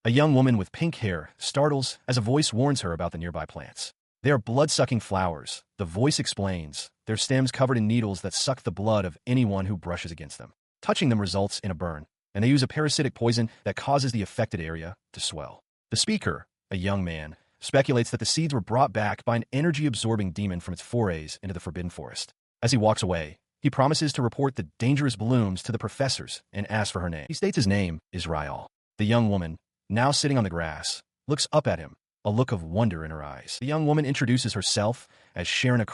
A young woman with pink hair startles as a voice warns her about the nearby plants. They are blood-sucking flowers. The voice explains, their stems covered in needles that suck the blood of anyone who brushes against them. Touching them results in a burn, and they use a parasitic poison that causes the affected area to swell. The speaker, a young man, speculates that the seeds were brought back by an energy-absorbing demon from its forays into the Forbidden Forest. As he walks away, he promises to report the dangerous blooms to the professors and asks for her name. He states his name is Riyall. The young woman, now sitting on the grass, looks up at him, a look of wonder in her eyes. The young woman introduces herself as Sharon,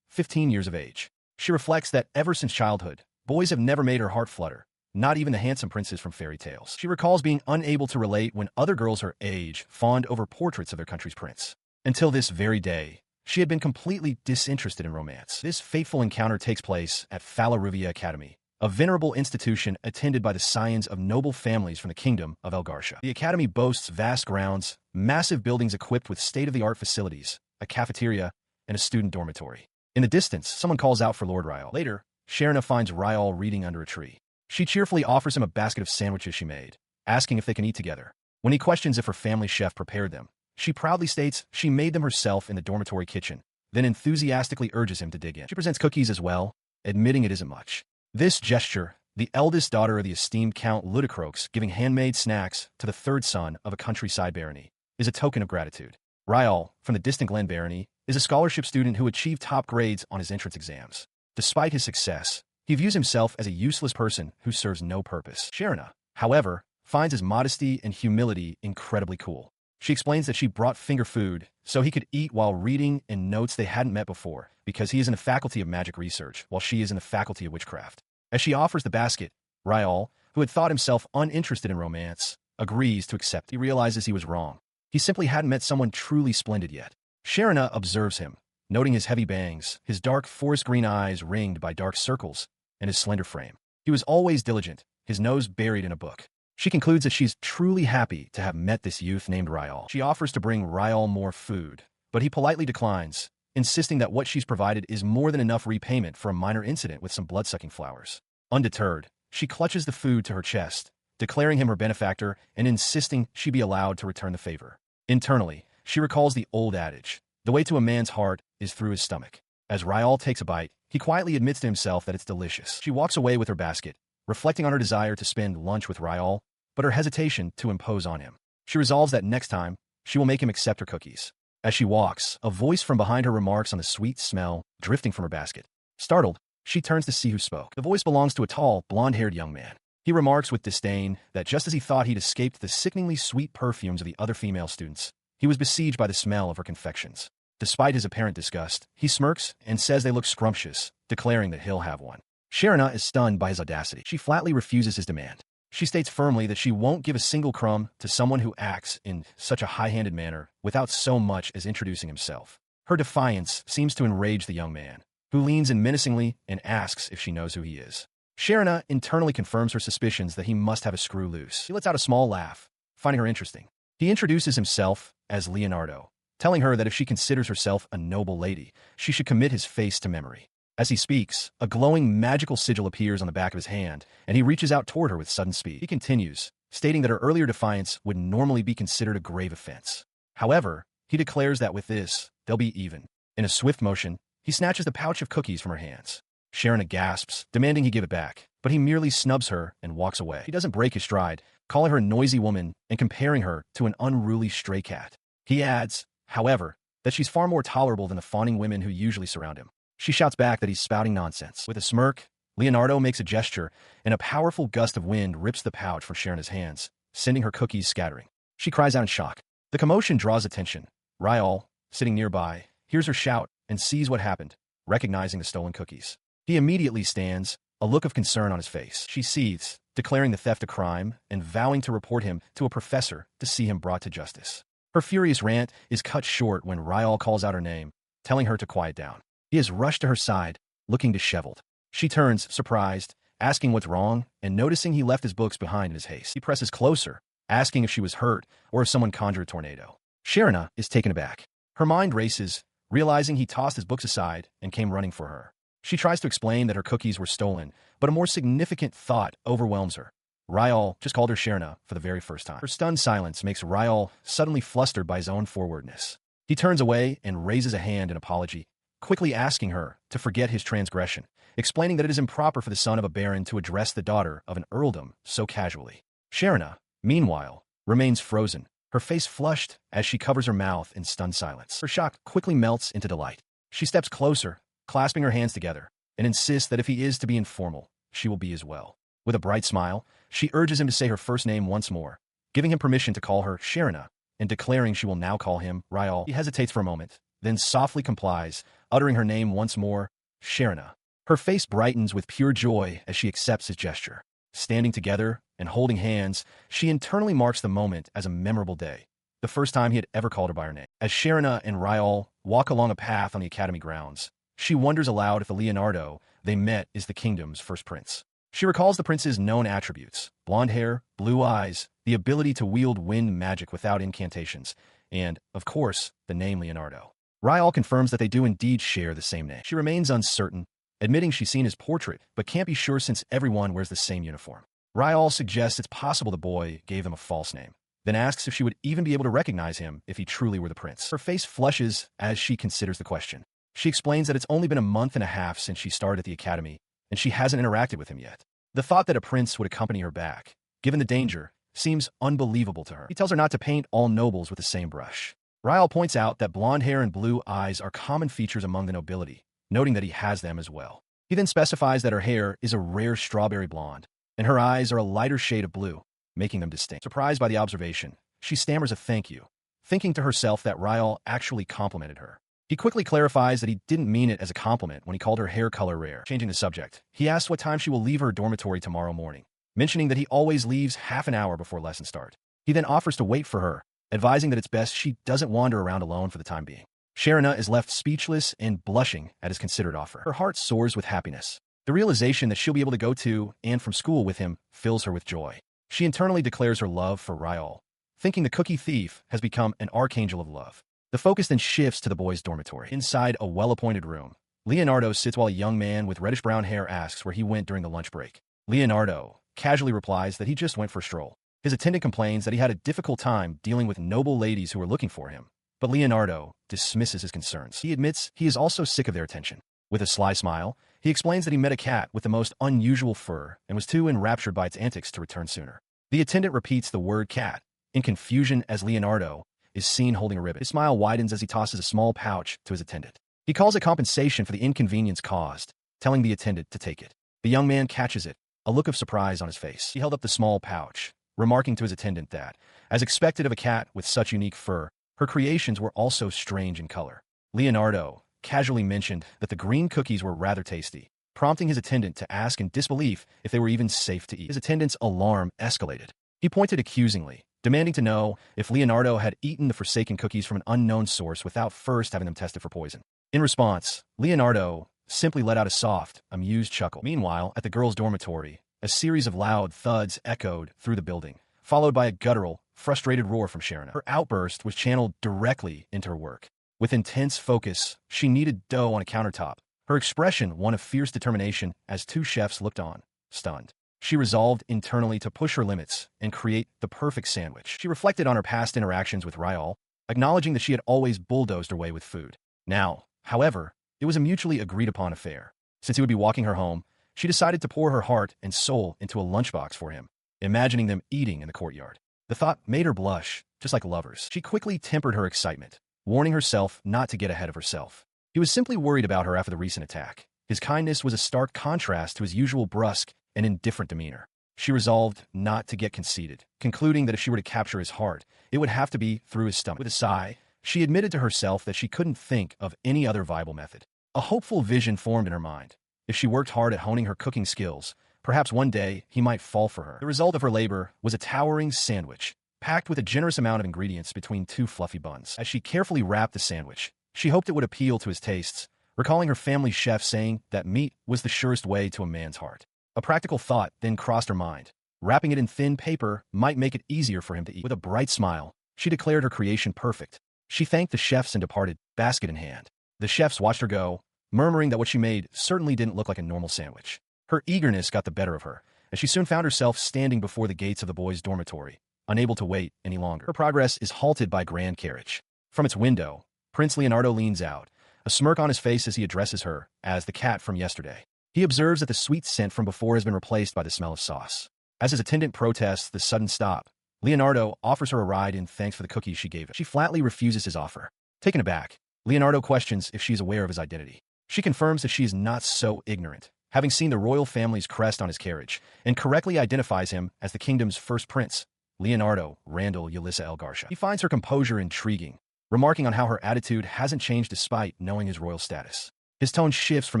15 years of age. She reflects that ever since childhood, boys have never made her heart flutter, not even the handsome princes from fairy tales. She recalls being unable to relate when other girls her age fawned over portraits of their country's prince. Until this very day, she had been completely disinterested in romance. This fateful encounter takes place at Fallaruvia Academy, a venerable institution attended by the scions of noble families from the kingdom of Elgarsha. The academy boasts vast grounds, massive buildings equipped with state-of-the-art facilities, a cafeteria, and a student dormitory. In the distance, someone calls out for Lord Riyall. Later, Sharon finds Riyall reading under a tree. She cheerfully offers him a basket of sandwiches she made, asking if they can eat together. When he questions if her family chef prepared them, she proudly states she made them herself in the dormitory kitchen, then enthusiastically urges him to dig in. She presents cookies as well, admitting it isn't much. This gesture, the eldest daughter of the esteemed Count Ludicrox giving handmade snacks to the third son of a countryside barony, is a token of gratitude. Riyall, from the distant Glen barony, is a scholarship student who achieved top grades on his entrance exams. Despite his success, he views himself as a useless person who serves no purpose. Sharon, however, finds his modesty and humility incredibly cool. She explains that she brought finger food so he could eat while reading and notes they hadn't met before, because he is in the faculty of magic research, while she is in the faculty of witchcraft. As she offers the basket, Riyall, who had thought himself uninterested in romance, agrees to accept. He realizes he was wrong. He simply hadn't met someone truly splendid yet. Sharon observes him, noting his heavy bangs, his dark forest green eyes ringed by dark circles, and his slender frame. He was always diligent, his nose buried in a book. She concludes that she's truly happy to have met this youth named Riyall. She offers to bring Riyall more food, but he politely declines, insisting that what she's provided is more than enough repayment for a minor incident with some blood-sucking flowers. Undeterred, she clutches the food to her chest, declaring him her benefactor and insisting she be allowed to return the favor. Internally, she recalls the old adage, the way to a man's heart is through his stomach. As Riyall takes a bite, he quietly admits to himself that it's delicious. She walks away with her basket, reflecting on her desire to spend lunch with Riyall, but her hesitation to impose on him. She resolves that next time, she will make him accept her cookies. As she walks, a voice from behind her remarks on the sweet smell drifting from her basket. Startled, she turns to see who spoke. The voice belongs to a tall, blonde-haired young man. He remarks with disdain that just as he thought he'd escaped the sickeningly sweet perfumes of the other female students, he was besieged by the smell of her confections. Despite his apparent disgust, he smirks and says they look scrumptious, declaring that he'll have one. Sharon is stunned by his audacity. She flatly refuses his demand. She states firmly that she won't give a single crumb to someone who acts in such a high-handed manner without so much as introducing himself. Her defiance seems to enrage the young man, who leans in menacingly and asks if she knows who he is. Sharon internally confirms her suspicions that he must have a screw loose. He lets out a small laugh, finding her interesting. He introduces himself as Leonardo, telling her that if she considers herself a noble lady, she should commit his face to memory. As he speaks, a glowing magical sigil appears on the back of his hand, and he reaches out toward her with sudden speed. He continues, stating that her earlier defiance would normally be considered a grave offense. However, he declares that with this, they'll be even. In a swift motion, he snatches the pouch of cookies from her hands. Sharon gasps, demanding he give it back, but he merely snubs her and walks away. He doesn't break his stride, calling her a noisy woman and comparing her to an unruly stray cat. He adds, however, that she's far more tolerable than the fawning women who usually surround him. She shouts back that he's spouting nonsense. With a smirk, Leonardo makes a gesture, and a powerful gust of wind rips the pouch from Sharon's hands, sending her cookies scattering. She cries out in shock. The commotion draws attention. Riyall, sitting nearby, hears her shout and sees what happened, recognizing the stolen cookies. He immediately stands, a look of concern on his face. She seethes, declaring the theft a crime and vowing to report him to a professor to see him brought to justice. Her furious rant is cut short when Riyall calls out her name, telling her to quiet down. He has rushed to her side, looking disheveled. She turns, surprised, asking what's wrong, and noticing he left his books behind in his haste. He presses closer, asking if she was hurt or if someone conjured a tornado. Sharon is taken aback. Her mind races, realizing he tossed his books aside and came running for her. She tries to explain that her cookies were stolen, but a more significant thought overwhelms her. Riyall just called her Sharon for the very first time. Her stunned silence makes Riyall suddenly flustered by his own forwardness. He turns away and raises a hand in apology, quickly asking her to forget his transgression, explaining that it is improper for the son of a baron to address the daughter of an earldom so casually. Sharon, meanwhile, remains frozen, her face flushed as she covers her mouth in stunned silence. Her shock quickly melts into delight. She steps closer, clasping her hands together, and insists that if he is to be informal, she will be as well. With a bright smile, she urges him to say her first name once more, giving him permission to call her Sharon, and declaring she will now call him Riyall. He hesitates for a moment, then softly complies, uttering her name once more, Sharon. Her face brightens with pure joy as she accepts his gesture. Standing together and holding hands, she internally marks the moment as a memorable day, the first time he had ever called her by her name. As Sharon and Riyall walk along a path on the academy grounds, she wonders aloud if the Leonardo they met is the kingdom's first prince. She recalls the prince's known attributes: blonde hair, blue eyes, the ability to wield wind magic without incantations, and, of course, the name Leonardo. Riyall confirms that they do indeed share the same name. She remains uncertain, admitting she's seen his portrait, but can't be sure since everyone wears the same uniform. Riyall suggests it's possible the boy gave them a false name, then asks if she would even be able to recognize him if he truly were the prince. Her face flushes as she considers the question. She explains that it's only been a month and a half since she started at the academy, and she hasn't interacted with him yet. The thought that a prince would accompany her back, given the danger, seems unbelievable to her. He tells her not to paint all nobles with the same brush. Riyall points out that blonde hair and blue eyes are common features among the nobility, noting that he has them as well. He then specifies that her hair is a rare strawberry blonde, and her eyes are a lighter shade of blue, making them distinct. Surprised by the observation, she stammers a thank you, thinking to herself that Riyall actually complimented her. He quickly clarifies that he didn't mean it as a compliment when he called her hair color rare. Changing the subject, he asks what time she will leave her dormitory tomorrow morning, mentioning that he always leaves half an hour before lessons start. He then offers to wait for her, advising that it's best she doesn't wander around alone for the time being. Sharon is left speechless and blushing at his considered offer. Her heart soars with happiness. The realization that she'll be able to go to and from school with him fills her with joy. She internally declares her love for Riyall, thinking the cookie thief has become an archangel of love. The focus then shifts to the boys' dormitory. Inside a well-appointed room, Leonardo sits while a young man with reddish-brown hair asks where he went during the lunch break. Leonardo casually replies that he just went for a stroll. His attendant complains that he had a difficult time dealing with noble ladies who were looking for him, but Leonardo dismisses his concerns. He admits he is also sick of their attention. With a sly smile, he explains that he met a cat with the most unusual fur and was too enraptured by its antics to return sooner. The attendant repeats the word cat, in confusion as Leonardo is seen holding a ribbon. His smile widens as he tosses a small pouch to his attendant. He calls it compensation for the inconvenience caused, telling the attendant to take it. The young man catches it, a look of surprise on his face. He held up the small pouch, remarking to his attendant that, as expected of a cat with such unique fur, her creations were also strange in color. Leonardo casually mentioned that the green cookies were rather tasty, prompting his attendant to ask in disbelief if they were even safe to eat. His attendant's alarm escalated. He pointed accusingly, demanding to know if Leonardo had eaten the forsaken cookies from an unknown source without first having them tested for poison. In response, Leonardo simply let out a soft, amused chuckle. Meanwhile, at the girls' dormitory, a series of loud thuds echoed through the building, followed by a guttural, frustrated roar from Sharon. Her outburst was channeled directly into her work. With intense focus, she kneaded dough on a countertop, her expression one of fierce determination as two chefs looked on, stunned. She resolved internally to push her limits and create the perfect sandwich. She reflected on her past interactions with Riyall, acknowledging that she had always bulldozed her way with food. Now, however, it was a mutually agreed-upon affair. Since he would be walking her home, she decided to pour her heart and soul into a lunchbox for him, imagining them eating in the courtyard. The thought made her blush, just like lovers. She quickly tempered her excitement, warning herself not to get ahead of herself. He was simply worried about her after the recent attack. His kindness was a stark contrast to his usual brusque and indifferent demeanor. She resolved not to get conceited, concluding that if she were to capture his heart, it would have to be through his stomach. With a sigh, she admitted to herself that she couldn't think of any other viable method. A hopeful vision formed in her mind. If she worked hard at honing her cooking skills, perhaps one day he might fall for her. The result of her labor was a towering sandwich, packed with a generous amount of ingredients between two fluffy buns. As she carefully wrapped the sandwich, she hoped it would appeal to his tastes, recalling her family's chef saying that meat was the surest way to a man's heart. A practical thought then crossed her mind. Wrapping it in thin paper might make it easier for him to eat. With a bright smile, she declared her creation perfect. She thanked the chefs and departed, basket in hand. The chefs watched her go, murmuring that what she made certainly didn't look like a normal sandwich. Her eagerness got the better of her, as she soon found herself standing before the gates of the boys' dormitory, unable to wait any longer. Her progress is halted by grand carriage. From its window, Prince Leonardo leans out, a smirk on his face as he addresses her as the cat from yesterday. He observes that the sweet scent from before has been replaced by the smell of sauce. As his attendant protests the sudden stop, Leonardo offers her a ride in thanks for the cookies she gave him. She flatly refuses his offer. Taken aback, Leonardo questions if she is aware of his identity. She confirms that she is not so ignorant, having seen the royal family's crest on his carriage, and correctly identifies him as the kingdom's first prince, Leonardo Randall Yulissa El Garsha. He finds her composure intriguing, remarking on how her attitude hasn't changed despite knowing his royal status. His tone shifts from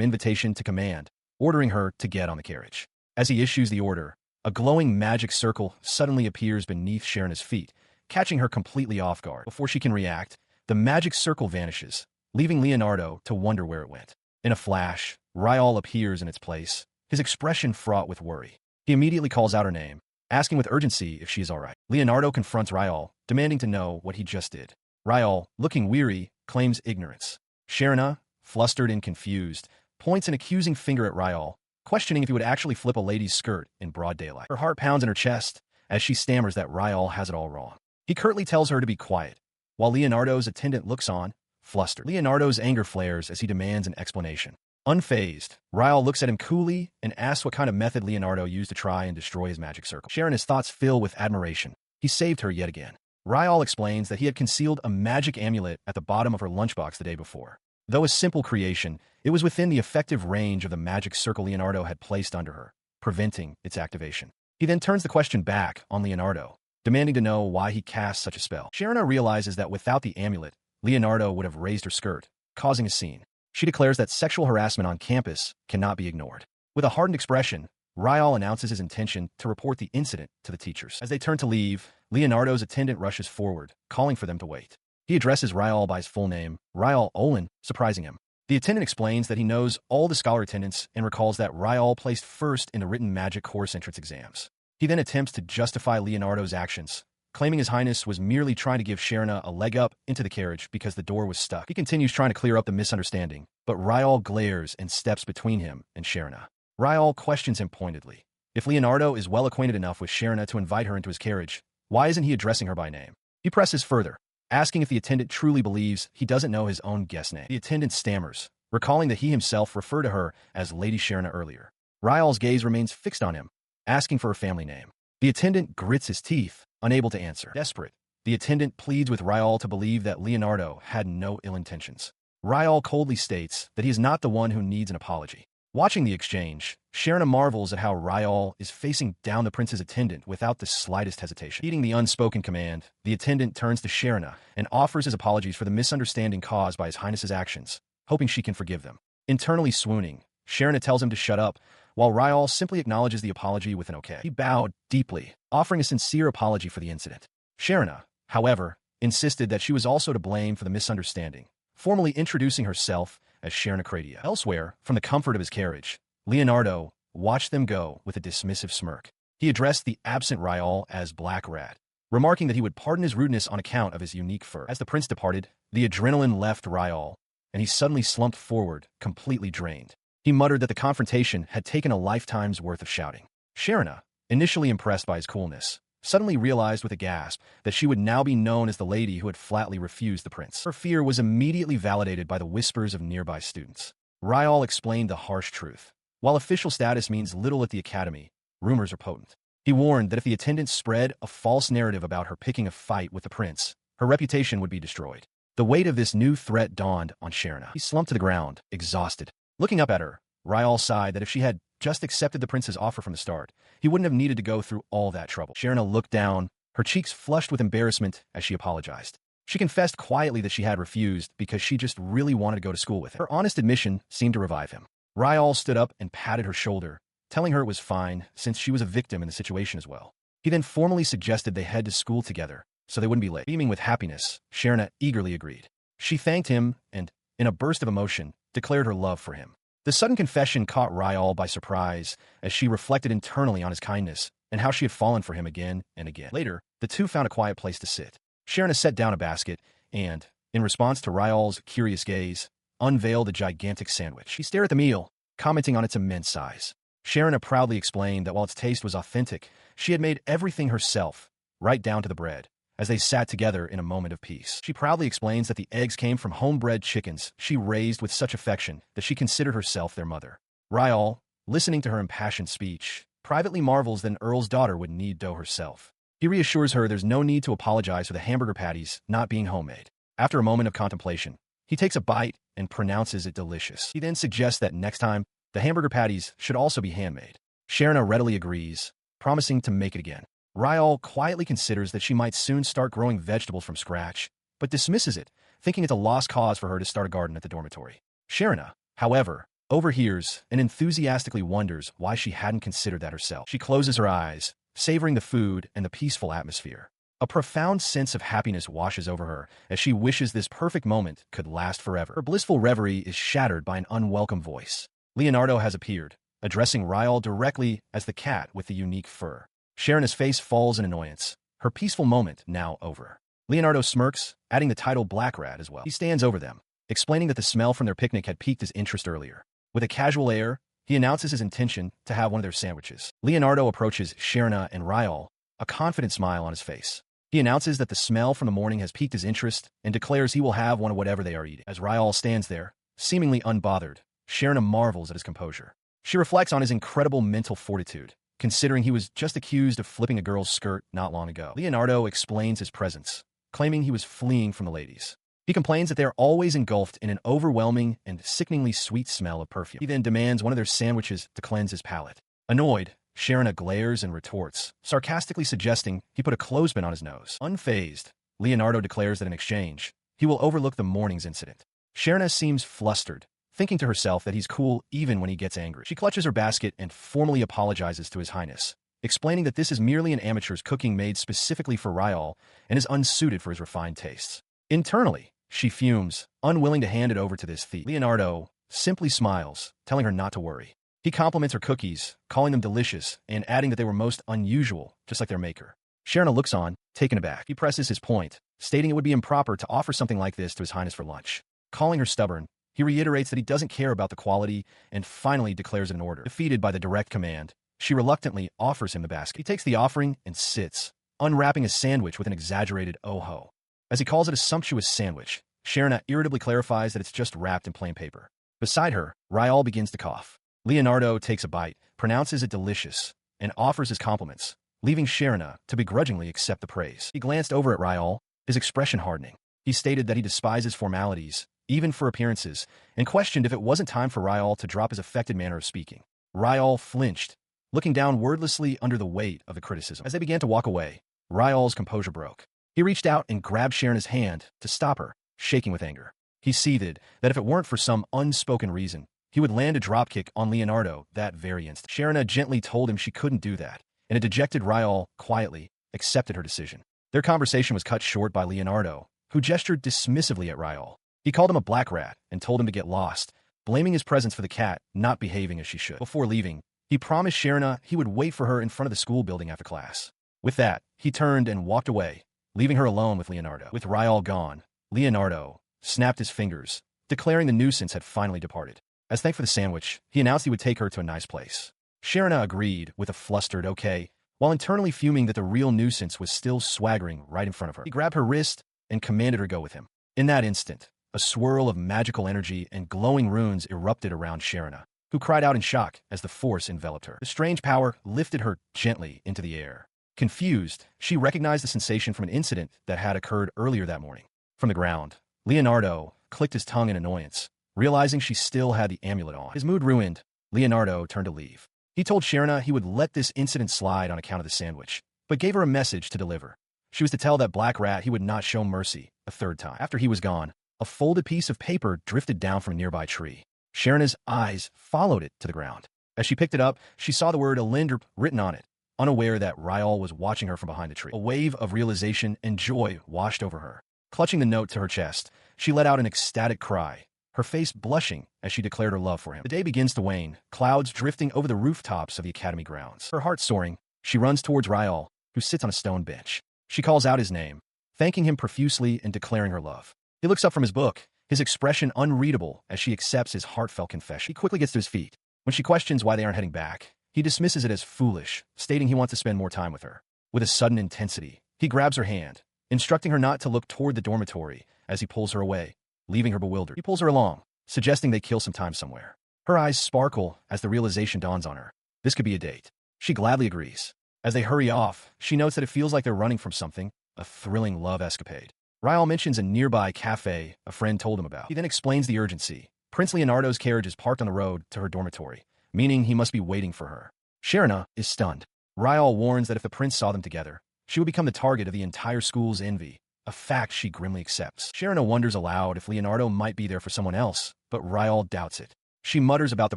invitation to command, ordering her to get on the carriage. As he issues the order, a glowing magic circle suddenly appears beneath Sharon's feet, catching her completely off guard. Before she can react, the magic circle vanishes, leaving Leonardo to wonder where it went. In a flash, Riyall appears in its place, his expression fraught with worry. He immediately calls out her name, asking with urgency if she is all right. Leonardo confronts Riyall, demanding to know what he just did. Riyall, looking weary, claims ignorance. Sharon, flustered and confused, points an accusing finger at Riyall, questioning if he would actually flip a lady's skirt in broad daylight. Her heart pounds in her chest as she stammers that Riyall has it all wrong. He curtly tells her to be quiet, while Leonardo's attendant looks on, flustered. Leonardo's anger flares as he demands an explanation. Unfazed, Riyall looks at him coolly and asks what kind of method Leonardo used to try and destroy his magic circle. Sharon's thoughts fill with admiration. He saved her yet again. Riyall explains that he had concealed a magic amulet at the bottom of her lunchbox the day before. Though a simple creation, it was within the effective range of the magic circle Leonardo had placed under her, preventing its activation. He then turns the question back on Leonardo, demanding to know why he cast such a spell. Sharon realizes that without the amulet, Leonardo would have raised her skirt, causing a scene. She declares that sexual harassment on campus cannot be ignored. With a hardened expression, Riyall announces his intention to report the incident to the teachers. As they turn to leave, Leonardo's attendant rushes forward, calling for them to wait. He addresses Riyall by his full name, Riyall Olin, surprising him. The attendant explains that he knows all the scholar attendants and recalls that Riyall placed first in the written magic course entrance exams. He then attempts to justify Leonardo's actions, claiming His Highness was merely trying to give Sharon a leg up into the carriage because the door was stuck. He continues trying to clear up the misunderstanding, but Riyall glares and steps between him and Sharon. Riyall questions him pointedly. If Leonardo is well acquainted enough with Sharon to invite her into his carriage, why isn't he addressing her by name? He presses further, asking if the attendant truly believes he doesn't know his own guest name. The attendant stammers, recalling that he himself referred to her as Lady Sharon earlier. Riyall's gaze remains fixed on him, asking for her family name. The attendant grits his teeth, unable to answer. Desperate, the attendant pleads with Riyall to believe that Leonardo had no ill intentions. Riyall coldly states that he is not the one who needs an apology. Watching the exchange, Sharon marvels at how Riyall is facing down the prince's attendant without the slightest hesitation. Heeding the unspoken command, the attendant turns to Sharon and offers his apologies for the misunderstanding caused by His Highness's actions, hoping she can forgive them. Internally swooning, Sharon tells him to shut up, while Riyall simply acknowledges the apology with an okay. He bowed deeply, offering a sincere apology for the incident. Sharon, however, insisted that she was also to blame for the misunderstanding, formally introducing herself as Sharon Acradia. Elsewhere, from the comfort of his carriage, Leonardo watched them go with a dismissive smirk. He addressed the absent Riyall as Black Rat, remarking that he would pardon his rudeness on account of his unique fur. As the prince departed, the adrenaline left Riyall, and he suddenly slumped forward, completely drained. He muttered that the confrontation had taken a lifetime's worth of shouting. Sharon, initially impressed by his coolness, suddenly realized with a gasp that she would now be known as the lady who had flatly refused the prince. Her fear was immediately validated by the whispers of nearby students. Riyall explained the harsh truth. While official status means little at the academy, rumors are potent. He warned that if the attendants spread a false narrative about her picking a fight with the prince, her reputation would be destroyed. The weight of this new threat dawned on Sharon. He slumped to the ground, exhausted. Looking up at her, Riyall sighed that if she had just accepted the prince's offer from the start, he wouldn't have needed to go through all that trouble. Sharon looked down, her cheeks flushed with embarrassment as she apologized. She confessed quietly that she had refused because she just really wanted to go to school with him. Her honest admission seemed to revive him. Riyall stood up and patted her shoulder, telling her it was fine since she was a victim in the situation as well. He then formally suggested they head to school together so they wouldn't be late. Beaming with happiness, Sharon eagerly agreed. She thanked him and, in a burst of emotion, declared her love for him. The sudden confession caught Riyall by surprise as she reflected internally on his kindness and how she had fallen for him again and again. Later, the two found a quiet place to sit. Sharon set down a basket and, in response to Riyall's curious gaze, unveiled a gigantic sandwich. He stared at the meal, commenting on its immense size. Sharon proudly explained that while its taste was authentic, she had made everything herself, right down to the bread, as they sat together in a moment of peace. She proudly explains that the eggs came from homebred chickens she raised with such affection that she considered herself their mother. Riyall, listening to her impassioned speech, privately marvels that an earl's daughter would knead dough herself. He reassures her there's no need to apologize for the hamburger patties not being homemade. After a moment of contemplation, he takes a bite and pronounces it delicious. He then suggests that next time, the hamburger patties should also be handmade. Sharon readily agrees, promising to make it again. Riyall quietly considers that she might soon start growing vegetables from scratch, but dismisses it, thinking it's a lost cause for her to start a garden at the dormitory. Sharon, however, overhears and enthusiastically wonders why she hadn't considered that herself. She closes her eyes, savoring the food and the peaceful atmosphere. A profound sense of happiness washes over her as she wishes this perfect moment could last forever. Her blissful reverie is shattered by an unwelcome voice. Leonardo has appeared, addressing Riyall directly as the cat with the unique fur. Sharon's face falls in annoyance, her peaceful moment now over. Leonardo smirks, adding the title Black Rat as well. He stands over them, explaining that the smell from their picnic had piqued his interest earlier. With a casual air, he announces his intention to have one of their sandwiches. Leonardo approaches Sharon and Riyall, a confident smile on his face. He announces that the smell from the morning has piqued his interest and declares he will have one of whatever they are eating. As Riyall stands there, seemingly unbothered, Sharon marvels at his composure. She reflects on his incredible mental fortitude, considering he was just accused of flipping a girl's skirt not long ago. Leonardo explains his presence, claiming he was fleeing from the ladies. He complains that they are always engulfed in an overwhelming and sickeningly sweet smell of perfume. He then demands one of their sandwiches to cleanse his palate. Annoyed, Sharon glares and retorts, sarcastically suggesting he put a clothespin on his nose. Unfazed, Leonardo declares that in exchange, he will overlook the morning's incident. Sharon seems flustered, thinking to herself that he's cool even when he gets angry. She clutches her basket and formally apologizes to His Highness, explaining that this is merely an amateur's cooking made specifically for Riyall and is unsuited for his refined tastes. Internally, she fumes, unwilling to hand it over to this thief. Leonardo simply smiles, telling her not to worry. He compliments her cookies, calling them delicious and adding that they were most unusual, just like their maker. Sharon looks on, taken aback. He presses his point, stating it would be improper to offer something like this to His Highness for lunch. Calling her stubborn, he reiterates that he doesn't care about the quality and finally declares it an order. Defeated by the direct command, she reluctantly offers him the basket. He takes the offering and sits, unwrapping a sandwich with an exaggerated oh-ho. As he calls it a sumptuous sandwich, Sharon irritably clarifies that it's just wrapped in plain paper. Beside her, Riyall begins to cough. Leonardo takes a bite, pronounces it delicious, and offers his compliments, leaving Sharon to begrudgingly accept the praise. He glanced over at Riyall, his expression hardening. He stated that he despises formalities, even for appearances, and questioned if it wasn't time for Riyall to drop his affected manner of speaking. Riyall flinched, looking down wordlessly under the weight of the criticism. As they began to walk away, Riyall's composure broke. He reached out and grabbed Sharon's hand to stop her, shaking with anger. He seethed that if it weren't for some unspoken reason, he would land a dropkick on Leonardo that very instant. Sharon gently told him she couldn't do that, and a dejected Riyall quietly accepted her decision. Their conversation was cut short by Leonardo, who gestured dismissively at Riyall. He called him a black rat and told him to get lost, blaming his presence for the cat not behaving as she should. Before leaving, he promised Sharon he would wait for her in front of the school building after class. With that, he turned and walked away, leaving her alone with Leonardo. With Riyall gone, Leonardo snapped his fingers, declaring the nuisance had finally departed. As thanks for the sandwich, he announced he would take her to a nice place. Sharon agreed with a flustered okay, while internally fuming that the real nuisance was still swaggering right in front of her. He grabbed her wrist and commanded her go with him. In that instant, a swirl of magical energy and glowing runes erupted around Sharon, who cried out in shock as the force enveloped her. The strange power lifted her gently into the air. Confused, she recognized the sensation from an incident that had occurred earlier that morning. From the ground, Leonardo clicked his tongue in annoyance, realizing she still had the amulet on. His mood ruined, Leonardo turned to leave. He told Sharon he would let this incident slide on account of the sandwich, but gave her a message to deliver. She was to tell that black rat he would not show mercy a third time. After he was gone, a folded piece of paper drifted down from a nearby tree. Sharon's eyes followed it to the ground. As she picked it up, she saw the word Alind written on it, unaware that Riyall was watching her from behind the tree. A wave of realization and joy washed over her. Clutching the note to her chest, she let out an ecstatic cry, her face blushing as she declared her love for him. The day begins to wane, clouds drifting over the rooftops of the academy grounds. Her heart soaring, she runs towards Riyall, who sits on a stone bench. She calls out his name, thanking him profusely and declaring her love. He looks up from his book, his expression unreadable as she accepts his heartfelt confession. He quickly gets to his feet. When she questions why they aren't heading back, He dismisses it as foolish, stating he wants to spend more time with her. With a sudden intensity, he grabs her hand, instructing her not to look toward the dormitory as he pulls her away, leaving her bewildered. He pulls her along, suggesting they kill some time somewhere. Her eyes sparkle as the realization dawns on her. This could be a date. She gladly agrees. As they hurry off, she notes that it feels like they're running from something, a thrilling love escapade. Riyall mentions a nearby cafe a friend told him about. He then explains the urgency. Prince Leonardo's carriage is parked on the road to her dormitory, meaning he must be waiting for her. Sharon is stunned. Riyall warns that if the prince saw them together, she would become the target of the entire school's envy, a fact she grimly accepts. Sharon wonders aloud if Leonardo might be there for someone else, but Riyall doubts it. She mutters about the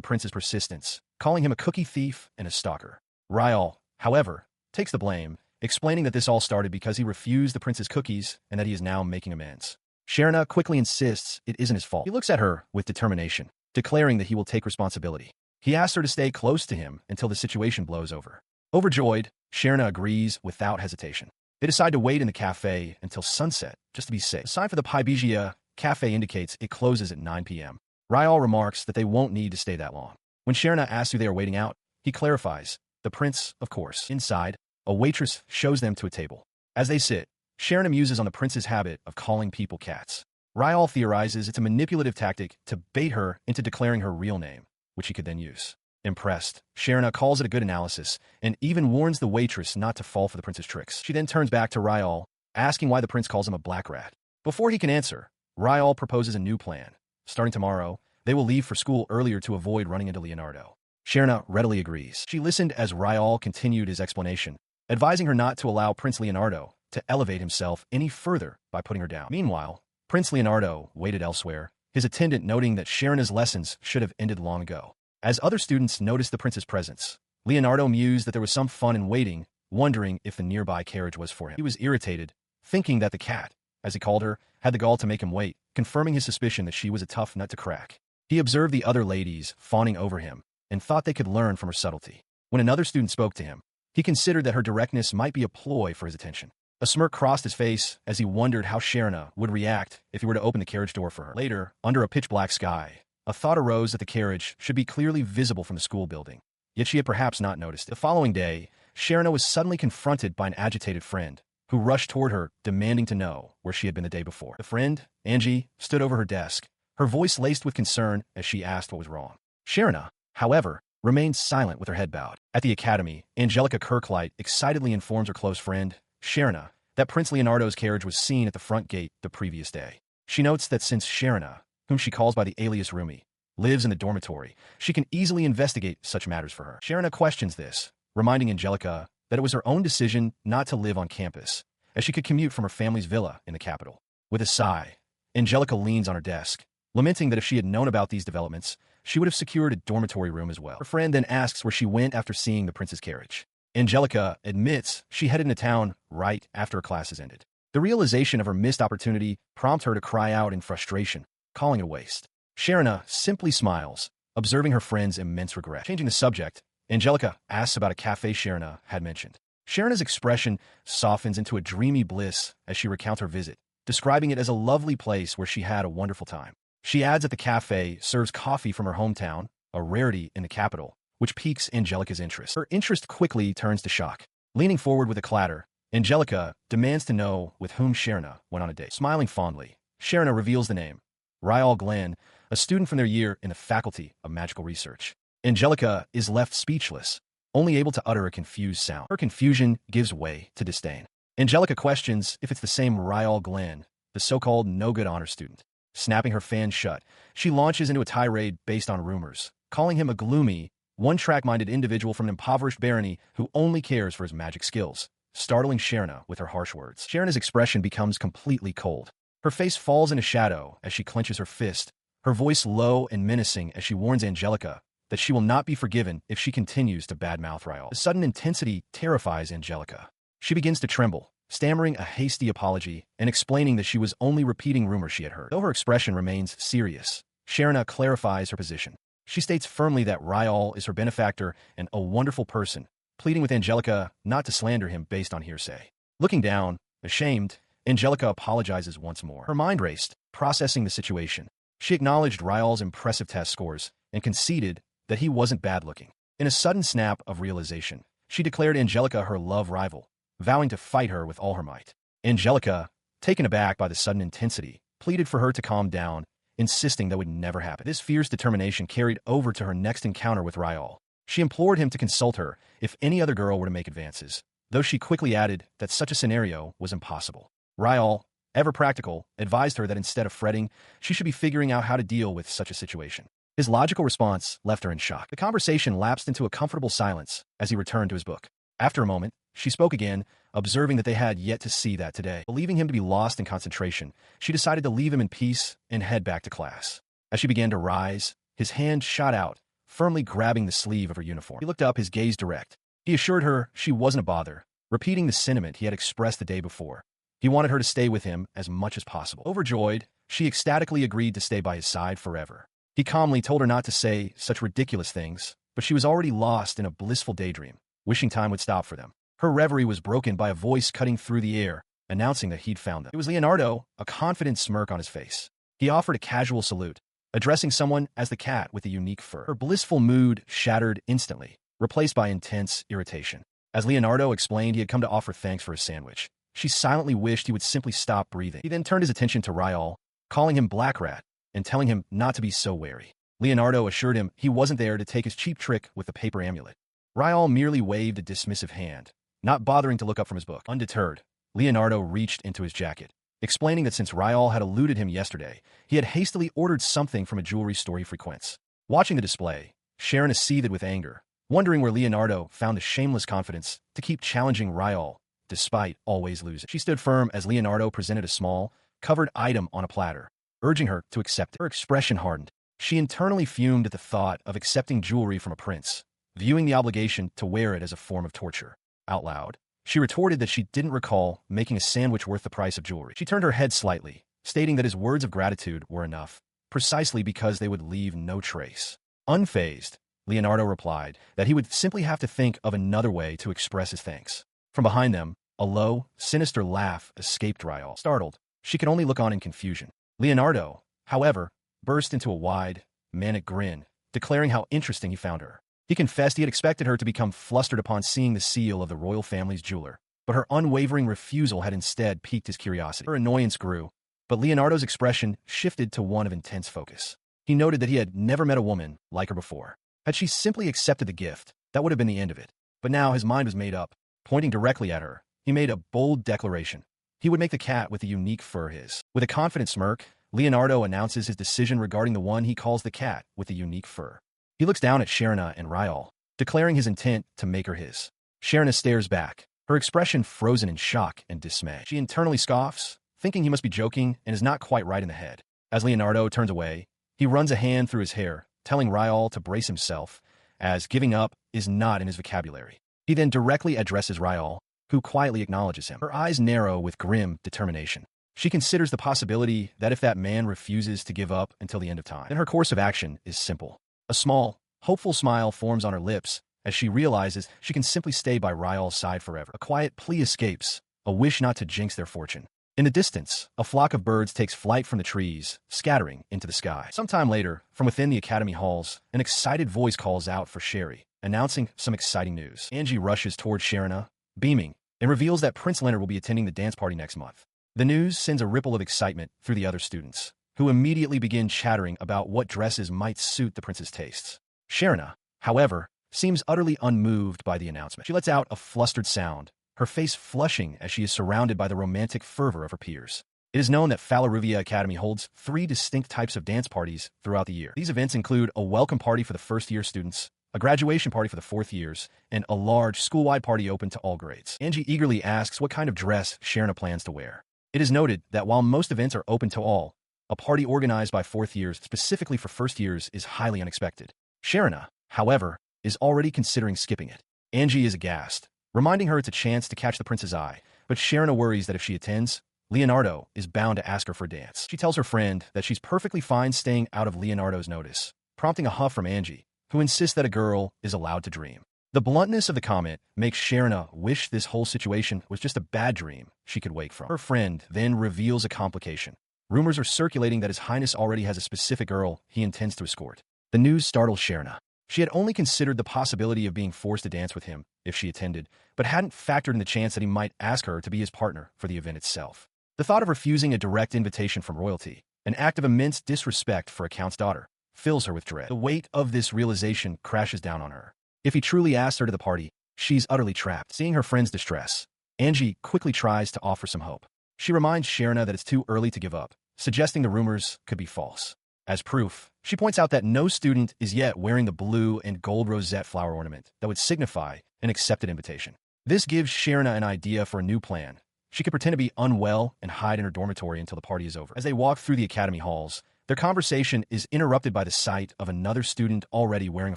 prince's persistence, calling him a cookie thief and a stalker. Riyall, however, takes the blame, explaining that this all started because he refused the prince's cookies and that he is now making amends. Sharon quickly insists it isn't his fault. He looks at her with determination, declaring that he will take responsibility. He asks her to stay close to him until the situation blows over. Overjoyed, Sharon agrees without hesitation. They decide to wait in the cafe until sunset, just to be safe. The sign for the Paibigia cafe indicates it closes at 9 p.m. Riyall remarks that they won't need to stay that long. When Sharon asks who they are waiting out, he clarifies, the prince, of course. Inside, a waitress shows them to a table. As they sit, Sharon muses on the prince's habit of calling people cats. Riyall theorizes it's a manipulative tactic to bait her into declaring her real name, which he could then use. Impressed, Sharon calls it a good analysis and even warns the waitress not to fall for the prince's tricks. She then turns back to Riyall, asking why the prince calls him a black rat. Before he can answer, Riyall proposes a new plan. Starting tomorrow, they will leave for school earlier to avoid running into Leonardo. Sharon readily agrees. She listened as Riyall continued his explanation, advising her not to allow Prince Leonardo to elevate himself any further by putting her down. Meanwhile, Prince Leonardo waited elsewhere, his attendant noting that Sharon's lessons should have ended long ago. As other students noticed the prince's presence, Leonardo mused that there was some fun in waiting, wondering if the nearby carriage was for him. He was irritated, thinking that the cat, as he called her, had the gall to make him wait, confirming his suspicion that she was a tough nut to crack. He observed the other ladies fawning over him and thought they could learn from her subtlety. When another student spoke to him, he considered that her directness might be a ploy for his attention. A smirk crossed his face as he wondered how Sharon would react if he were to open the carriage door for her. Later, under a pitch-black sky, a thought arose that the carriage should be clearly visible from the school building, yet she had perhaps not noticed it. The following day, Sharon was suddenly confronted by an agitated friend, who rushed toward her, demanding to know where she had been the day before. The friend, Angie, stood over her desk, her voice laced with concern as she asked what was wrong. Sharon, however, remained silent with her head bowed. At the academy, Angelica Kirklight excitedly informs her close friend, Sharon, that Prince Leonardo's carriage was seen at the front gate the previous day. She notes that since Sharon, whom she calls by the alias Rumi, lives in the dormitory, she can easily investigate such matters for her. Sharon questions this, reminding Angelica that it was her own decision not to live on campus, as she could commute from her family's villa in the capital. With a sigh, Angelica leans on her desk, lamenting that if she had known about these developments, she would have secured a dormitory room as well. Her friend then asks where she went after seeing the prince's carriage. Angelica admits she headed into town right after her classes ended. The realization of her missed opportunity prompts her to cry out in frustration, calling it a waste. Sharon simply smiles, observing her friend's immense regret. Changing the subject, Angelica asks about a cafe Sharon had mentioned. Sharon's expression softens into a dreamy bliss as she recounts her visit, describing it as a lovely place where she had a wonderful time. She adds that the cafe serves coffee from her hometown, a rarity in the capital, which piques Angelica's interest. Her interest quickly turns to shock. Leaning forward with a clatter, Angelica demands to know with whom Sharon went on a date. Smiling fondly, Sharon reveals the name, Riyall Glenn, a student from their year in the Faculty of Magical Research. Angelica is left speechless, only able to utter a confused sound. Her confusion gives way to disdain. Angelica questions if it's the same Riyall Glenn, the so-called no-good honor student. Snapping her fan shut, she launches into a tirade based on rumors, calling him a gloomy, one-track-minded individual from an impoverished barony who only cares for his magic skills, startling Sharon with her harsh words. Sharon's expression becomes completely cold. Her face falls into shadow as she clenches her fist, her voice low and menacing as she warns Angelica that she will not be forgiven if she continues to badmouth Riyall. The sudden intensity terrifies Angelica. She begins to tremble, stammering a hasty apology and explaining that she was only repeating rumors she had heard. Though her expression remains serious, Sharon clarifies her position. She states firmly that Riyall is her benefactor and a wonderful person, pleading with Angelica not to slander him based on hearsay. Looking down, ashamed, Angelica apologizes once more. Her mind raced, processing the situation. She acknowledged Riyall's impressive test scores and conceded that he wasn't bad-looking. In a sudden snap of realization, she declared Angelica her love rival, vowing to fight her with all her might. Angelica, taken aback by the sudden intensity, pleaded for her to calm down, insisting that would never happen. This fierce determination carried over to her next encounter with Riyall. She implored him to consult her if any other girl were to make advances, though she quickly added that such a scenario was impossible. Riyall, ever practical, advised her that instead of fretting, she should be figuring out how to deal with such a situation. His logical response left her in shock. The conversation lapsed into a comfortable silence as he returned to his book. After a moment, she spoke again, observing that they had yet to see that today. Believing him to be lost in concentration, she decided to leave him in peace and head back to class. As she began to rise, his hand shot out, firmly grabbing the sleeve of her uniform. He looked up, his gaze direct. He assured her she wasn't a bother, repeating the sentiment he had expressed the day before. He wanted her to stay with him as much as possible. Overjoyed, she ecstatically agreed to stay by his side forever. He calmly told her not to say such ridiculous things, but she was already lost in a blissful daydream, wishing time would stop for them. Her reverie was broken by a voice cutting through the air, announcing that he'd found them. It was Leonardo, a confident smirk on his face. He offered a casual salute, addressing someone as the cat with the unique fur. Her blissful mood shattered instantly, replaced by intense irritation. As Leonardo explained he had come to offer thanks for his sandwich, she silently wished he would simply stop breathing. He then turned his attention to Riyall, calling him Black Rat, and telling him not to be so wary. Leonardo assured him he wasn't there to take his cheap trick with the paper amulet. Riyall merely waved a dismissive hand, not bothering to look up from his book. Undeterred, Leonardo reached into his jacket, explaining that since Riyall had eluded him yesterday, he had hastily ordered something from a jewelry store he frequents. Watching the display, Sharon seethed with anger, wondering where Leonardo found the shameless confidence to keep challenging Riyall, despite always losing. She stood firm as Leonardo presented a small, covered item on a platter, urging her to accept it. Her expression hardened. She internally fumed at the thought of accepting jewelry from a prince, viewing the obligation to wear it as a form of torture. Out loud, she retorted that she didn't recall making a sandwich worth the price of jewelry. She turned her head slightly, stating that his words of gratitude were enough, precisely because they would leave no trace. Unfazed, Leonardo replied that he would simply have to think of another way to express his thanks. From behind them, a low, sinister laugh escaped Riyall. Startled, she could only look on in confusion. Leonardo, however, burst into a wide, manic grin, declaring how interesting he found her. He confessed he had expected her to become flustered upon seeing the seal of the royal family's jeweler, but her unwavering refusal had instead piqued his curiosity. Her annoyance grew, but Leonardo's expression shifted to one of intense focus. He noted that he had never met a woman like her before. Had she simply accepted the gift, that would have been the end of it. But now his mind was made up. Pointing directly at her, he made a bold declaration. He would make the cat with the unique fur his. With a confident smirk, Leonardo announces his decision regarding the one he calls the cat with the unique fur. He looks down at Sharon and Riyall, declaring his intent to make her his. Sharon stares back, her expression frozen in shock and dismay. She internally scoffs, thinking he must be joking and is not quite right in the head. As Leonardo turns away, he runs a hand through his hair, telling Riyall to brace himself, as giving up is not in his vocabulary. He then directly addresses Riyall, who quietly acknowledges him. Her eyes narrow with grim determination. She considers the possibility that if that man refuses to give up until the end of time, then her course of action is simple. A small, hopeful smile forms on her lips as she realizes she can simply stay by Riyall's side forever. A quiet plea escapes, a wish not to jinx their fortune. In the distance, a flock of birds takes flight from the trees, scattering into the sky. Sometime later, from within the academy halls, an excited voice calls out for Sherry, announcing some exciting news. Angie rushes towards Sharon, beaming, and reveals that Prince Leonard will be attending the dance party next month. The news sends a ripple of excitement through the other students, who immediately begin chattering about what dresses might suit the prince's tastes. Sharon, however, seems utterly unmoved by the announcement. She lets out a flustered sound, her face flushing as she is surrounded by the romantic fervor of her peers. It is known that Fallaruvia Academy holds 3 distinct types of dance parties throughout the year. These events include a welcome party for the first-year students, a graduation party for the 4th years, and a large school-wide party open to all grades. Angie eagerly asks what kind of dress Sharon plans to wear. It is noted that while most events are open to all, a party organized by 4th years specifically for 1st years is highly unexpected. Sharon, however, is already considering skipping it. Angie is aghast, reminding her it's a chance to catch the prince's eye, but Sharon worries that if she attends, Leonardo is bound to ask her for a dance. She tells her friend that she's perfectly fine staying out of Leonardo's notice, prompting a huff from Angie, who insists that a girl is allowed to dream. The bluntness of the comment makes Sharon wish this whole situation was just a bad dream she could wake from. Her friend then reveals a complication. Rumors are circulating that His Highness already has a specific girl he intends to escort. The news startles Sharon, She had only considered the possibility of being forced to dance with him if she attended, but hadn't factored in the chance that he might ask her to be his partner for the event itself. The thought of refusing a direct invitation from royalty, an act of immense disrespect for a count's daughter, fills her with dread. The weight of this realization crashes down on her. If he truly asks her to the party, she's utterly trapped. Seeing her friend's distress, Angie quickly tries to offer some hope. She reminds Sharon that it's too early to give up, suggesting the rumors could be false. As proof, she points out that no student is yet wearing the blue and gold rosette flower ornament that would signify an accepted invitation. This gives Sharon an idea for a new plan. She could pretend to be unwell and hide in her dormitory until the party is over. As they walk through the academy halls, their conversation is interrupted by the sight of another student already wearing a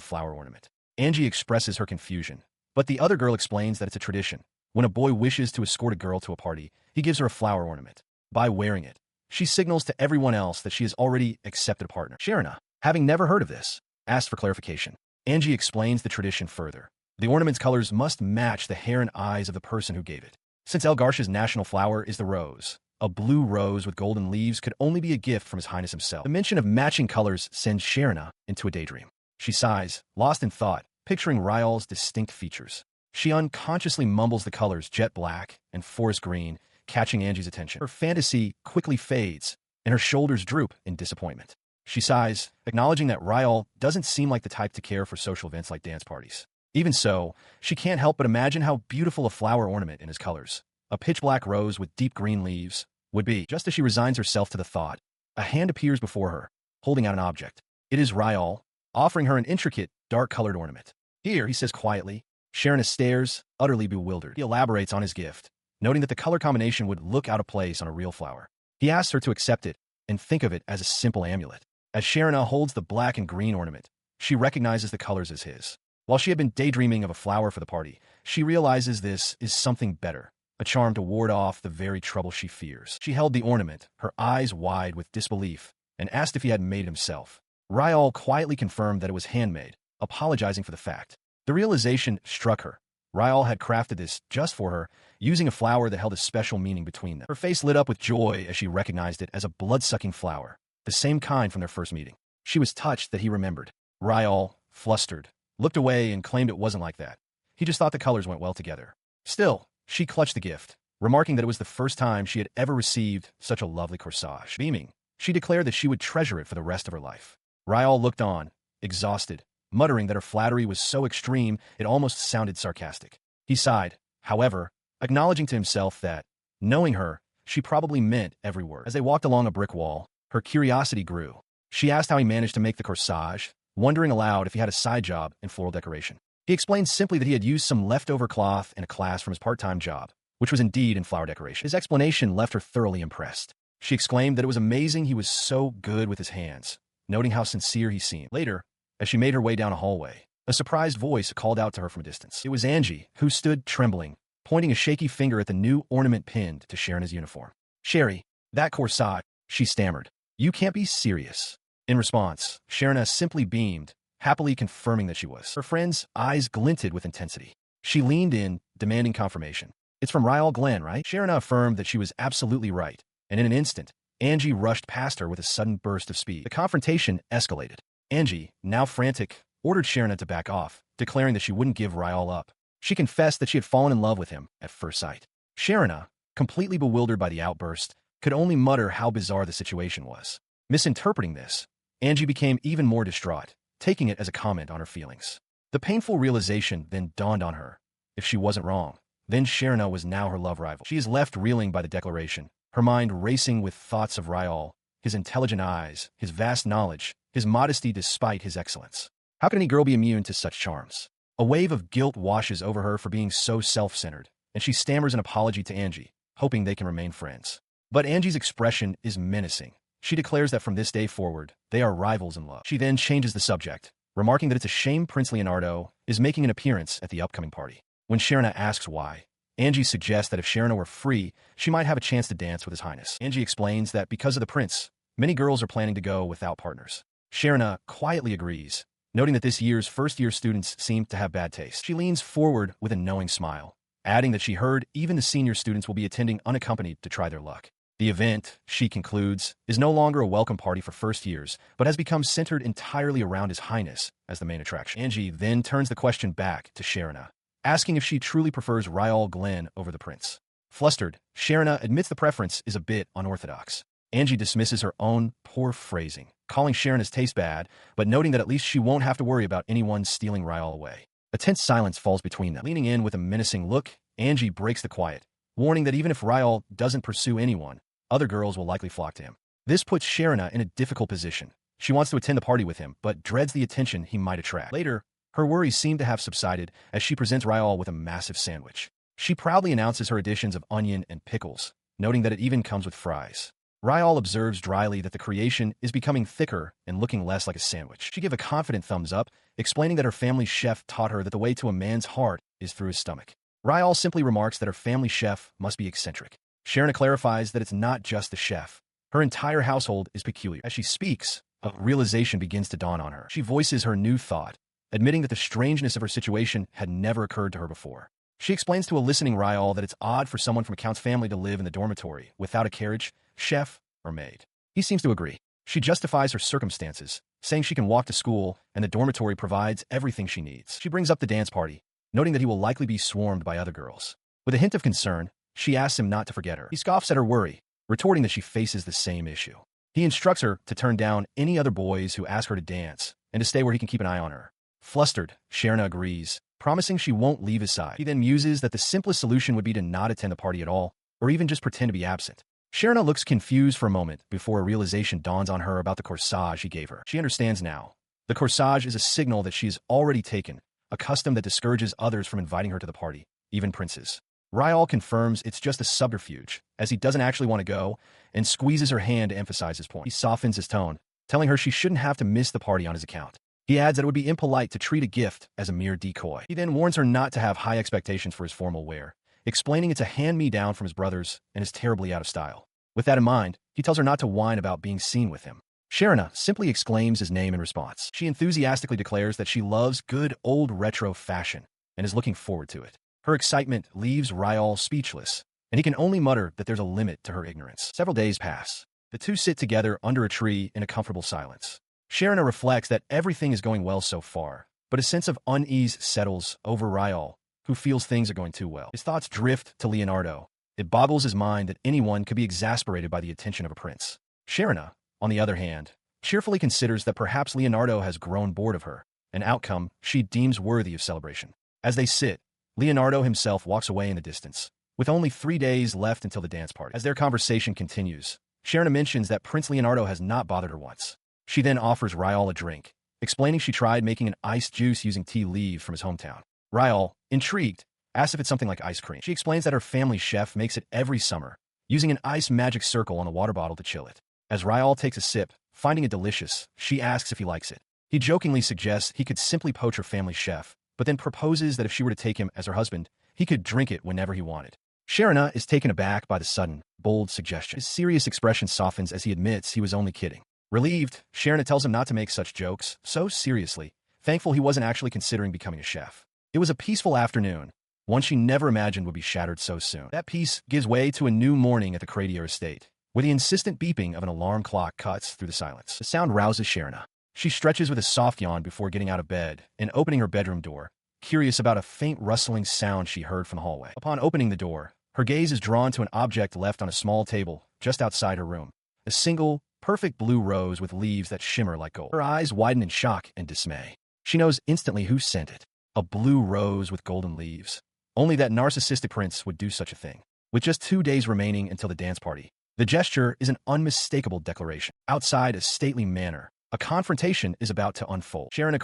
flower ornament. Angie expresses her confusion, but the other girl explains that it's a tradition. When a boy wishes to escort a girl to a party, he gives her a flower ornament. By wearing it, she signals to everyone else that she has already accepted a partner. Sharon, having never heard of this, asks for clarification. Angie explains the tradition further. The ornament's colors must match the hair and eyes of the person who gave it. Since Elgarsha's national flower is the rose, a blue rose with golden leaves could only be a gift from His Highness himself. The mention of matching colors sends Sharon into a daydream. She sighs, lost in thought, picturing Riyall's distinct features. She unconsciously mumbles the colors jet black and forest green, catching Angie's attention. Her fantasy quickly fades, and her shoulders droop in disappointment. She sighs, acknowledging that Riyall doesn't seem like the type to care for social events like dance parties. Even so, she can't help but imagine how beautiful a flower ornament in his colors, a pitch-black rose with deep green leaves, would be. Just as she resigns herself to the thought, a hand appears before her, holding out an object. It is Riyall, offering her an intricate, dark-colored ornament. Here, he says quietly. Sharon stares, utterly bewildered. He elaborates on his gift, noting that the color combination would look out of place on a real flower. He asks her to accept it and think of it as a simple amulet. As Sharon holds the black and green ornament, she recognizes the colors as his. While she had been daydreaming of a flower for the party, she realizes this is something better, a charm to ward off the very trouble she fears. She held the ornament, her eyes wide with disbelief, and asked if he had made it himself. Riyall quietly confirmed that it was handmade, apologizing for the fact. The realization struck her. Riyall had crafted this just for her, using a flower that held a special meaning between them. Her face lit up with joy as she recognized it as a blood-sucking flower, the same kind from their first meeting. She was touched that he remembered. Riyall, flustered, looked away and claimed it wasn't like that. He just thought the colors went well together. Still, she clutched the gift, remarking that it was the first time she had ever received such a lovely corsage. Beaming, she declared that she would treasure it for the rest of her life. Riyall looked on, exhausted, muttering that her flattery was so extreme it almost sounded sarcastic. He sighed, however, acknowledging to himself that, knowing her, she probably meant every word. As they walked along a brick wall, her curiosity grew. She asked how he managed to make the corsage, wondering aloud if he had a side job in floral decoration. He explained simply that he had used some leftover cloth in a class from his part-time job, which was indeed in flower decoration. His explanation left her thoroughly impressed. She exclaimed that it was amazing he was so good with his hands, noting how sincere he seemed. Later, as she made her way down a hallway, a surprised voice called out to her from a distance. It was Angie, who stood trembling, pointing a shaky finger at the new ornament pinned to Sharon's uniform. "Sherry, that corsage," she stammered. "You can't be serious." In response, Sharon simply beamed, happily confirming that she was. Her friend's eyes glinted with intensity. She leaned in, demanding confirmation. "It's from Riyall Glen, right?" Sharon affirmed that she was absolutely right, and in an instant, Angie rushed past her with a sudden burst of speed. The confrontation escalated. Angie, now frantic, ordered Sharon to back off, declaring that she wouldn't give Riyall up. She confessed that she had fallen in love with him at first sight. Sharon, completely bewildered by the outburst, could only mutter how bizarre the situation was. Misinterpreting this, Angie became even more distraught, taking it as a comment on her feelings. The painful realization then dawned on her. If she wasn't wrong, then Sharon was now her love rival. She is left reeling by the declaration, her mind racing with thoughts of Riyall, his intelligent eyes, his vast knowledge, his modesty despite his excellence. How can any girl be immune to such charms? A wave of guilt washes over her for being so self-centered, and she stammers an apology to Angie, hoping they can remain friends. But Angie's expression is menacing. She declares that from this day forward, they are rivals in love. She then changes the subject, remarking that it's a shame Prince Leonardo is making an appearance at the upcoming party. When Sharon asks why, Angie suggests that if Sharon were free, she might have a chance to dance with His Highness. Angie explains that because of the prince, many girls are planning to go without partners. Sharon quietly agrees, noting that this year's first-year students seem to have bad taste. She leans forward with a knowing smile, adding that she heard even the senior students will be attending unaccompanied to try their luck. The event, she concludes, is no longer a welcome party for first years, but has become centered entirely around His Highness as the main attraction. Angie then turns the question back to Sharon, asking if she truly prefers Riyall Glen over the prince. Flustered, Sharon admits the preference is a bit unorthodox. Angie dismisses her own poor phrasing, calling Sharon's taste bad, but noting that at least she won't have to worry about anyone stealing Riyall away. A tense silence falls between them. Leaning in with a menacing look, Angie breaks the quiet, warning that even if Riyall doesn't pursue anyone, other girls will likely flock to him. This puts Sharon in a difficult position. She wants to attend the party with him, but dreads the attention he might attract. Later, her worries seem to have subsided as she presents Riyall with a massive sandwich. She proudly announces her additions of onion and pickles, noting that it even comes with fries. Riyall observes dryly that the creation is becoming thicker and looking less like a sandwich. She gives a confident thumbs up, explaining that her family chef taught her that the way to a man's heart is through his stomach. Riyall simply remarks that her family chef must be eccentric. Sharon clarifies that it's not just the chef. Her entire household is peculiar. As she speaks, a realization begins to dawn on her. She voices her new thought, admitting that the strangeness of her situation had never occurred to her before. She explains to a listening Riyall that it's odd for someone from a count's family to live in the dormitory without a carriage, chef, or maid. He seems to agree. She justifies her circumstances, saying she can walk to school and the dormitory provides everything she needs. She brings up the dance party, noting that he will likely be swarmed by other girls. With a hint of concern, she asks him not to forget her. He scoffs at her worry, retorting that she faces the same issue. He instructs her to turn down any other boys who ask her to dance and to stay where he can keep an eye on her. Flustered, Sharon agrees, promising she won't leave his side. He then muses that the simplest solution would be to not attend the party at all, or even just pretend to be absent. Sharon looks confused for a moment before a realization dawns on her about the corsage he gave her. She understands now. The corsage is a signal that she is already taken, a custom that discourages others from inviting her to the party, even princes. Riyall confirms it's just a subterfuge, as he doesn't actually want to go, and squeezes her hand to emphasize his point. He softens his tone, telling her she shouldn't have to miss the party on his account. He adds that it would be impolite to treat a gift as a mere decoy. He then warns her not to have high expectations for his formal wear, explaining it's a hand-me-down from his brothers and is terribly out of style. With that in mind, he tells her not to whine about being seen with him. Sharon simply exclaims his name in response. She enthusiastically declares that she loves good old retro fashion and is looking forward to it. Her excitement leaves Riyall speechless, and he can only mutter that there's a limit to her ignorance. Several days pass. The two sit together under a tree in a comfortable silence. Sharon reflects that everything is going well so far, but a sense of unease settles over Riyall, who feels things are going too well. His thoughts drift to Leonardo. It boggles his mind that anyone could be exasperated by the attention of a prince. Sharon, on the other hand, cheerfully considers that perhaps Leonardo has grown bored of her, an outcome she deems worthy of celebration. As they sit, Leonardo himself walks away in the distance, with only 3 days left until the dance party. As their conversation continues, Sharon mentions that Prince Leonardo has not bothered her once. She then offers Riyall a drink, explaining she tried making an iced juice using tea leaves from his hometown. Riyall, intrigued, asks if it's something like ice cream. She explains that her family chef makes it every summer, using an ice magic circle on a water bottle to chill it. As Riyall takes a sip, finding it delicious, she asks if he likes it. He jokingly suggests he could simply poach her family chef, but then proposes that if she were to take him as her husband, he could drink it whenever he wanted. Sharon is taken aback by the sudden, bold suggestion. His serious expression softens as he admits he was only kidding. Relieved, Sharon tells him not to make such jokes so seriously, thankful he wasn't actually considering becoming a chef. It was a peaceful afternoon, one she never imagined would be shattered so soon. That peace gives way to a new morning at the Cradier estate, where the insistent beeping of an alarm clock cuts through the silence. The sound rouses Sharon. She stretches with a soft yawn before getting out of bed and opening her bedroom door, curious about a faint rustling sound she heard from the hallway. Upon opening the door, her gaze is drawn to an object left on a small table just outside her room, a single, perfect blue rose with leaves that shimmer like gold. Her eyes widen in shock and dismay. She knows instantly who sent it. A blue rose with golden leaves. Only that narcissistic prince would do such a thing. With just 2 days remaining until the dance party, the gesture is an unmistakable declaration. Outside a stately manor, a confrontation is about to unfold. Sharon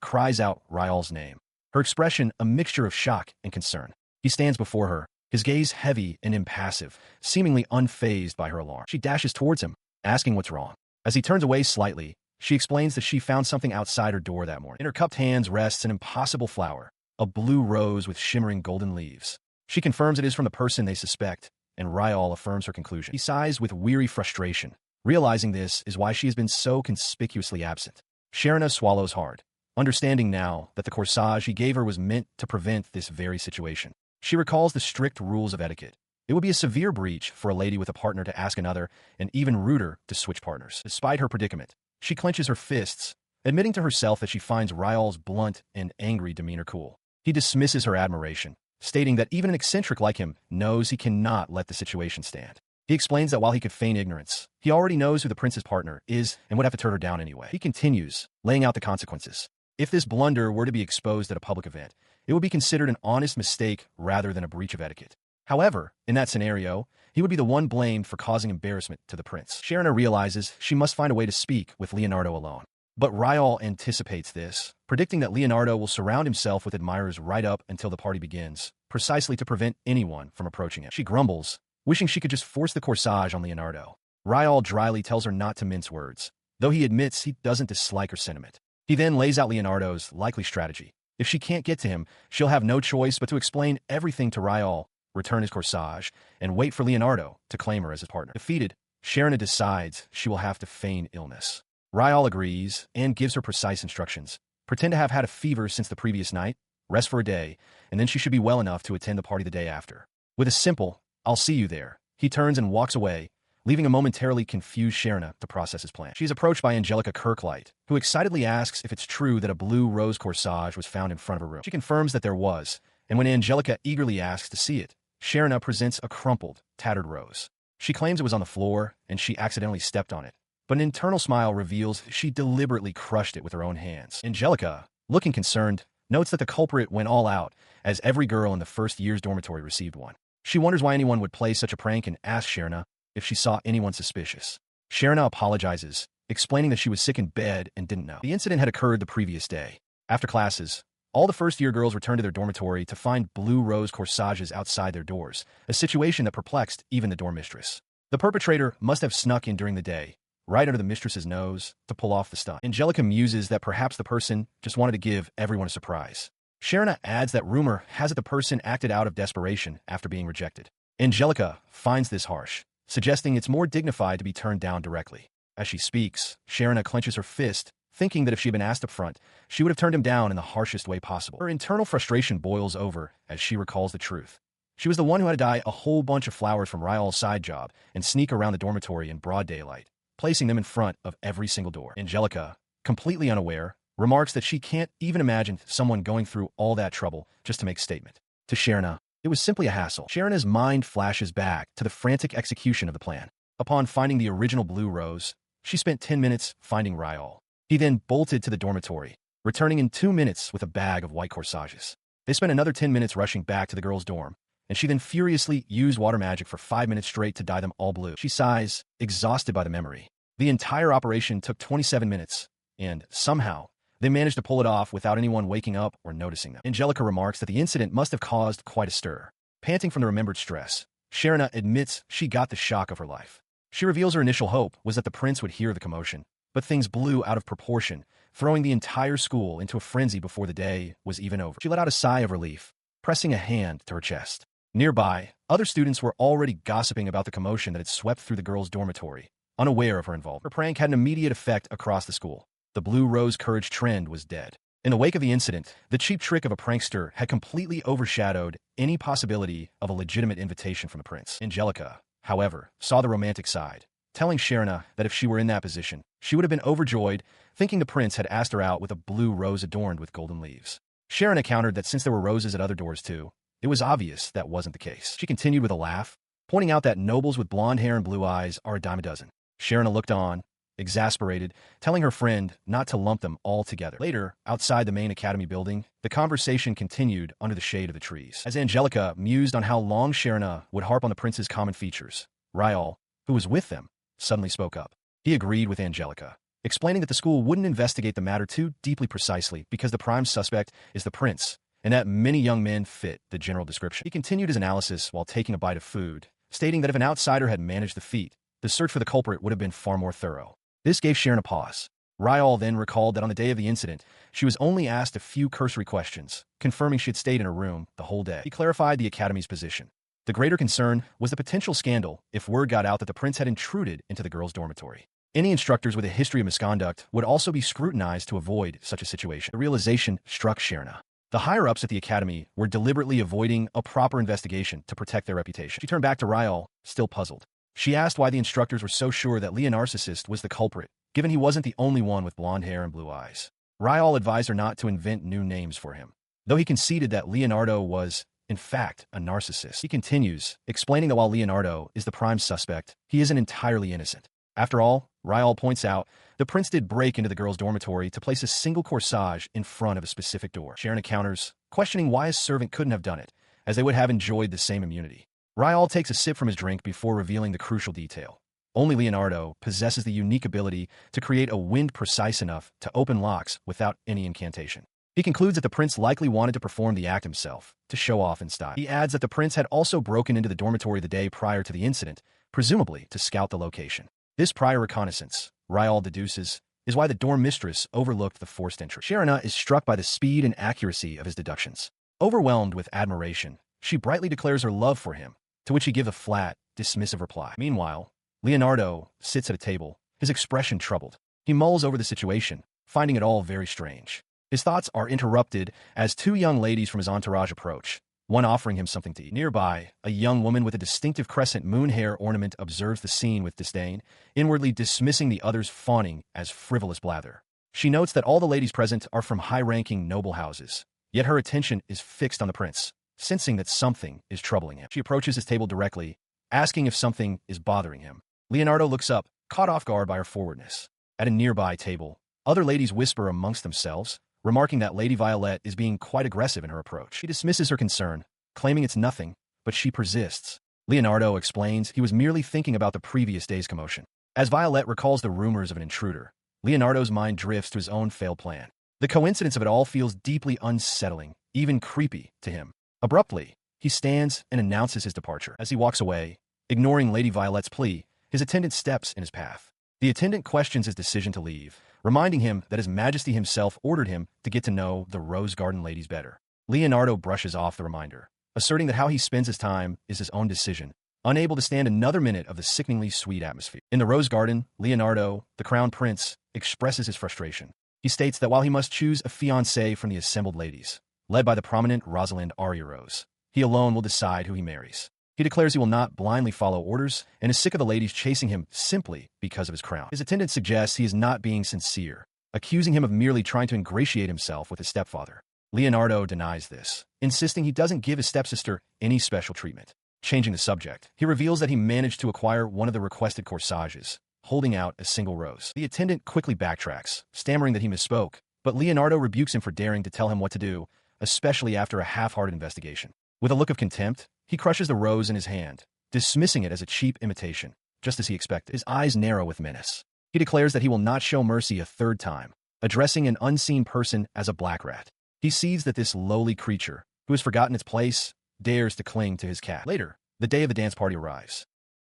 cries out Riyall's name, her expression a mixture of shock and concern. He stands before her, his gaze heavy and impassive, seemingly unfazed by her alarm. She dashes towards him, asking what's wrong. As he turns away slightly, she explains that she found something outside her door that morning. In her cupped hands rests an impossible flower, a blue rose with shimmering golden leaves. She confirms it is from the person they suspect, and Riyall affirms her conclusion. He sighs with weary frustration, realizing this is why she has been so conspicuously absent. Sharon swallows hard, understanding now that the corsage he gave her was meant to prevent this very situation. She recalls the strict rules of etiquette, It would be a severe breach for a lady with a partner to ask another, and even ruder to switch partners. Despite her predicament, she clenches her fists, admitting to herself that she finds Riyall's blunt and angry demeanor cool. He dismisses her admiration, stating that even an eccentric like him knows he cannot let the situation stand. He explains that while he could feign ignorance, he already knows who the prince's partner is and would have to turn her down anyway. He continues, laying out the consequences. If this blunder were to be exposed at a public event, it would be considered an honest mistake rather than a breach of etiquette. However, in that scenario, he would be the one blamed for causing embarrassment to the prince. Sharon realizes she must find a way to speak with Leonardo alone. But Riyall anticipates this, predicting that Leonardo will surround himself with admirers right up until the party begins, precisely to prevent anyone from approaching him. She grumbles, wishing she could just force the corsage on Leonardo. Riyall dryly tells her not to mince words, though he admits he doesn't dislike her sentiment. He then lays out Leonardo's likely strategy. If she can't get to him, she'll have no choice but to explain everything to Riyall, return his corsage, and wait for Leonardo to claim her as his partner. Defeated, Sharon decides she will have to feign illness. Riyall agrees and gives her precise instructions. Pretend to have had a fever since the previous night, rest for a day, and then she should be well enough to attend the party the day after. With a simple, "I'll see you there," he turns and walks away, leaving a momentarily confused Sharon to process his plan. She is approached by Angelica Kirklight, who excitedly asks if it's true that a blue rose corsage was found in front of her room. She confirms that there was, and when Angelica eagerly asks to see it, Sharon presents a crumpled, tattered rose. She claims it was on the floor, and she accidentally stepped on it, but an internal smile reveals she deliberately crushed it with her own hands. Angelica, looking concerned, notes that the culprit went all out, as every girl in the first year's dormitory received one. She wonders why anyone would play such a prank and asks Sharon if she saw anyone suspicious. Sharon apologizes, explaining that she was sick in bed and didn't know. The incident had occurred the previous day. After classes, all the first-year girls returned to their dormitory to find blue rose corsages outside their doors, a situation that perplexed even the dorm mistress. The perpetrator must have snuck in during the day, right under the mistress's nose, to pull off the stunt. Angelica muses that perhaps the person just wanted to give everyone a surprise. Sharon adds that rumor has it the person acted out of desperation after being rejected. Angelica finds this harsh, suggesting it's more dignified to be turned down directly. As she speaks, Sharon clenches her fist, thinking that if she had been asked up front, she would have turned him down in the harshest way possible. Her internal frustration boils over as she recalls the truth. She was the one who had to dye a whole bunch of flowers from Riyall's side job and sneak around the dormitory in broad daylight, placing them in front of every single door. Angelica, completely unaware, remarks that she can't even imagine someone going through all that trouble just to make a statement. To Sharon, it was simply a hassle. Sharon's mind flashes back to the frantic execution of the plan. Upon finding the original blue rose, she spent 10 minutes finding Riyall. He then bolted to the dormitory, returning in 2 minutes with a bag of white corsages. They spent another 10 minutes rushing back to the girls' dorm, and she then furiously used water magic for 5 minutes straight to dye them all blue. She sighs, exhausted by the memory. The entire operation took 27 minutes, and somehow, they managed to pull it off without anyone waking up or noticing them. Angelica remarks that the incident must have caused quite a stir. Panting from the remembered stress, Sharon admits she got the shock of her life. She reveals her initial hope was that the prince would hear the commotion, but things blew out of proportion, throwing the entire school into a frenzy before the day was even over. She let out a sigh of relief, pressing a hand to her chest. Nearby, other students were already gossiping about the commotion that had swept through the girls' dormitory, unaware of her involvement. Her prank had an immediate effect across the school. The blue rose courage trend was dead. In the wake of the incident, the cheap trick of a prankster had completely overshadowed any possibility of a legitimate invitation from the prince. Angelica, however, saw the romantic side, telling Sharon that if she were in that position, she would have been overjoyed, thinking the prince had asked her out with a blue rose adorned with golden leaves. Sharon countered that since there were roses at other doors too, it was obvious that wasn't the case. She continued with a laugh, pointing out that nobles with blonde hair and blue eyes are a dime a dozen. Sharon looked on, exasperated, telling her friend not to lump them all together. Later, outside the main academy building, the conversation continued under the shade of the trees. As Angelica mused on how long Sharon would harp on the prince's common features, Riyall, who was with them, suddenly spoke up. He agreed with Angelica, explaining that the school wouldn't investigate the matter too deeply precisely because the prime suspect is the prince, and that many young men fit the general description. He continued his analysis while taking a bite of food, stating that if an outsider had managed the feat, the search for the culprit would have been far more thorough. This gave Sharon a pause. Riyall then recalled that on the day of the incident, she was only asked a few cursory questions, confirming she had stayed in her room the whole day. He clarified the academy's position. The greater concern was the potential scandal if word got out that the prince had intruded into the girls' dormitory. Any instructors with a history of misconduct would also be scrutinized to avoid such a situation. The realization struck Sharon. The higher-ups at the academy were deliberately avoiding a proper investigation to protect their reputation. She turned back to Riyall, still puzzled. She asked why the instructors were so sure that Leonardo was the culprit, given he wasn't the only one with blonde hair and blue eyes. Riyall advised her not to invent new names for him, though he conceded that Leonardo was, in fact, a narcissist. He continues, explaining that while Leonardo is the prime suspect, he isn't entirely innocent. After all, Riyall points out, the prince did break into the girls' dormitory to place a single corsage in front of a specific door. Sharon encounters, questioning why his servant couldn't have done it, as they would have enjoyed the same immunity. Riyall takes a sip from his drink before revealing the crucial detail. Only Leonardo possesses the unique ability to create a wind precise enough to open locks without any incantation. He concludes that the prince likely wanted to perform the act himself, to show off in style. He adds that the prince had also broken into the dormitory the day prior to the incident, presumably to scout the location. This prior reconnaissance, Riyall deduces, is why the dorm mistress overlooked the forced entry. Sharon is struck by the speed and accuracy of his deductions. Overwhelmed with admiration, she brightly declares her love for him, to which he gives a flat, dismissive reply. Meanwhile, Leonardo sits at a table, his expression troubled. He mulls over the situation, finding it all very strange. His thoughts are interrupted as two young ladies from his entourage approach, one offering him something to eat. Nearby, a young woman with a distinctive crescent moon hair ornament observes the scene with disdain, inwardly dismissing the others' fawning as frivolous blather. She notes that all the ladies present are from high-ranking noble houses, yet her attention is fixed on the prince, sensing that something is troubling him. She approaches his table directly, asking if something is bothering him. Leonardo looks up, caught off guard by her forwardness. At a nearby table, other ladies whisper amongst themselves, remarking that Lady Violet is being quite aggressive in her approach. He dismisses her concern, claiming it's nothing, but she persists. Leonardo explains he was merely thinking about the previous day's commotion. As Violet recalls the rumors of an intruder, Leonardo's mind drifts to his own failed plan. The coincidence of it all feels deeply unsettling, even creepy, to him. Abruptly, he stands and announces his departure. As he walks away, ignoring Lady Violet's plea, his attendant steps in his path. The attendant questions his decision to leave, reminding him that His Majesty himself ordered him to get to know the Rose Garden ladies better. Leonardo brushes off the reminder, asserting that how he spends his time is his own decision, unable to stand another minute of the sickeningly sweet atmosphere. In the Rose Garden, Leonardo, the crown prince, expresses his frustration. He states that while he must choose a fiancé from the assembled ladies, led by the prominent Rosalind Rose, he alone will decide who he marries. He declares he will not blindly follow orders and is sick of the ladies chasing him simply because of his crown. His attendant suggests he is not being sincere, accusing him of merely trying to ingratiate himself with his stepfather. Leonardo denies this, insisting he doesn't give his stepsister any special treatment. Changing the subject, he reveals that he managed to acquire one of the requested corsages, holding out a single rose. The attendant quickly backtracks, stammering that he misspoke, but Leonardo rebukes him for daring to tell him what to do, especially after a half-hearted investigation. With a look of contempt, he crushes the rose in his hand, dismissing it as a cheap imitation, just as he expected. His eyes narrow with menace. He declares that he will not show mercy a third time, addressing an unseen person as a black rat. He sees that this lowly creature, who has forgotten its place, dares to cling to his cat. Later, the day of the dance party arrives.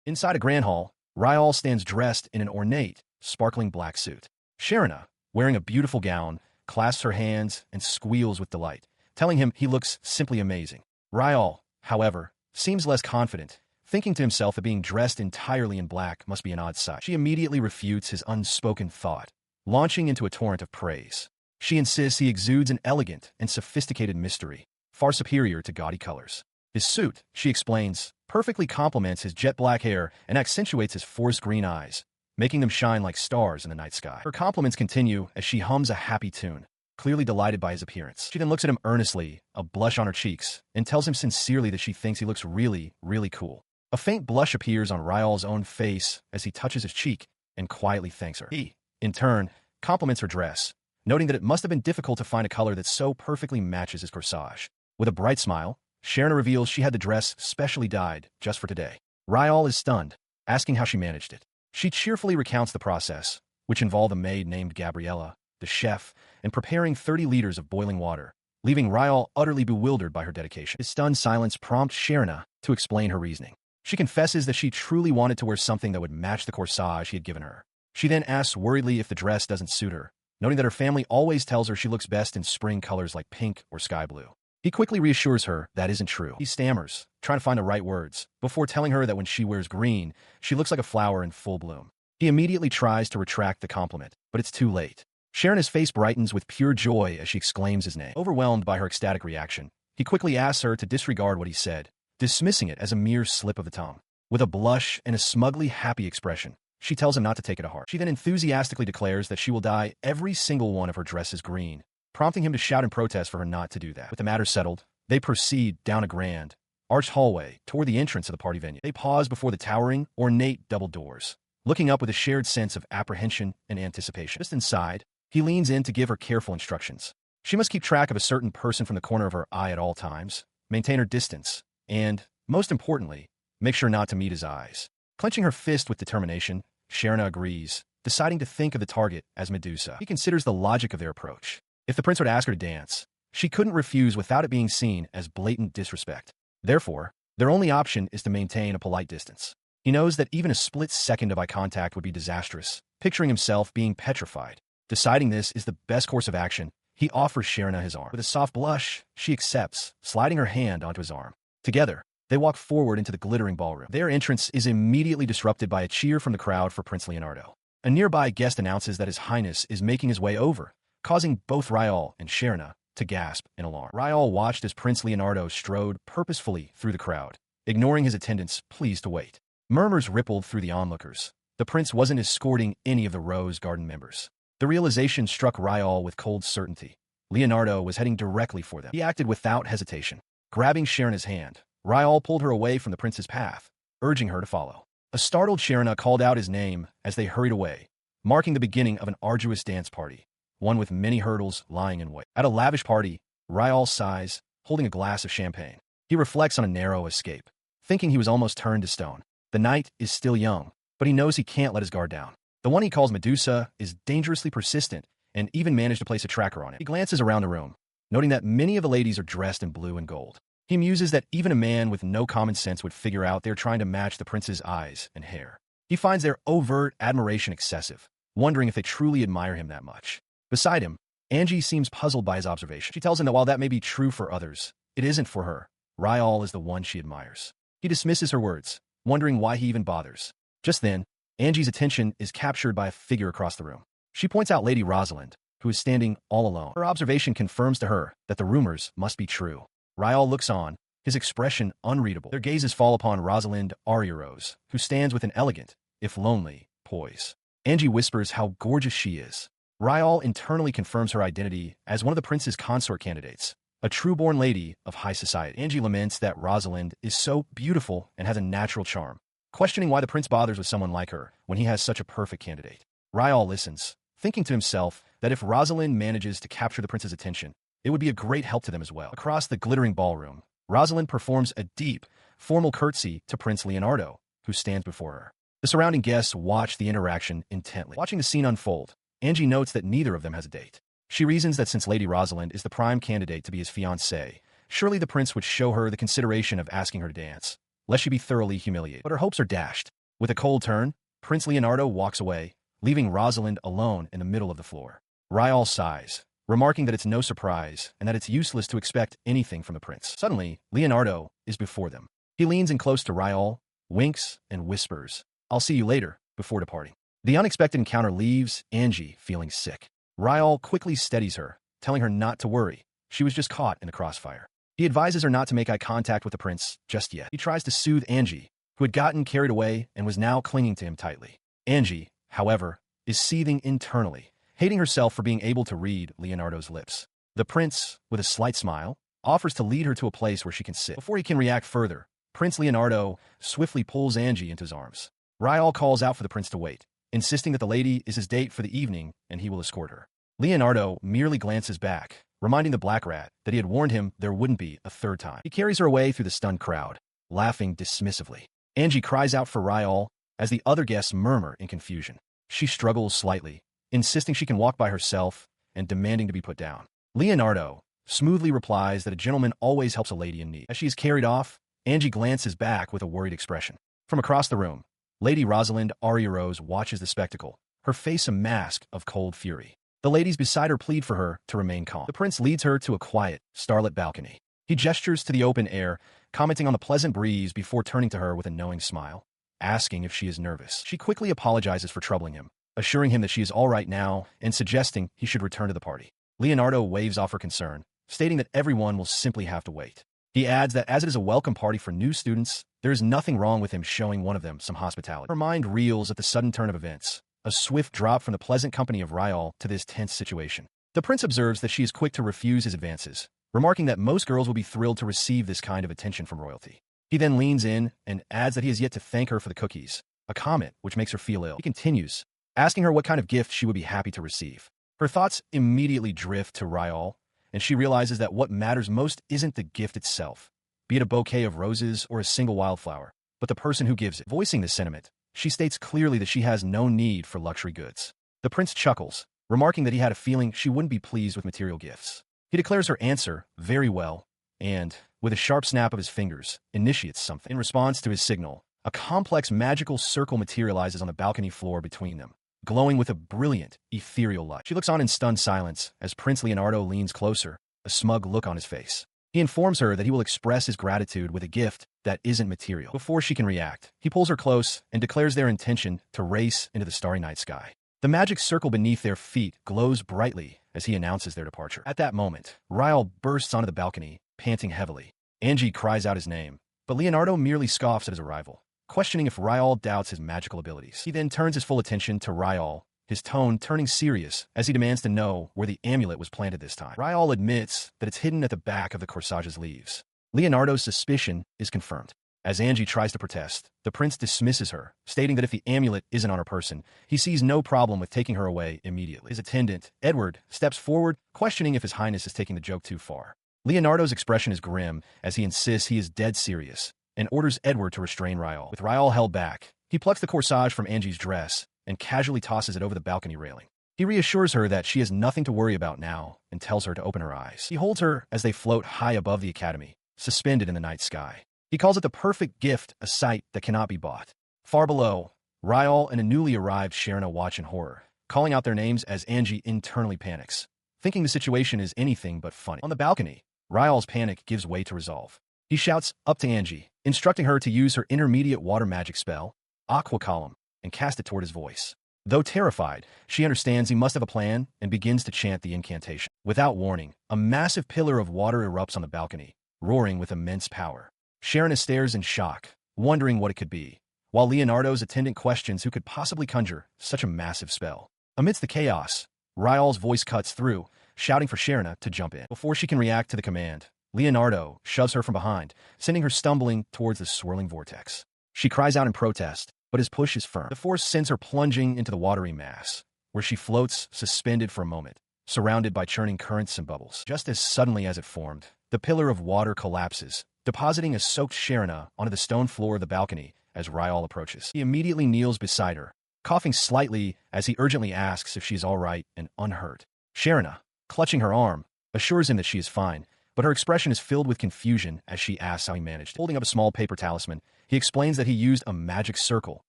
Inside a grand hall, Riyall stands dressed in an ornate, sparkling black suit. Sharon, wearing a beautiful gown, clasps her hands and squeals with delight, telling him he looks simply amazing. Riyall, however, seems less confident, thinking to himself that being dressed entirely in black must be an odd sight. She immediately refutes his unspoken thought, launching into a torrent of praise. She insists he exudes an elegant and sophisticated mystery, far superior to gaudy colors. His suit, she explains, perfectly complements his jet black hair and accentuates his forest green eyes, making them shine like stars in the night sky. Her compliments continue as she hums a happy tune, clearly delighted by his appearance. She then looks at him earnestly, a blush on her cheeks, and tells him sincerely that she thinks he looks really, really cool. A faint blush appears on Riyall's own face as he touches his cheek and quietly thanks her. He, in turn, compliments her dress, noting that it must have been difficult to find a color that so perfectly matches his corsage. With a bright smile, Sharon reveals she had the dress specially dyed just for today. Riyall is stunned, asking how she managed it. She cheerfully recounts the process, which involved a maid named Gabriella, the chef, and preparing 30 liters of boiling water, leaving Riyall utterly bewildered by her dedication. His stunned silence prompts Sharon to explain her reasoning. She confesses that she truly wanted to wear something that would match the corsage he had given her. She then asks worriedly if the dress doesn't suit her, noting that her family always tells her she looks best in spring colors like pink or sky blue. He quickly reassures her that isn't true. He stammers, trying to find the right words, before telling her that when she wears green, she looks like a flower in full bloom. He immediately tries to retract the compliment, but it's too late. Sharon's face brightens with pure joy as she exclaims his name. Overwhelmed by her ecstatic reaction, he quickly asks her to disregard what he said, dismissing it as a mere slip of the tongue. With a blush and a smugly happy expression, she tells him not to take it to heart. She then enthusiastically declares that she will dye every single one of her dresses green, prompting him to shout in protest for her not to do that. With the matter settled, they proceed down a grand, arched hallway toward the entrance of the party venue. They pause before the towering, ornate double doors, looking up with a shared sense of apprehension and anticipation. Just inside, he leans in to give her careful instructions. She must keep track of a certain person from the corner of her eye at all times, maintain her distance, and, most importantly, make sure not to meet his eyes. Clenching her fist with determination, Sharon agrees, deciding to think of the target as Medusa. He considers the logic of their approach. If the prince would ask her to dance, she couldn't refuse without it being seen as blatant disrespect. Therefore, their only option is to maintain a polite distance. He knows that even a split second of eye contact would be disastrous, picturing himself being petrified. Deciding this is the best course of action, he offers Sharon his arm. With a soft blush, she accepts, sliding her hand onto his arm. Together, they walk forward into the glittering ballroom. Their entrance is immediately disrupted by a cheer from the crowd for Prince Leonardo. A nearby guest announces that His Highness is making his way over, causing both Riyall and Sharon to gasp in alarm. Riyall watched as Prince Leonardo strode purposefully through the crowd, ignoring his attendants pleased to wait. Murmurs rippled through the onlookers. The prince wasn't escorting any of the Rose Garden members. The realization struck Riyall with cold certainty. Leonardo was heading directly for them. He acted without hesitation. Grabbing Sharon's hand, Riyall pulled her away from the prince's path, urging her to follow. A startled Sharon called out his name as they hurried away, marking the beginning of an arduous dance party, one with many hurdles lying in wait. At a lavish party, Riyall sighs, holding a glass of champagne. He reflects on a narrow escape, thinking he was almost turned to stone. The night is still young, but he knows he can't let his guard down. The one he calls Medusa is dangerously persistent and even managed to place a tracker on it. He glances around the room, noting that many of the ladies are dressed in blue and gold. He muses that even a man with no common sense would figure out they're trying to match the prince's eyes and hair. He finds their overt admiration excessive, wondering if they truly admire him that much. Beside him, Angie seems puzzled by his observation. She tells him that while that may be true for others, it isn't for her. Riyall is the one she admires. He dismisses her words, wondering why he even bothers. Just then, Angie's attention is captured by a figure across the room. She points out Lady Rosalind, who is standing all alone. Her observation confirms to her that the rumors must be true. Riyall looks on, his expression unreadable. Their gazes fall upon Rosalind Rose, who stands with an elegant, if lonely, poise. Angie whispers how gorgeous she is. Riyall internally confirms her identity as one of the prince's consort candidates, a true-born lady of high society. Angie laments that Rosalind is so beautiful and has a natural charm, questioning why the prince bothers with someone like her when he has such a perfect candidate. Riyall listens, thinking to himself that if Rosalind manages to capture the prince's attention, it would be a great help to them as well. Across the glittering ballroom, Rosalind performs a deep, formal curtsy to Prince Leonardo, who stands before her. The surrounding guests watch the interaction intently. Watching the scene unfold, Angie notes that neither of them has a date. She reasons that since Lady Rosalind is the prime candidate to be his fiancée, surely the prince would show her the consideration of asking her to dance, lest she be thoroughly humiliated. But her hopes are dashed. With a cold turn, Prince Leonardo walks away, leaving Rosalind alone in the middle of the floor. Riyall sighs, remarking that it's no surprise and that it's useless to expect anything from the prince. Suddenly, Leonardo is before them. He leans in close to Riyall, winks, and whispers, "I'll see you later," before departing. The unexpected encounter leaves Angie feeling sick. Riyall quickly steadies her, telling her not to worry. She was just caught in the crossfire. He advises her not to make eye contact with the prince just yet. He tries to soothe Angie, who had gotten carried away and was now clinging to him tightly. Angie, however, is seething internally, hating herself for being able to read Leonardo's lips. The prince, with a slight smile, offers to lead her to a place where she can sit. Before he can react further, Prince Leonardo swiftly pulls Angie into his arms. Riyall calls out for the prince to wait, insisting that the lady is his date for the evening and he will escort her. Leonardo merely glances back, reminding the black rat that he had warned him there wouldn't be a third time. He carries her away through the stunned crowd, laughing dismissively. Angie cries out for Riyall as the other guests murmur in confusion. She struggles slightly, insisting she can walk by herself and demanding to be put down. Leonardo smoothly replies that a gentleman always helps a lady in need. As she is carried off, Angie glances back with a worried expression. From across the room, Lady Rosalind Rose watches the spectacle, her face a mask of cold fury. The ladies beside her plead for her to remain calm. The prince leads her to a quiet, starlit balcony. He gestures to the open air, commenting on the pleasant breeze before turning to her with a knowing smile, asking if she is nervous. She quickly apologizes for troubling him, assuring him that she is all right now and suggesting he should return to the party. Leonardo waves off her concern, stating that everyone will simply have to wait. He adds that as it is a welcome party for new students, there is nothing wrong with him showing one of them some hospitality. Her mind reels at the sudden turn of events, a swift drop from the pleasant company of Riyall to this tense situation. The prince observes that she is quick to refuse his advances, remarking that most girls will be thrilled to receive this kind of attention from royalty. He then leans in and adds that he has yet to thank her for the cookies, a comment which makes her feel ill. He continues, asking her what kind of gift she would be happy to receive. Her thoughts immediately drift to Riyall, and she realizes that what matters most isn't the gift itself, be it a bouquet of roses or a single wildflower, but the person who gives it. Voicing this sentiment, she states clearly that she has no need for luxury goods. The prince chuckles, remarking that he had a feeling she wouldn't be pleased with material gifts. He declares her answer very well, and, with a sharp snap of his fingers, initiates something. In response to his signal, a complex magical circle materializes on the balcony floor between them, glowing with a brilliant, ethereal light. She looks on in stunned silence as Prince Leonardo leans closer, a smug look on his face. He informs her that he will express his gratitude with a gift that isn't material. Before she can react, he pulls her close and declares their intention to race into the starry night sky. The magic circle beneath their feet glows brightly as he announces their departure. At that moment, Riyall bursts onto the balcony, panting heavily. Angie cries out his name, but Leonardo merely scoffs at his arrival, questioning if Riyall doubts his magical abilities. He then turns his full attention to Riyall, his tone turning serious as he demands to know where the amulet was planted this time. Riyall admits that it's hidden at the back of the corsage's leaves. Leonardo's suspicion is confirmed. As Angie tries to protest, the prince dismisses her, stating that if the amulet isn't on her person, he sees no problem with taking her away immediately. His attendant, Edward, steps forward, questioning if His Highness is taking the joke too far. Leonardo's expression is grim as he insists he is dead serious and orders Edward to restrain Riyall. With Riyall held back, he plucks the corsage from Angie's dress and casually tosses it over the balcony railing. He reassures her that she has nothing to worry about now and tells her to open her eyes. He holds her as they float high above the academy, suspended in the night sky. He calls it the perfect gift, a sight that cannot be bought. Far below, Riyall and a newly arrived Sharon watch in horror, calling out their names as Angie internally panics, thinking the situation is anything but funny. On the balcony, Riyall's panic gives way to resolve. He shouts up to Angie, instructing her to use her intermediate water magic spell, Aqua Column, and cast it toward his voice. Though terrified, she understands he must have a plan and begins to chant the incantation. Without warning, a massive pillar of water erupts on the balcony, roaring with immense power. Sharon stares in shock, wondering what it could be, while Leonardo's attendant questions who could possibly conjure such a massive spell. Amidst the chaos, Riyall's voice cuts through, shouting for Sharon to jump in. Before she can react to the command, Leonardo shoves her from behind, sending her stumbling towards the swirling vortex. She cries out in protest, but his push is firm. The force sends her plunging into the watery mass, where she floats suspended for a moment, surrounded by churning currents and bubbles. Just as suddenly as it formed, the pillar of water collapses, depositing a soaked Sharon onto the stone floor of the balcony as Riyall approaches. He immediately kneels beside her, coughing slightly as he urgently asks if she is all right and unhurt. Sharon, clutching her arm, assures him that she is fine, but her expression is filled with confusion as she asks how he managed it. Holding up a small paper talisman, he explains that he used a magic circle,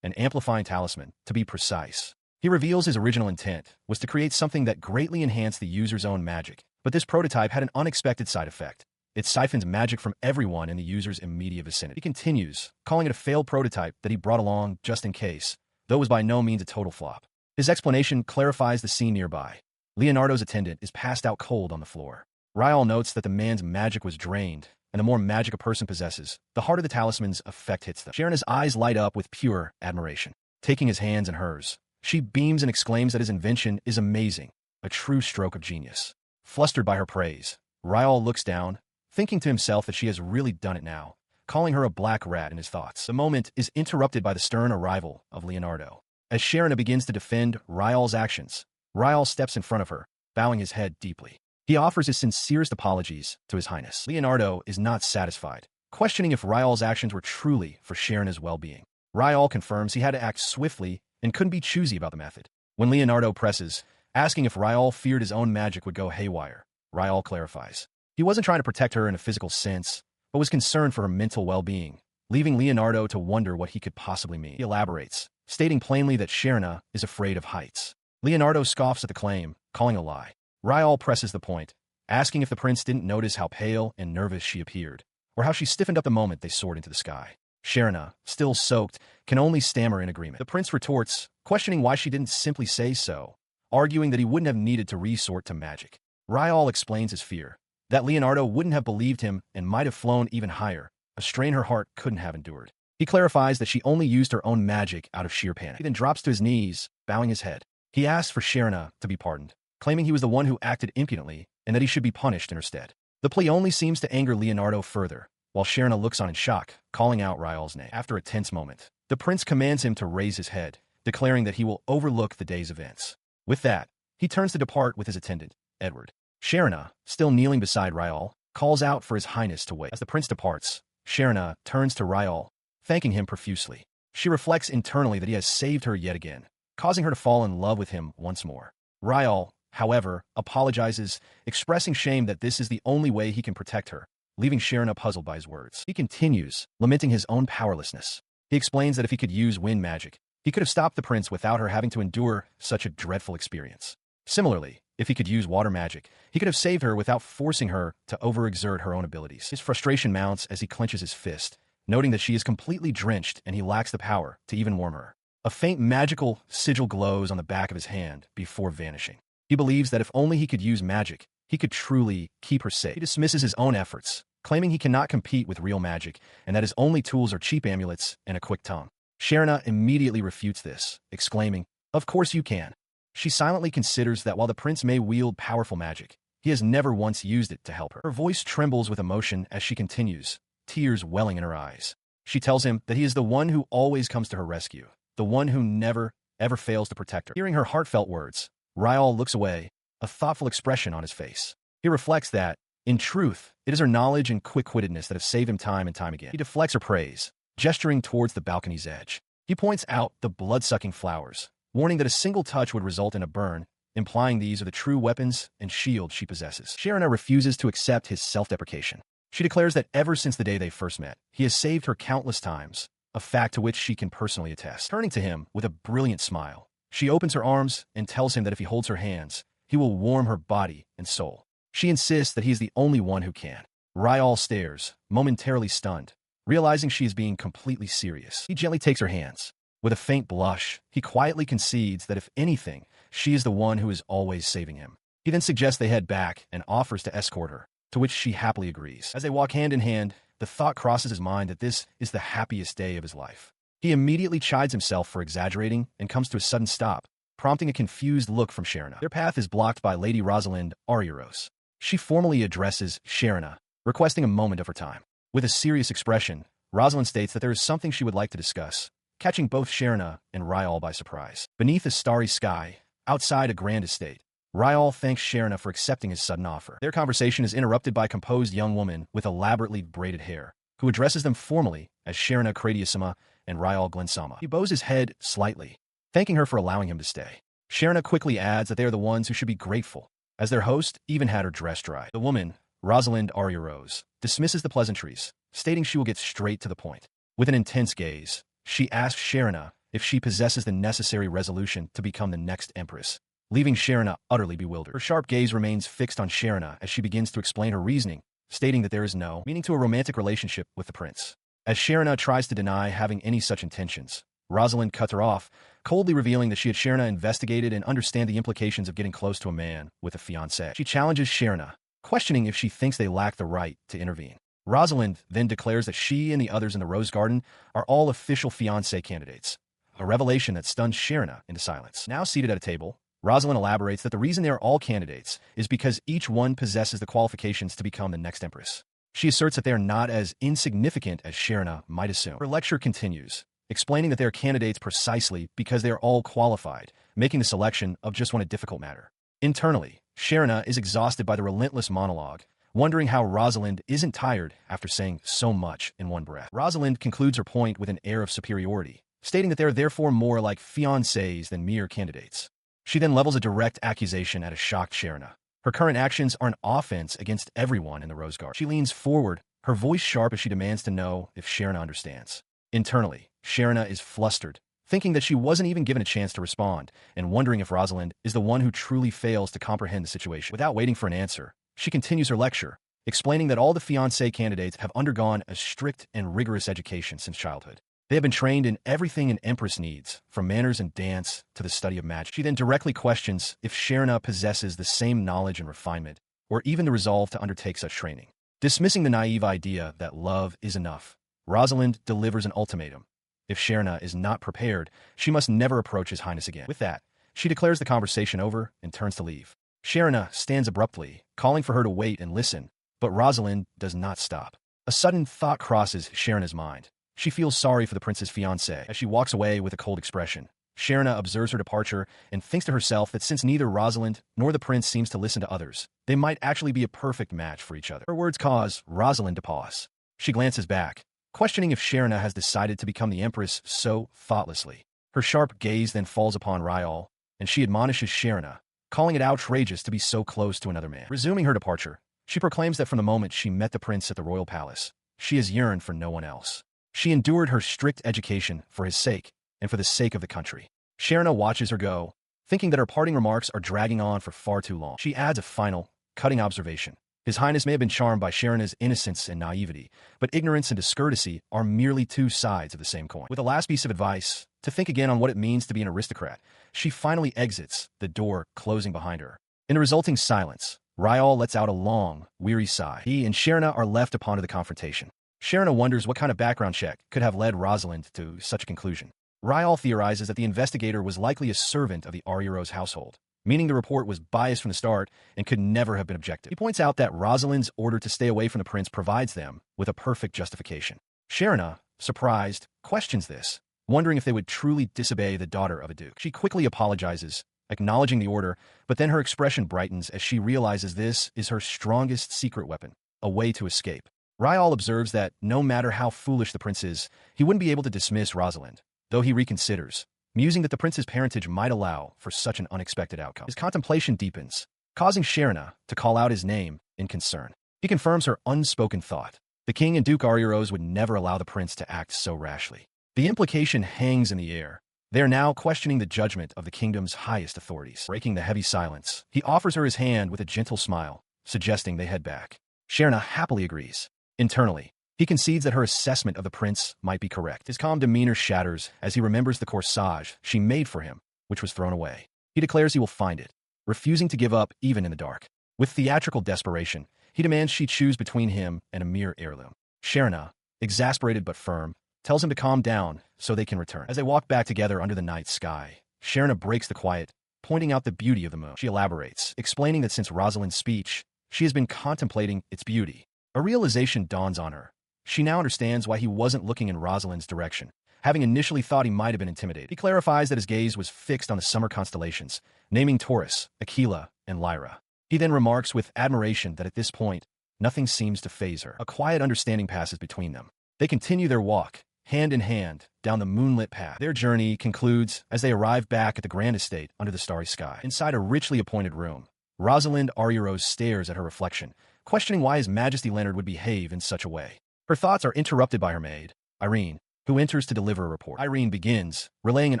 an amplifying talisman, to be precise. He reveals his original intent was to create something that greatly enhanced the user's own magic, but this prototype had an unexpected side effect. It siphons magic from everyone in the user's immediate vicinity. He continues, calling it a failed prototype that he brought along just in case, though it was by no means a total flop. His explanation clarifies the scene nearby. Leonardo's attendant is passed out cold on the floor. Riyall notes that the man's magic was drained, and the more magic a person possesses, the harder the talisman's effect hits them. Sharon's eyes light up with pure admiration. Taking his hands in hers, she beams and exclaims that his invention is amazing, a true stroke of genius. Flustered by her praise, Riyall looks down, thinking to himself that she has really done it now, calling her a black rat in his thoughts. The moment is interrupted by the stern arrival of Leonardo. As Sharon begins to defend Riyall's actions, Riyall steps in front of her, bowing his head deeply. He offers his sincerest apologies to His Highness. Leonardo is not satisfied, questioning if Riyall's actions were truly for Sharon's well-being. Riyall confirms he had to act swiftly and couldn't be choosy about the method. When Leonardo presses, asking if Riyall feared his own magic would go haywire, Riyall clarifies. He wasn't trying to protect her in a physical sense, but was concerned for her mental well-being, leaving Leonardo to wonder what he could possibly mean. He elaborates, stating plainly that Sharon is afraid of heights. Leonardo scoffs at the claim, calling a lie. Riyall presses the point, asking if the prince didn't notice how pale and nervous she appeared, or how she stiffened up the moment they soared into the sky. Sharon, still soaked, can only stammer in agreement. The prince retorts, questioning why she didn't simply say so, arguing that he wouldn't have needed to resort to magic. Riyall explains his fear, that Leonardo wouldn't have believed him and might have flown even higher, a strain her heart couldn't have endured. He clarifies that she only used her own magic out of sheer panic. He then drops to his knees, bowing his head. He asks for Sharon to be pardoned, claiming he was the one who acted impudently and that he should be punished in her stead. The plea only seems to anger Leonardo further, while Sharon looks on in shock, calling out Riyall's name. After a tense moment, the prince commands him to raise his head, declaring that he will overlook the day's events. With that, he turns to depart with his attendant, Edward. Sharon, still kneeling beside Riyall, calls out for his highness to wait. As the prince departs, Sharon turns to Riyall, thanking him profusely. She reflects internally that he has saved her yet again, causing her to fall in love with him once more. Riyall, however, apologizes, expressing shame that this is the only way he can protect her, leaving Sharon puzzled by his words. He continues, lamenting his own powerlessness. He explains that if he could use wind magic, he could have stopped the prince without her having to endure such a dreadful experience. Similarly, if he could use water magic, he could have saved her without forcing her to overexert her own abilities. His frustration mounts as he clenches his fist, noting that she is completely drenched and he lacks the power to even warm her. A faint magical sigil glows on the back of his hand before vanishing. He believes that if only he could use magic, he could truly keep her safe. He dismisses his own efforts, claiming he cannot compete with real magic and that his only tools are cheap amulets and a quick tongue. Sharon immediately refutes this, exclaiming, "Of course you can." She silently considers that while the prince may wield powerful magic, he has never once used it to help her. Her voice trembles with emotion as she continues, tears welling in her eyes. She tells him that he is the one who always comes to her rescue, the one who never, ever fails to protect her. Hearing her heartfelt words, Riyall looks away, a thoughtful expression on his face. He reflects that, in truth, it is her knowledge and quick-wittedness that have saved him time and time again. He deflects her praise, gesturing towards the balcony's edge. He points out the blood-sucking flowers, warning that a single touch would result in a burn, implying these are the true weapons and shields she possesses. Sharon refuses to accept his self-deprecation. She declares that ever since the day they first met, he has saved her countless times, a fact to which she can personally attest. Turning to him with a brilliant smile, she opens her arms and tells him that if he holds her hands, he will warm her body and soul. She insists that he is the only one who can. Riyall stares, momentarily stunned, realizing she is being completely serious. He gently takes her hands. With a faint blush, he quietly concedes that if anything, she is the one who is always saving him. He then suggests they head back and offers to escort her, to which she happily agrees. As they walk hand in hand, the thought crosses his mind that this is the happiest day of his life. He immediately chides himself for exaggerating and comes to a sudden stop, prompting a confused look from Sharon. Their path is blocked by Lady Rosalind Argyros. She formally addresses Sharon, requesting a moment of her time. With a serious expression, Rosalind states that there is something she would like to discuss, catching both Sharon and Riyall by surprise. Beneath a starry sky, outside a grand estate, Riyall thanks Sharon for accepting his sudden offer. Their conversation is interrupted by a composed young woman with elaborately braided hair, who addresses them formally as Sharon Cradiusima and Riyall Glensama. He bows his head slightly, thanking her for allowing him to stay. Sharon quickly adds that they are the ones who should be grateful, as their host even had her dress dried. The woman, Rosalind Argyros, dismisses the pleasantries, stating she will get straight to the point. With an intense gaze, she asks Sharon if she possesses the necessary resolution to become the next empress, leaving Sharon utterly bewildered. Her sharp gaze remains fixed on Sharon as she begins to explain her reasoning, stating that there is no meaning to a romantic relationship with the prince. As Sharon tries to deny having any such intentions, Rosalind cuts her off, coldly revealing that she had Sharon investigated and understand the implications of getting close to a man with a fiance. She challenges Sharon, questioning if she thinks they lack the right to intervene. Rosalind then declares that she and the others in the Rose Garden are all official fiancé candidates, a revelation that stuns Sharon into silence. Now seated at a table, Rosalind elaborates that the reason they are all candidates is because each one possesses the qualifications to become the next empress. She asserts that they are not as insignificant as Sharon might assume. Her lecture continues, explaining that they are candidates precisely because they are all qualified, making the selection of just one a difficult matter. Internally, Sharon is exhausted by the relentless monologue, wondering how Rosalind isn't tired after saying so much in one breath. Rosalind concludes her point with an air of superiority, stating that they are therefore more like fiancés than mere candidates. She then levels a direct accusation at a shocked Sharon. Her current actions are an offense against everyone in the Rose Garden. She leans forward, her voice sharp as she demands to know if Sharon understands. Internally, Sharon is flustered, thinking that she wasn't even given a chance to respond, and wondering if Rosalind is the one who truly fails to comprehend the situation. Without waiting for an answer, she continues her lecture, explaining that all the fiancé candidates have undergone a strict and rigorous education since childhood. They have been trained in everything an empress needs, from manners and dance to the study of magic. She then directly questions if Sharon possesses the same knowledge and refinement, or even the resolve to undertake such training. Dismissing the naive idea that love is enough, Rosalind delivers an ultimatum. If Sharon is not prepared, she must never approach His Highness again. With that, she declares the conversation over and turns to leave. Sharon stands abruptly, calling for her to wait and listen, but Rosalind does not stop. A sudden thought crosses Sharon's mind. She feels sorry for the prince's fiancé. As she walks away with a cold expression, Sharon observes her departure and thinks to herself that since neither Rosalind nor the prince seems to listen to others, they might actually be a perfect match for each other. Her words cause Rosalind to pause. She glances back, questioning if Sharon has decided to become the empress so thoughtlessly. Her sharp gaze then falls upon Riyall, and she admonishes Sharon, calling it outrageous to be so close to another man. Resuming her departure, she proclaims that from the moment she met the prince at the royal palace, she has yearned for no one else. She endured her strict education for his sake and for the sake of the country. Sharon watches her go, thinking that her parting remarks are dragging on for far too long. She adds a final, cutting observation. His Highness may have been charmed by Sharon's innocence and naivety, but ignorance and discourtesy are merely two sides of the same coin. With a last piece of advice, to think again on what it means to be an aristocrat, she finally exits, the door closing behind her. In the resulting silence, Riyall lets out a long, weary sigh. He and Sharon are left upon the confrontation. Sharon wonders what kind of background check could have led Rosalind to such a conclusion. Riyall theorizes that the investigator was likely a servant of the Rose household, meaning the report was biased from the start and could never have been objective. He points out that Rosalind's order to stay away from the prince provides them with a perfect justification. Sharon, surprised, questions this, wondering if they would truly disobey the daughter of a duke. She quickly apologizes, acknowledging the order, but then her expression brightens as she realizes this is her strongest secret weapon, a way to escape. Riyall observes that no matter how foolish the prince is, he wouldn't be able to dismiss Rosalind, though he reconsiders, musing that the prince's parentage might allow for such an unexpected outcome. His contemplation deepens, causing Sharon to call out his name in concern. He confirms her unspoken thought. The king and Duke Rose would never allow the prince to act so rashly. The implication hangs in the air. They are now questioning the judgment of the kingdom's highest authorities. Breaking the heavy silence, he offers her his hand with a gentle smile, suggesting they head back. Sharon happily agrees. Internally, he concedes that her assessment of the prince might be correct. His calm demeanor shatters as he remembers the corsage she made for him, which was thrown away. He declares he will find it, refusing to give up even in the dark. With theatrical desperation, he demands she choose between him and a mere heirloom. Sharon, exasperated but firm, tells him to calm down so they can return. As they walk back together under the night sky, Sharon breaks the quiet, pointing out the beauty of the moon. She elaborates, explaining that since Rosalind's speech, she has been contemplating its beauty. A realization dawns on her. She now understands why he wasn't looking in Rosalind's direction, having initially thought he might have been intimidated. He clarifies that his gaze was fixed on the summer constellations, naming Taurus, Aquila, and Lyra. He then remarks with admiration that at this point, nothing seems to faze her. A quiet understanding passes between them. They continue their walk, hand in hand, down the moonlit path. Their journey concludes as they arrive back at the grand estate under the starry sky. Inside a richly appointed room, Rosalind Rose stares at her reflection, questioning why His Majesty Leonard would behave in such a way. Her thoughts are interrupted by her maid, Irene, who enters to deliver a report. Irene begins, relaying an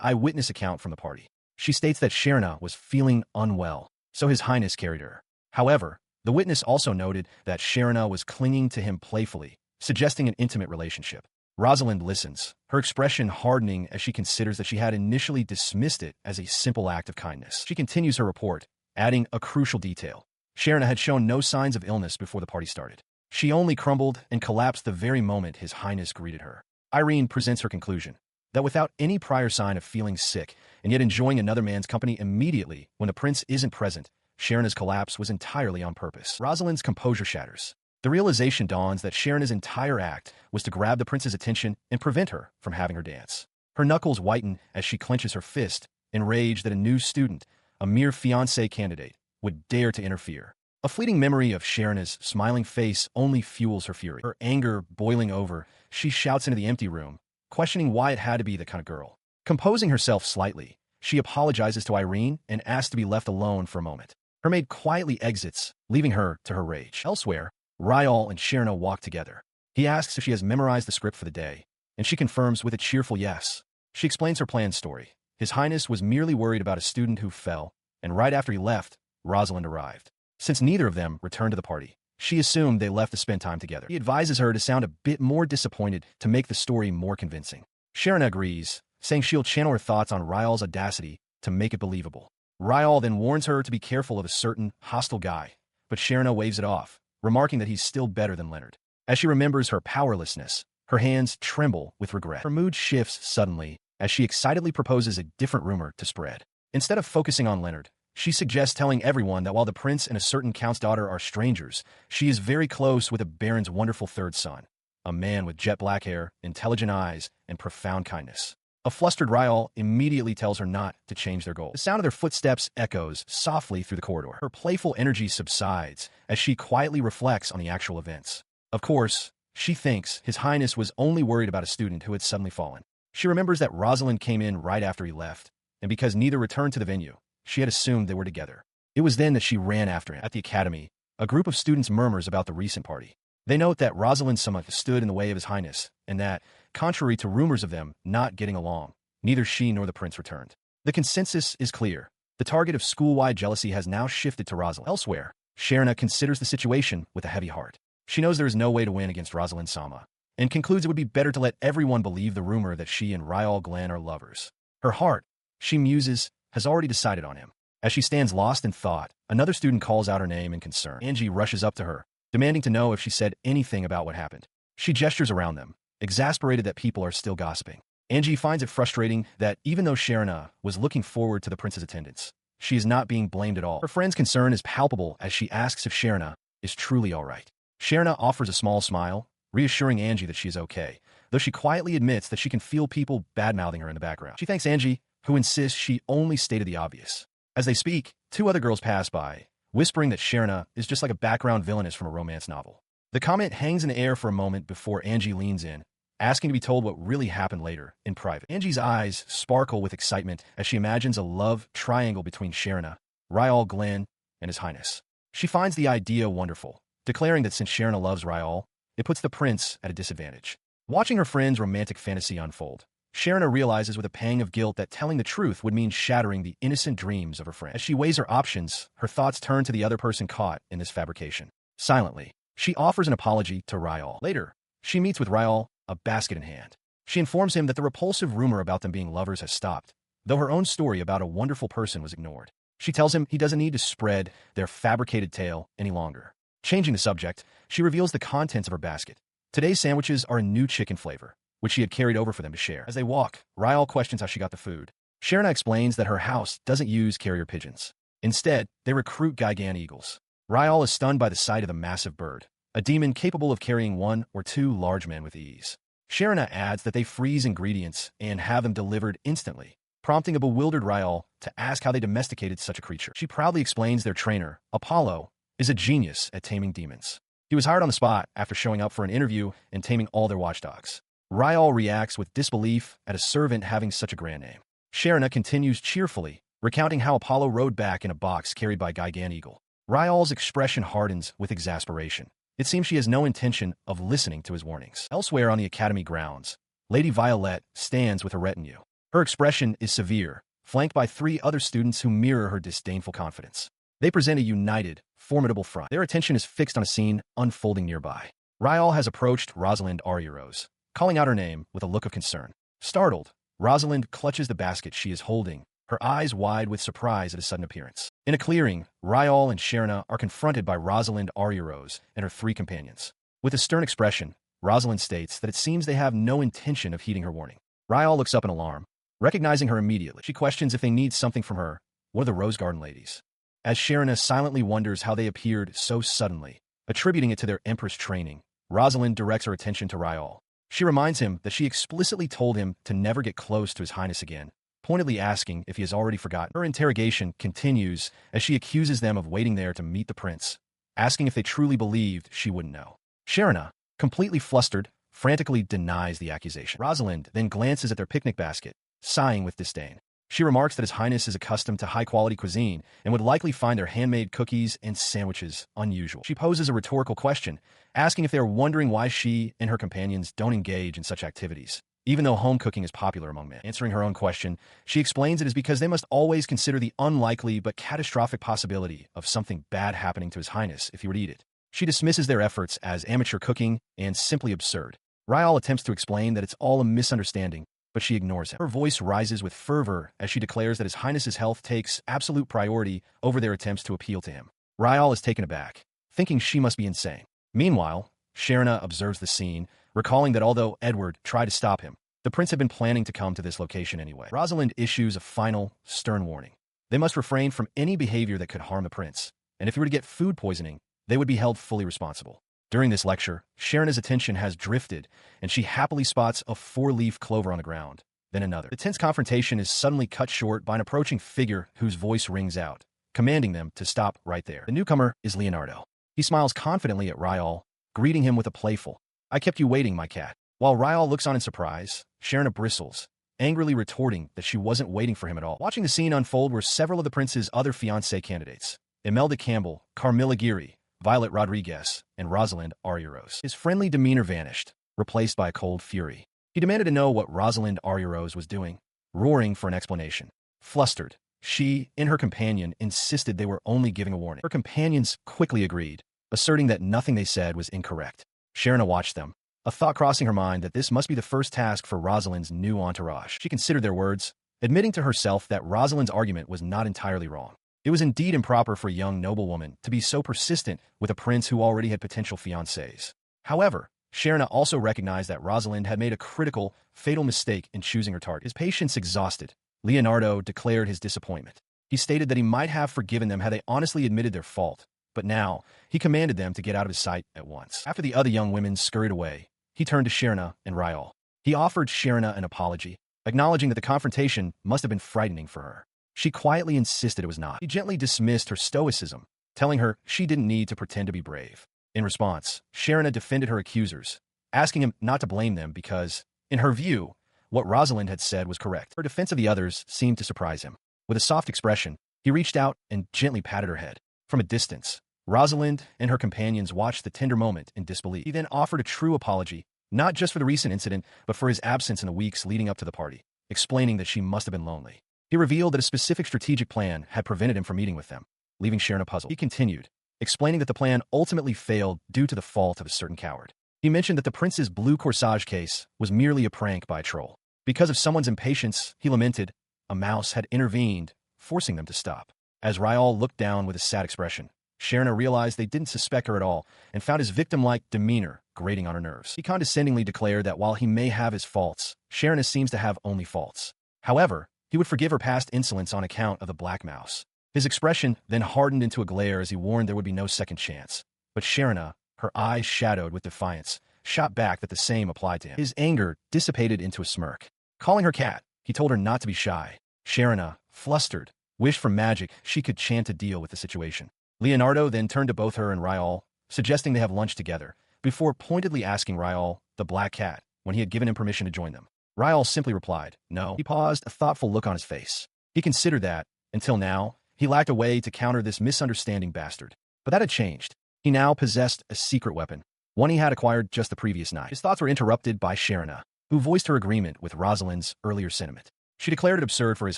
eyewitness account from the party. She states that Sharon was feeling unwell, so His Highness carried her. However, the witness also noted that Sharon was clinging to him playfully, suggesting an intimate relationship. Rosalind listens, her expression hardening as she considers that she had initially dismissed it as a simple act of kindness. She continues her report, adding a crucial detail. Sharon had shown no signs of illness before the party started. She only crumbled and collapsed the very moment His Highness greeted her. Irene presents her conclusion, that without any prior sign of feeling sick and yet enjoying another man's company immediately when the prince isn't present, Sharon's collapse was entirely on purpose. Rosalind's composure shatters. The realization dawns that Sharon's entire act was to grab the prince's attention and prevent her from having her dance. Her knuckles whiten as she clenches her fist, enraged that a new student, a mere fiancé candidate, would dare to interfere. A fleeting memory of Sharon's smiling face only fuels her fury. Her anger boiling over, she shouts into the empty room, questioning why it had to be that kind of girl. Composing herself slightly, she apologizes to Irene and asks to be left alone for a moment. Her maid quietly exits, leaving her to her rage. Elsewhere, Riyall and Sharon walk together. He asks if she has memorized the script for the day, and she confirms with a cheerful yes. She explains her planned story. His Highness was merely worried about a student who fell, and right after he left, Rosalind arrived. Since neither of them returned to the party, she assumed they left to spend time together. He advises her to sound a bit more disappointed to make the story more convincing. Sharon agrees, saying she'll channel her thoughts on Riyall's audacity to make it believable. Riyall then warns her to be careful of a certain hostile guy, but Sharon waves it off, remarking that he's still better than Leonard. As she remembers her powerlessness, her hands tremble with regret. Her mood shifts suddenly as she excitedly proposes a different rumor to spread. Instead of focusing on Leonard, she suggests telling everyone that while the prince and a certain count's daughter are strangers, she is very close with a baron's wonderful third son, a man with jet black hair, intelligent eyes, and profound kindness. A flustered Riyall immediately tells her not to change their goal. The sound of their footsteps echoes softly through the corridor. Her playful energy subsides as she quietly reflects on the actual events. Of course, she thinks His Highness was only worried about a student who had suddenly fallen. She remembers that Rosalind came in right after he left, and because neither returned to the venue, she had assumed they were together. It was then that she ran after him. At the academy, a group of students murmurs about the recent party. They note that Rosalind somewhat stood in the way of His Highness, and that, contrary to rumors of them not getting along, neither she nor the prince returned. The consensus is clear. The target of school-wide jealousy has now shifted to Rosalind. Elsewhere, Sharon considers the situation with a heavy heart. She knows there is no way to win against Rosalind Sama, and concludes it would be better to let everyone believe the rumor that she and Riyall Glen are lovers. Her heart, she muses, has already decided on him. As she stands lost in thought, another student calls out her name in concern. Angie rushes up to her, demanding to know if she said anything about what happened. She gestures around them, exasperated that people are still gossiping. Angie finds it frustrating that even though Sharon was looking forward to the prince's attendance, she is not being blamed at all. Her friend's concern is palpable as she asks if Sharon is truly all right. Sharon offers a small smile, reassuring Angie that she is okay, though she quietly admits that she can feel people bad-mouthing her in the background. She thanks Angie, who insists she only stated the obvious. As they speak, two other girls pass by, whispering that Sharon is just like a background villainess from a romance novel. The comment hangs in the air for a moment before Angie leans in, asking to be told what really happened later, in private. Angie's eyes sparkle with excitement as she imagines a love triangle between Sharon, Riyall Glen, and His Highness. She finds the idea wonderful, declaring that since Sharon loves Riyall, it puts the prince at a disadvantage. Watching her friend's romantic fantasy unfold, Sharon realizes with a pang of guilt that telling the truth would mean shattering the innocent dreams of her friend. As she weighs her options, her thoughts turn to the other person caught in this fabrication. Silently, she offers an apology to Riyall. Later, she meets with Riyall, a basket in hand. She informs him that the repulsive rumor about them being lovers has stopped, though her own story about a wonderful person was ignored. She tells him he doesn't need to spread their fabricated tale any longer. Changing the subject, she reveals the contents of her basket. Today's sandwiches are a new chicken flavor, which she had carried over for them to share. As they walk, Riyall questions how she got the food. Sharon explains that her house doesn't use carrier pigeons. Instead, they recruit Gigan eagles. Riyall is stunned by the sight of the massive bird, a demon capable of carrying one or two large men with ease. Sharon adds that they freeze ingredients and have them delivered instantly, prompting a bewildered Riyall to ask how they domesticated such a creature. She proudly explains their trainer, Apollo, is a genius at taming demons. He was hired on the spot after showing up for an interview and taming all their watchdogs. Riyall reacts with disbelief at a servant having such a grand name. Sharon continues cheerfully, recounting how Apollo rode back in a box carried by Gigan Eagle. Ryall's expression hardens with exasperation. It seems she has no intention of listening to his warnings. Elsewhere on the academy grounds, Lady Violette stands with her retinue. Her expression is severe, flanked by three other students who mirror her disdainful confidence. They present a united, formidable front. Their attention is fixed on a scene unfolding nearby. Riyall has approached Rosalind Arierose, calling out her name with a look of concern. Startled, Rosalind clutches the basket she is holding, her eyes wide with surprise at his sudden appearance. In a clearing, Riyall and Sharon are confronted by Rosalind Arierose and her three companions. With a stern expression, Rosalind states that it seems they have no intention of heeding her warning. Riyall looks up in alarm, recognizing her immediately. She questions if they need something from her, one of the Rose Garden ladies. As Sharon silently wonders how they appeared so suddenly, attributing it to their Empress training, Rosalind directs her attention to Riyall. She reminds him that she explicitly told him to never get close to His Highness again, pointedly asking if he has already forgotten. Her interrogation continues as she accuses them of waiting there to meet the prince, asking if they truly believed she wouldn't know. Sharon, completely flustered, frantically denies the accusation. Rosalind then glances at their picnic basket, sighing with disdain. She remarks that His Highness is accustomed to high-quality cuisine and would likely find their handmade cookies and sandwiches unusual. She poses a rhetorical question, asking if they are wondering why she and her companions don't engage in such activities, even though home cooking is popular among men. Answering her own question, she explains it is because they must always consider the unlikely but catastrophic possibility of something bad happening to His Highness if he were to eat it. She dismisses their efforts as amateur cooking and simply absurd. Riyall attempts to explain that it's all a misunderstanding, but she ignores him. Her voice rises with fervor as she declares that His Highness's health takes absolute priority over their attempts to appeal to him. Riyall is taken aback, thinking she must be insane. Meanwhile, Sharon observes the scene, recalling that although Edward tried to stop him, the prince had been planning to come to this location anyway. Rosalind issues a final, stern warning. They must refrain from any behavior that could harm the prince, and if he were to get food poisoning, they would be held fully responsible. During this lecture, Sharon's attention has drifted, and she happily spots a four-leaf clover on the ground, then another. The tense confrontation is suddenly cut short by an approaching figure whose voice rings out, commanding them to stop right there. The newcomer is Leonardo. He smiles confidently at Riyall, greeting him with a playful, "I kept you waiting, my cat." While Riyall looks on in surprise, Sharon bristles, angrily retorting that she wasn't waiting for him at all. Watching the scene unfold were several of the prince's other fiancé candidates: Imelda Campbell, Carmilla Geary, Violet Rodriguez, and Rosalind Arya-Rose. His friendly demeanor vanished, replaced by a cold fury. He demanded to know what Rosalind Arya-Rose was doing, roaring for an explanation. Flustered, she and her companion insisted they were only giving a warning. Her companions quickly agreed, asserting that nothing they said was incorrect. Sharon watched them, a thought crossing her mind that this must be the first task for Rosalind's new entourage. She considered their words, admitting to herself that Rosalind's argument was not entirely wrong. It was indeed improper for a young noblewoman to be so persistent with a prince who already had potential fiancés. However, Sharon also recognized that Rosalind had made a critical, fatal mistake in choosing her target. His patience exhausted, Leonardo declared his disappointment. He stated that he might have forgiven them had they honestly admitted their fault, but now he commanded them to get out of his sight at once. After the other young women scurried away, he turned to Sharon and Riyall. He offered Sharon an apology, acknowledging that the confrontation must have been frightening for her. She quietly insisted it was not. He gently dismissed her stoicism, telling her she didn't need to pretend to be brave. In response, Sharon defended her accusers, asking him not to blame them because, in her view, what Rosalind had said was correct. Her defense of the others seemed to surprise him. With a soft expression, he reached out and gently patted her head. From a distance, Rosalind and her companions watched the tender moment in disbelief. He then offered a true apology, not just for the recent incident, but for his absence in the weeks leading up to the party, explaining that she must have been lonely. He revealed that a specific strategic plan had prevented him from meeting with them, leaving Sharon puzzled. He continued, explaining that the plan ultimately failed due to the fault of a certain coward. He mentioned that the prince's blue corsage case was merely a prank by a troll. Because of someone's impatience, he lamented, a mouse had intervened, forcing them to stop. As Riyall looked down with a sad expression, Sharon realized they didn't suspect her at all and found his victim-like demeanor grating on her nerves. He condescendingly declared that while he may have his faults, Sharon seems to have only faults. However, he would forgive her past insolence on account of the black mouse. His expression then hardened into a glare as he warned there would be no second chance. But Sharon, her eyes shadowed with defiance, shot back that the same applied to him. His anger dissipated into a smirk. Calling her cat, he told her not to be shy. Sharon, flustered, wished for magic she could chant a deal with the situation. Leonardo then turned to both her and Riyall, suggesting they have lunch together, before pointedly asking Riyall, the black cat, when he had given him permission to join them. Riyall simply replied, no. He paused, a thoughtful look on his face. He considered that, until now, he lacked a way to counter this misunderstanding bastard. But that had changed. He now possessed a secret weapon, one he had acquired just the previous night. His thoughts were interrupted by Sharon, who voiced her agreement with Rosalind's earlier sentiment. She declared it absurd for His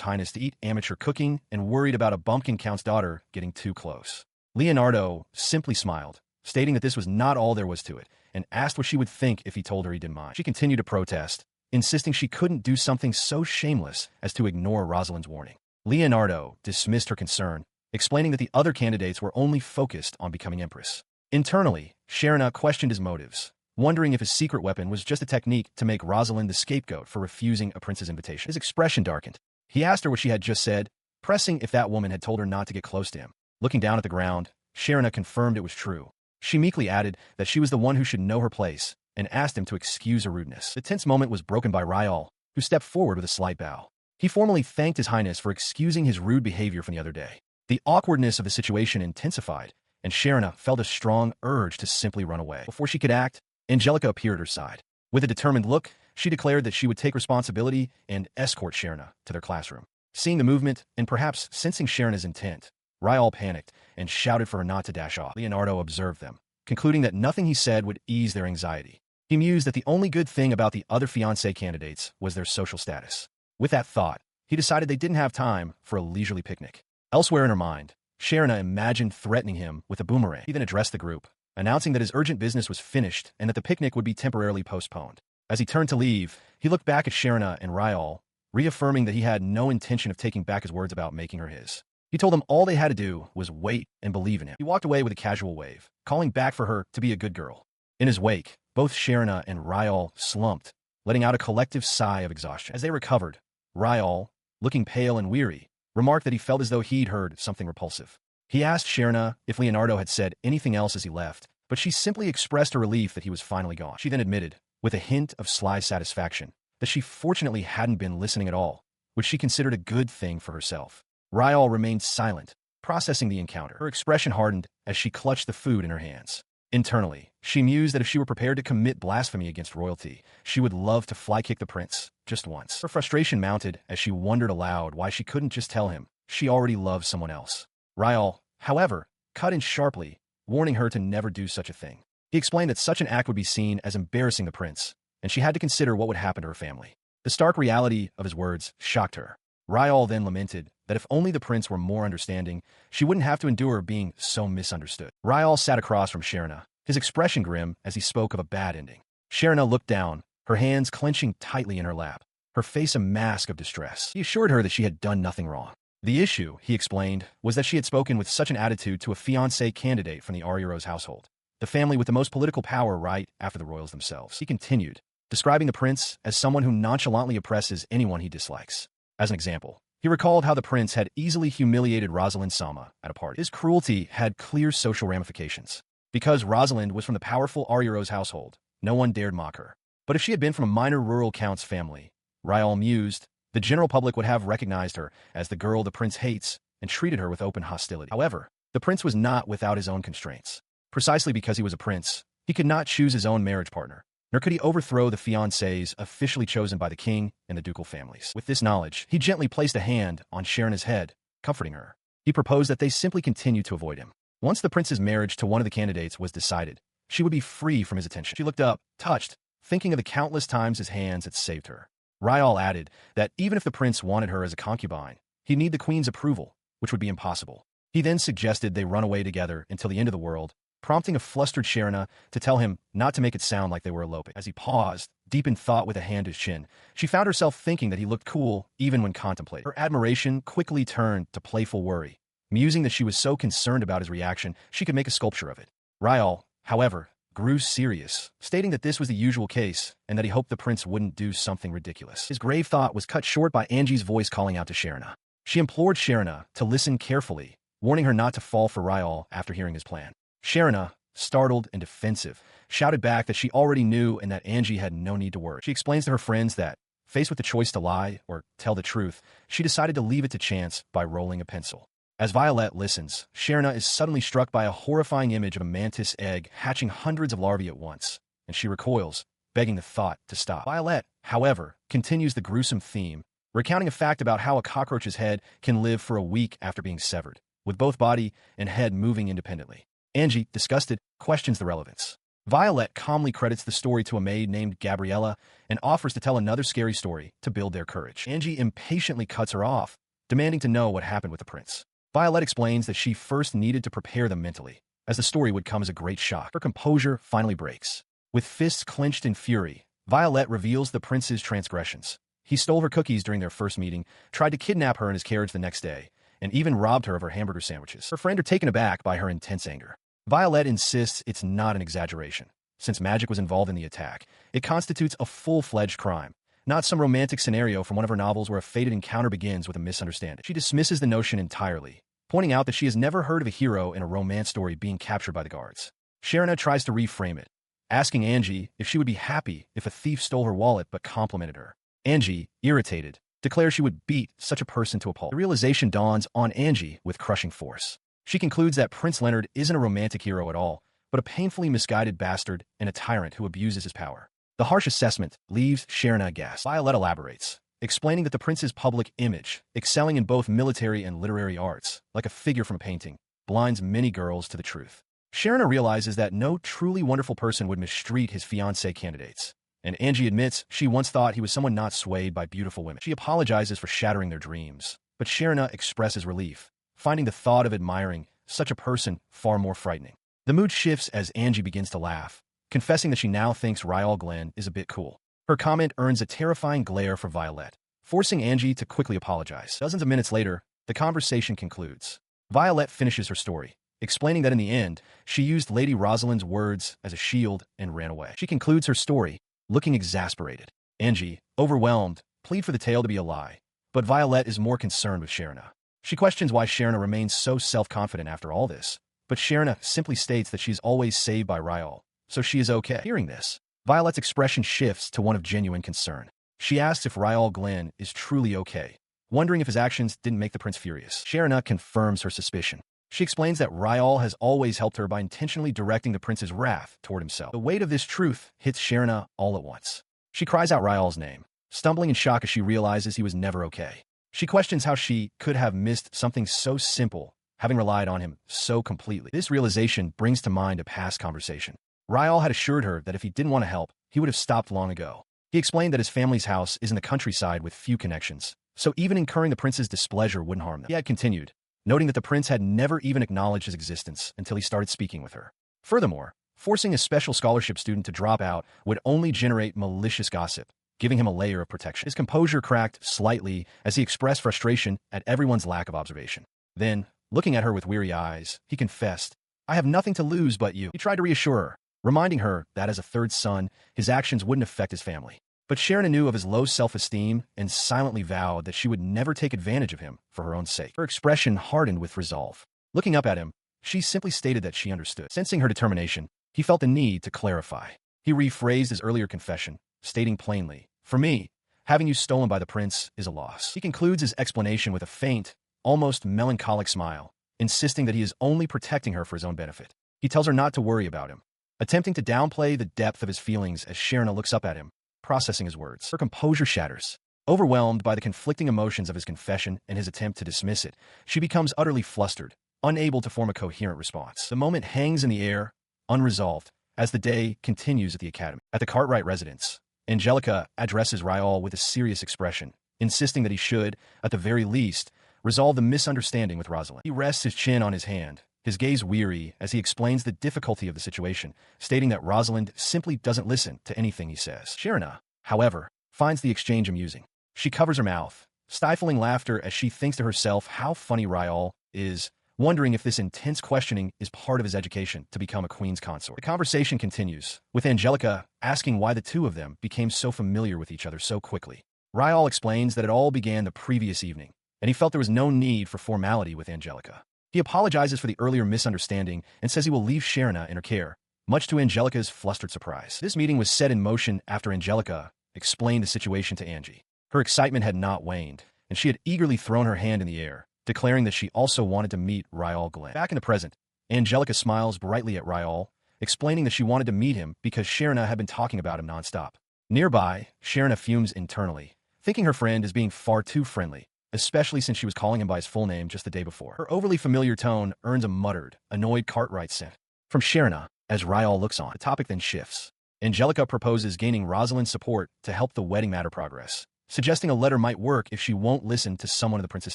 Highness to eat amateur cooking and worried about a bumpkin count's daughter getting too close. Leonardo simply smiled, stating that this was not all there was to it, and asked what she would think if he told her he didn't mind. She continued to protest, insisting she couldn't do something so shameless as to ignore Rosalind's warning. Leonardo dismissed her concern, explaining that the other candidates were only focused on becoming empress. Internally, Sharon questioned his motives, wondering if his secret weapon was just a technique to make Rosalind the scapegoat for refusing a prince's invitation. His expression darkened. He asked her what she had just said, pressing if that woman had told her not to get close to him. Looking down at the ground, Sharon confirmed it was true. She meekly added that she was the one who should know her place, and asked him to excuse her rudeness. The tense moment was broken by Riyall, who stepped forward with a slight bow. He formally thanked His Highness for excusing his rude behavior from the other day. The awkwardness of the situation intensified, and Sharon felt a strong urge to simply run away. Before she could act, Angelica appeared at her side. With a determined look, she declared that she would take responsibility and escort Sharon to their classroom. Seeing the movement, and perhaps sensing Sharon's intent, Riyall panicked and shouted for her not to dash off. Leonardo observed them, concluding that nothing he said would ease their anxiety. He mused that the only good thing about the other fiancé candidates was their social status. With that thought, he decided they didn't have time for a leisurely picnic. Elsewhere in her mind, Sharon imagined threatening him with a boomerang. He then addressed the group, announcing that his urgent business was finished and that the picnic would be temporarily postponed. As he turned to leave, he looked back at Sharon and Riyall, reaffirming that he had no intention of taking back his words about making her his. He told them all they had to do was wait and believe in him. He walked away with a casual wave, calling back for her to be a good girl. In his wake, both Sharon and Riyall slumped, letting out a collective sigh of exhaustion. As they recovered, Riyall, looking pale and weary, remarked that he felt as though he'd heard something repulsive. He asked Sharon if Leonardo had said anything else as he left, but she simply expressed a relief that he was finally gone. She then admitted, with a hint of sly satisfaction, that she fortunately hadn't been listening at all, which she considered a good thing for herself. Riyall remained silent, processing the encounter. Her expression hardened as she clutched the food in her hands. Internally, she mused that if she were prepared to commit blasphemy against royalty, she would love to fly-kick the prince, just once. Her frustration mounted as she wondered aloud why she couldn't just tell him she already loved someone else. Riyall, however, cut in sharply, warning her to never do such a thing. He explained that such an act would be seen as embarrassing the prince, and she had to consider what would happen to her family. The stark reality of his words shocked her. Riyall then lamented that if only the prince were more understanding, she wouldn't have to endure being so misunderstood. Riyall sat across from Sharon, his expression grim as he spoke of a bad ending. Sharon looked down, her hands clenching tightly in her lap, her face a mask of distress. He assured her that she had done nothing wrong. The issue, he explained, was that she had spoken with such an attitude to a fiance candidate from the Ariros household, the family with the most political power right after the royals themselves. He continued, describing the prince as someone who nonchalantly oppresses anyone he dislikes. As an example, he recalled how the prince had easily humiliated Rosalind Sama at a party. His cruelty had clear social ramifications. Because Rosalind was from the powerful Ariros household, no one dared mock her. But if she had been from a minor rural count's family, Riyall mused, the general public would have recognized her as the girl the prince hates and treated her with open hostility. However, the prince was not without his own constraints. Precisely because he was a prince, he could not choose his own marriage partner, nor could he overthrow the fiancés officially chosen by the king and the ducal families. With this knowledge, he gently placed a hand on Sharon's head, comforting her. He proposed that they simply continue to avoid him. Once the prince's marriage to one of the candidates was decided, she would be free from his attention. She looked up, touched, thinking of the countless times his hands had saved her. Riyall added that even if the prince wanted her as a concubine, he'd need the queen's approval, which would be impossible. He then suggested they run away together until the end of the world, prompting a flustered Sharon to tell him not to make it sound like they were eloping. As he paused, deep in thought with a hand to his chin, she found herself thinking that he looked cool even when contemplating. Her admiration quickly turned to playful worry, musing that she was so concerned about his reaction she could make a sculpture of it. Riyall, however, grew serious, stating that this was the usual case and that he hoped the prince wouldn't do something ridiculous. His grave thought was cut short by Angie's voice calling out to Sharon. She implored Sharon to listen carefully, warning her not to fall for Riyall after hearing his plan. Sharon, startled and defensive, shouted back that she already knew and that Angie had no need to worry. She explains to her friends that, faced with the choice to lie or tell the truth, she decided to leave it to chance by rolling a pencil. As Violet listens, Sharon is suddenly struck by a horrifying image of a mantis egg hatching hundreds of larvae at once, and she recoils, begging the thought to stop. Violet, however, continues the gruesome theme, recounting a fact about how a cockroach's head can live for a week after being severed, with both body and head moving independently. Angie, disgusted, questions the relevance. Violet calmly credits the story to a maid named Gabriella and offers to tell another scary story to build their courage. Angie impatiently cuts her off, demanding to know what happened with the prince. Violet explains that she first needed to prepare them mentally, as the story would come as a great shock. Her composure finally breaks. With fists clenched in fury, Violet reveals the prince's transgressions. He stole her cookies during their first meeting, tried to kidnap her in his carriage the next day, and even robbed her of her hamburger sandwiches. Her friends are taken aback by her intense anger. Violet insists it's not an exaggeration. Since magic was involved in the attack, it constitutes a full-fledged crime, not some romantic scenario from one of her novels where a fated encounter begins with a misunderstanding. She dismisses the notion entirely, pointing out that she has never heard of a hero in a romance story being captured by the guards. Sharon tries to reframe it, asking Angie if she would be happy if a thief stole her wallet but complimented her. Angie, irritated, declares she would beat such a person to a pulp. The realization dawns on Angie with crushing force. She concludes that Prince Leonard isn't a romantic hero at all, but a painfully misguided bastard and a tyrant who abuses his power. The harsh assessment leaves Sharon aghast. Violet elaborates, explaining that the prince's public image, excelling in both military and literary arts, like a figure from a painting, blinds many girls to the truth. Sharon realizes that no truly wonderful person would mistreat his fiancé candidates, and Angie admits she once thought he was someone not swayed by beautiful women. She apologizes for shattering their dreams, but Sharon expresses relief, finding the thought of admiring such a person far more frightening. The mood shifts as Angie begins to laugh, confessing that she now thinks Riyall Glen is a bit cool. Her comment earns a terrifying glare for Violet, forcing Angie to quickly apologize. Dozens of minutes later, the conversation concludes. Violet finishes her story, explaining that in the end, she used Lady Rosalind's words as a shield and ran away. She concludes her story, looking exasperated. Angie, overwhelmed, plead for the tale to be a lie, but Violet is more concerned with Sharon. She questions why Sharon remains so self-confident after all this, but Sharon simply states that she's always saved by Riyall, so she is okay. Hearing this, Violet's expression shifts to one of genuine concern. She asks if Riyall Glen is truly okay, wondering if his actions didn't make the prince furious. Sharon confirms her suspicion. She explains that Riyall has always helped her by intentionally directing the prince's wrath toward himself. The weight of this truth hits Sharon all at once. She cries out Riyall's name, stumbling in shock as she realizes he was never okay. She questions how she could have missed something so simple, having relied on him so completely. This realization brings to mind a past conversation. Riyall had assured her that if he didn't want to help, he would have stopped long ago. He explained that his family's house is in the countryside with few connections, so even incurring the prince's displeasure wouldn't harm them. He had continued, noting that the prince had never even acknowledged his existence until he started speaking with her. Furthermore, forcing a special scholarship student to drop out would only generate malicious gossip, giving him a layer of protection. His composure cracked slightly as he expressed frustration at everyone's lack of observation. Then, looking at her with weary eyes, he confessed, "I have nothing to lose but you." He tried to reassure her, reminding her that as a third son, his actions wouldn't affect his family. But Sharon knew of his low self-esteem and silently vowed that she would never take advantage of him for her own sake. Her expression hardened with resolve. Looking up at him, she simply stated that she understood. Sensing her determination, he felt the need to clarify. He rephrased his earlier confession, stating plainly, "For me, having you stolen by the prince is a loss." He concludes his explanation with a faint, almost melancholic smile, insisting that he is only protecting her for his own benefit. He tells her not to worry about him, attempting to downplay the depth of his feelings as Sharon looks up at him, processing his words. Her composure shatters. Overwhelmed by the conflicting emotions of his confession and his attempt to dismiss it, she becomes utterly flustered, unable to form a coherent response. The moment hangs in the air, unresolved, as the day continues at the academy. At the Cartwright residence, Angelica addresses Riyall with a serious expression, insisting that he should, at the very least, resolve the misunderstanding with Rosalind. He rests his chin on his hand, his gaze weary as he explains the difficulty of the situation, stating that Rosalind simply doesn't listen to anything he says. Sharon, however, finds the exchange amusing. She covers her mouth, stifling laughter as she thinks to herself how funny Riyall is, wondering if this intense questioning is part of his education to become a queen's consort. The conversation continues, with Angelica asking why the two of them became so familiar with each other so quickly. Riyall explains that it all began the previous evening, and he felt there was no need for formality with Angelica. He apologizes for the earlier misunderstanding and says he will leave Sharon in her care, much to Angelica's flustered surprise. This meeting was set in motion after Angelica explained the situation to Angie. Her excitement had not waned, and she had eagerly thrown her hand in the air, declaring that she also wanted to meet Riyall Glen. Back in the present, Angelica smiles brightly at Riyall, explaining that she wanted to meet him because Sharon had been talking about him nonstop. Nearby, Sharon fumes internally, thinking her friend is being far too friendly, especially since she was calling him by his full name just the day before. Her overly familiar tone earns a muttered, annoyed Cartwright scent from Sharon as Riyall looks on. The topic then shifts. Angelica proposes gaining Rosalind's support to help the wedding matter progress, suggesting a letter might work if she won't listen to someone of the prince's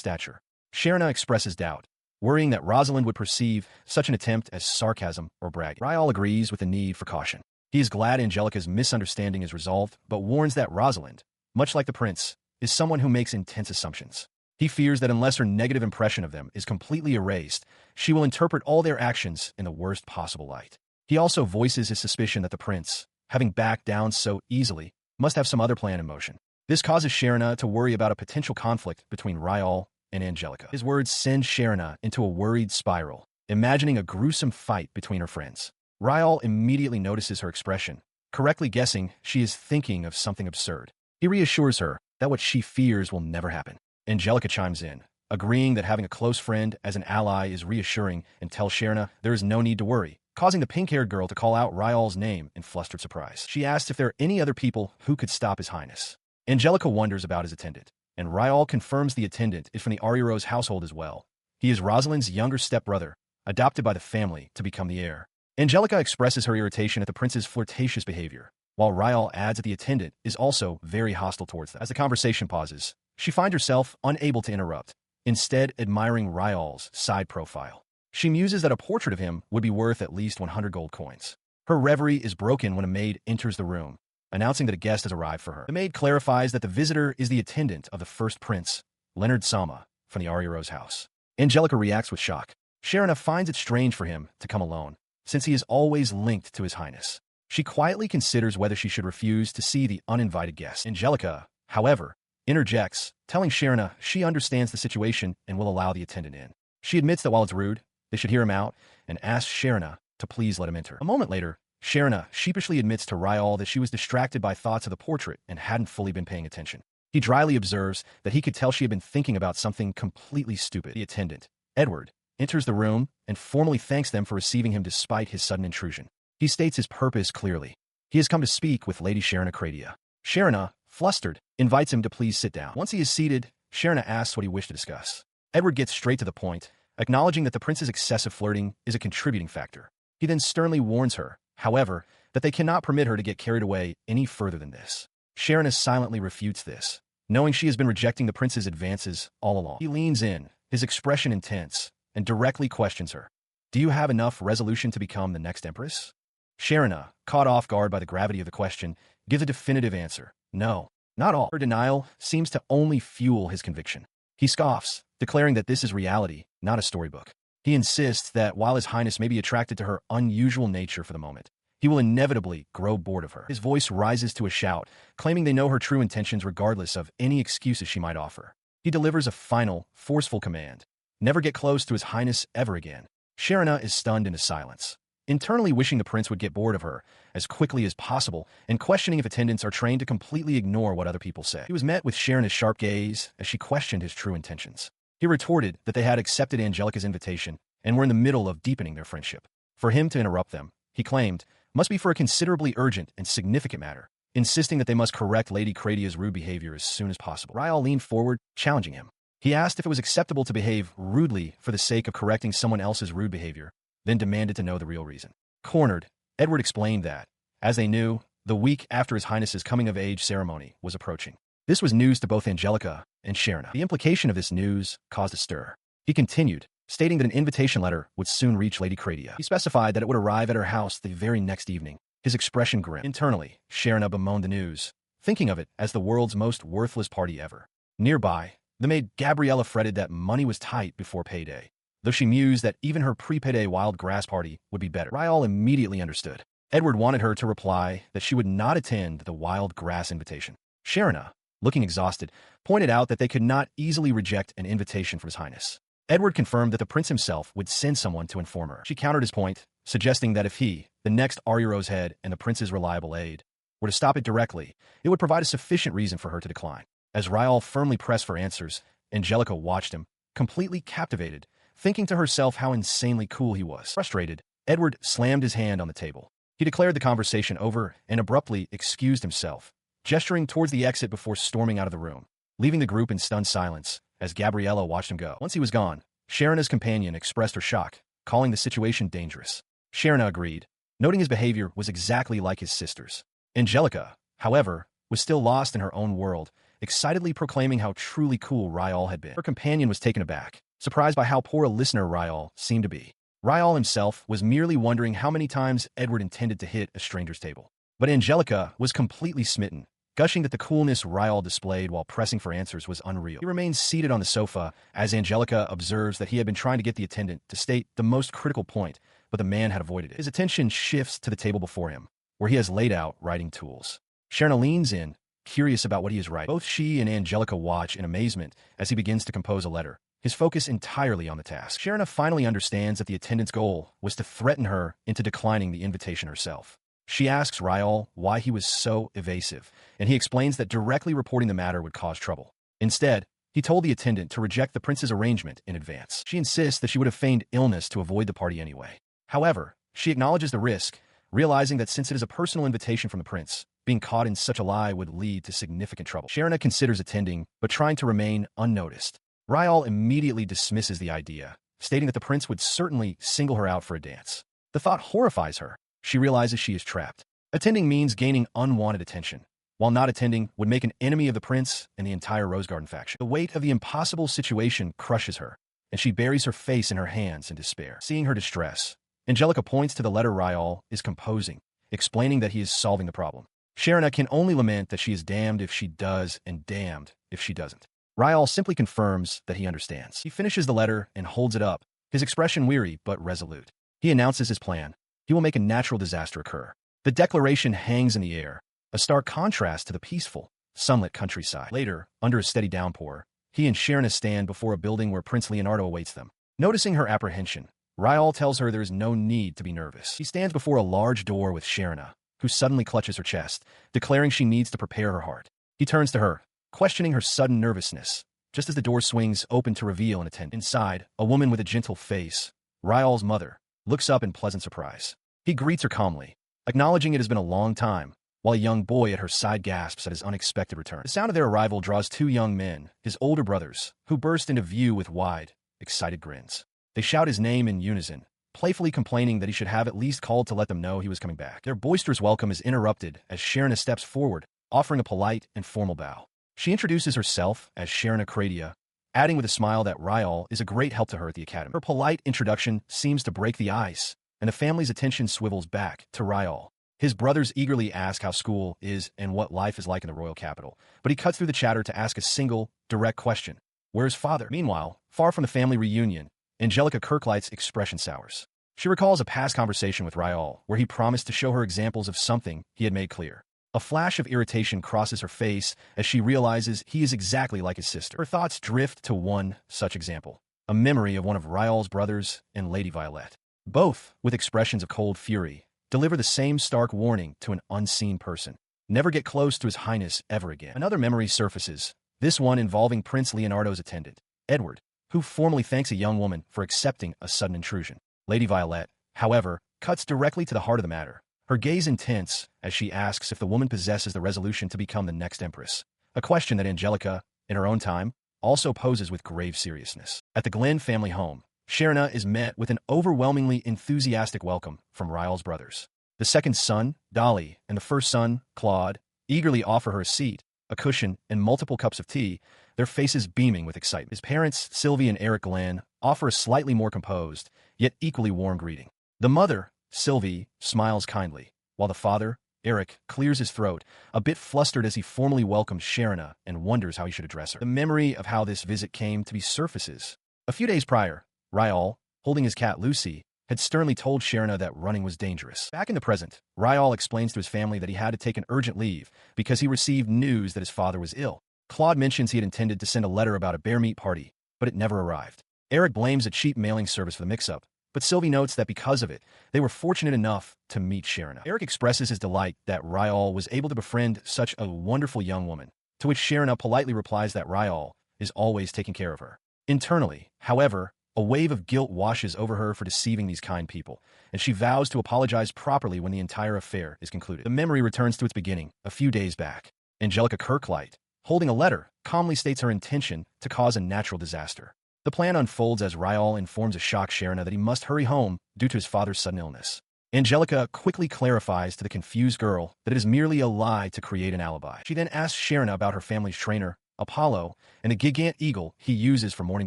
stature. Sharon expresses doubt, worrying that Rosalind would perceive such an attempt as sarcasm or bragging. Riyall agrees with the need for caution. He is glad Angelica's misunderstanding is resolved, but warns that Rosalind, much like the prince, is someone who makes intense assumptions. He fears that unless her negative impression of them is completely erased, she will interpret all their actions in the worst possible light. He also voices his suspicion that the prince, having backed down so easily, must have some other plan in motion. This causes Sharon to worry about a potential conflict between Riyall and Angelica. His words send Sharon into a worried spiral, imagining a gruesome fight between her friends. Riyall immediately notices her expression, correctly guessing she is thinking of something absurd. He reassures her that what she fears will never happen. Angelica chimes in, agreeing that having a close friend as an ally is reassuring and tells Sharon there is no need to worry, causing the pink-haired girl to call out Riyall's name in flustered surprise. She asks if there are any other people who could stop His Highness. Angelica wonders about his attendant, and Riyall confirms the attendant is from the Ariros household as well. He is Rosalind's younger stepbrother, adopted by the family to become the heir. Angelica expresses her irritation at the prince's flirtatious behavior, while Riyall adds that the attendant is also very hostile towards them. As the conversation pauses, she finds herself unable to interrupt, instead admiring Riyall's side profile. She muses that a portrait of him would be worth at least 100 gold coins. Her reverie is broken when a maid enters the room, announcing that a guest has arrived for her. The maid clarifies that the visitor is the attendant of the first prince, Leonard Sama, from the Ariro's house. Angelica reacts with shock. Sharon finds it strange for him to come alone, since he is always linked to his highness. She quietly considers whether she should refuse to see the uninvited guest. Angelica, however, interjects, telling Sharon she understands the situation and will allow the attendant in. She admits that while it's rude, they should hear him out, and asks Sharon to please let him enter. A moment later, Sharon sheepishly admits to Riyall that she was distracted by thoughts of the portrait and hadn't fully been paying attention. He dryly observes that he could tell she had been thinking about something completely stupid. The attendant, Edward, enters the room and formally thanks them for receiving him despite his sudden intrusion. He states his purpose clearly. He has come to speak with Lady Sharon Cradia. Sharon, flustered, invites him to please sit down. Once he is seated, Sharon asks what he wished to discuss. Edward gets straight to the point, acknowledging that the prince's excessive flirting is a contributing factor. He then sternly warns her, however, that they cannot permit her to get carried away any further than this. Sharon silently refutes this, knowing she has been rejecting the prince's advances all along. He leans in, his expression intense, and directly questions her. Do you have enough resolution to become the next empress? Sharon, caught off guard by the gravity of the question, gives a definitive answer. No, not all. Her denial seems to only fuel his conviction. He scoffs, declaring that this is reality, not a storybook. He insists that while his highness may be attracted to her unusual nature for the moment, he will inevitably grow bored of her. His voice rises to a shout, claiming they know her true intentions regardless of any excuses she might offer. He delivers a final, forceful command. Never get close to his highness ever again. Sharon is stunned into silence, internally wishing the prince would get bored of her as quickly as possible and questioning if attendants are trained to completely ignore what other people say. He was met with Sharon's sharp gaze as she questioned his true intentions. He retorted that they had accepted Angelica's invitation and were in the middle of deepening their friendship. For him to interrupt them, he claimed, must be for a considerably urgent and significant matter, insisting that they must correct Lady Cradia's rude behavior as soon as possible. Riyall leaned forward, challenging him. He asked if it was acceptable to behave rudely for the sake of correcting someone else's rude behavior, then demanded to know the real reason. Cornered, Edward explained that, as they knew, the week after His Highness's coming-of-age ceremony was approaching. This was news to both Angelica and Sharon. The implication of this news caused a stir. He continued, stating that an invitation letter would soon reach Lady Cradia. He specified that it would arrive at her house the very next evening, his expression grim. Internally, Sharon bemoaned the news, thinking of it as the world's most worthless party ever. Nearby, the maid Gabriella fretted that money was tight before payday, though she mused that even her pre-payday wild grass party would be better. Riyall immediately understood. Edward wanted her to reply that she would not attend the wild grass invitation. Sharon, looking exhausted, pointed out that they could not easily reject an invitation from His Highness. Edward confirmed that the prince himself would send someone to inform her. She countered his point, suggesting that if he, the next Ariro's head and the prince's reliable aide, were to stop it directly, it would provide a sufficient reason for her to decline. As Riyall firmly pressed for answers, Angelica watched him, completely captivated, thinking to herself how insanely cool he was. Frustrated, Edward slammed his hand on the table. He declared the conversation over and abruptly excused himself, gesturing towards the exit before storming out of the room, leaving the group in stunned silence as Gabriella watched him go. Once he was gone, Sharon's companion expressed her shock, calling the situation dangerous. Sharon agreed, noting his behavior was exactly like his sister's. Angelica, however, was still lost in her own world, excitedly proclaiming how truly cool Riyall had been. Her companion was taken aback, surprised by how poor a listener Riyall seemed to be. Riyall himself was merely wondering how many times Edward intended to hit a stranger's table. But Angelica was completely smitten, gushing that the coolness Riyall displayed while pressing for answers was unreal. He remains seated on the sofa as Angelica observes that he had been trying to get the attendant to state the most critical point, but the man had avoided it. His attention shifts to the table before him, where he has laid out writing tools. Sharon leans in, curious about what he is writing. Both she and Angelica watch in amazement as he begins to compose a letter, his focus entirely on the task. Sharon finally understands that the attendant's goal was to threaten her into declining the invitation herself. She asks Riyall why he was so evasive, and he explains that directly reporting the matter would cause trouble. Instead, he told the attendant to reject the prince's arrangement in advance. She insists that she would have feigned illness to avoid the party anyway. However, she acknowledges the risk, realizing that since it is a personal invitation from the prince, being caught in such a lie would lead to significant trouble. Sharon considers attending, but trying to remain unnoticed. Riyall immediately dismisses the idea, stating that the prince would certainly single her out for a dance. The thought horrifies her. She realizes she is trapped. Attending means gaining unwanted attention, while not attending would make an enemy of the prince and the entire Rose Garden faction. The weight of the impossible situation crushes her, and she buries her face in her hands in despair. Seeing her distress, Angelica points to the letter Riyall is composing, explaining that he is solving the problem. Sharon can only lament that she is damned if she does and damned if she doesn't. Riyall simply confirms that he understands. He finishes the letter and holds it up, his expression weary but resolute. He announces his plan. He will make a natural disaster occur. The declaration hangs in the air, a stark contrast to the peaceful, sunlit countryside. Later, under a steady downpour, he and Sharon stand before a building where Prince Leonardo awaits them. Noticing her apprehension, Riyall tells her there is no need to be nervous. He stands before a large door with Sharon, who suddenly clutches her chest, declaring she needs to prepare her heart. He turns to her, questioning her sudden nervousness, just as the door swings open to reveal an attendant. Inside, a woman with a gentle face, Riyall's mother, looks up in pleasant surprise. He greets her calmly, acknowledging it has been a long time, while a young boy at her side gasps at his unexpected return. The sound of their arrival draws two young men, his older brothers, who burst into view with wide, excited grins. They shout his name in unison, playfully complaining that he should have at least called to let them know he was coming back. Their boisterous welcome is interrupted as Sharon steps forward, offering a polite and formal bow. She introduces herself as Sharon Cradia, adding with a smile that Riyall is a great help to her at the academy. Her polite introduction seems to break the ice, and the family's attention swivels back to Riyall. His brothers eagerly ask how school is and what life is like in the royal capital, but he cuts through the chatter to ask a single, direct question. Where's father? Meanwhile, far from the family reunion, Angelica Kirklight's expression sours. She recalls a past conversation with Riyall, where he promised to show her examples of something he had made clear. A flash of irritation crosses her face as she realizes he is exactly like his sister. Her thoughts drift to one such example, a memory of one of Riyall's brothers and Lady Violet. Both, with expressions of cold fury, deliver the same stark warning to an unseen person. Never get close to His Highness ever again. Another memory surfaces, this one involving Prince Leonardo's attendant, Edward, who formally thanks a young woman for accepting a sudden intrusion. Lady Violet, however, cuts directly to the heart of the matter, her gaze intense as she asks if the woman possesses the resolution to become the next empress, a question that Angelica, in her own time, also poses with grave seriousness. At the Glen family home, Sharon is met with an overwhelmingly enthusiastic welcome from Riyall's brothers. The second son, Dolly, and the first son, Claude, eagerly offer her a seat, a cushion, and multiple cups of tea, their faces beaming with excitement. His parents, Sylvie and Eric Glen, offer a slightly more composed, yet equally warm greeting. The mother, Sylvie, smiles kindly, while the father, Eric, clears his throat, a bit flustered as he formally welcomes Sharon and wonders how he should address her. The memory of how this visit came to be surfaces. A few days prior, Riyall, holding his cat Lucy, had sternly told Sharon that running was dangerous. Back in the present, Riyall explains to his family that he had to take an urgent leave because he received news that his father was ill. Claude mentions he had intended to send a letter about a bear meat party, but it never arrived. Eric blames a cheap mailing service for the mix-up, but Sylvie notes that because of it, they were fortunate enough to meet Sharon. Eric expresses his delight that Riyall was able to befriend such a wonderful young woman, to which Sharon politely replies that Riyall is always taking care of her. Internally, however, a wave of guilt washes over her for deceiving these kind people, and she vows to apologize properly when the entire affair is concluded. The memory returns to its beginning, a few days back. Angelica Kirklight, holding a letter, calmly states her intention to cause a natural disaster. The plan unfolds as Riyall informs a shocked Sharon that he must hurry home due to his father's sudden illness. Angelica quickly clarifies to the confused girl that it is merely a lie to create an alibi. She then asks Sharon about her family's trainer, Apollo, and the gigant eagle he uses for morning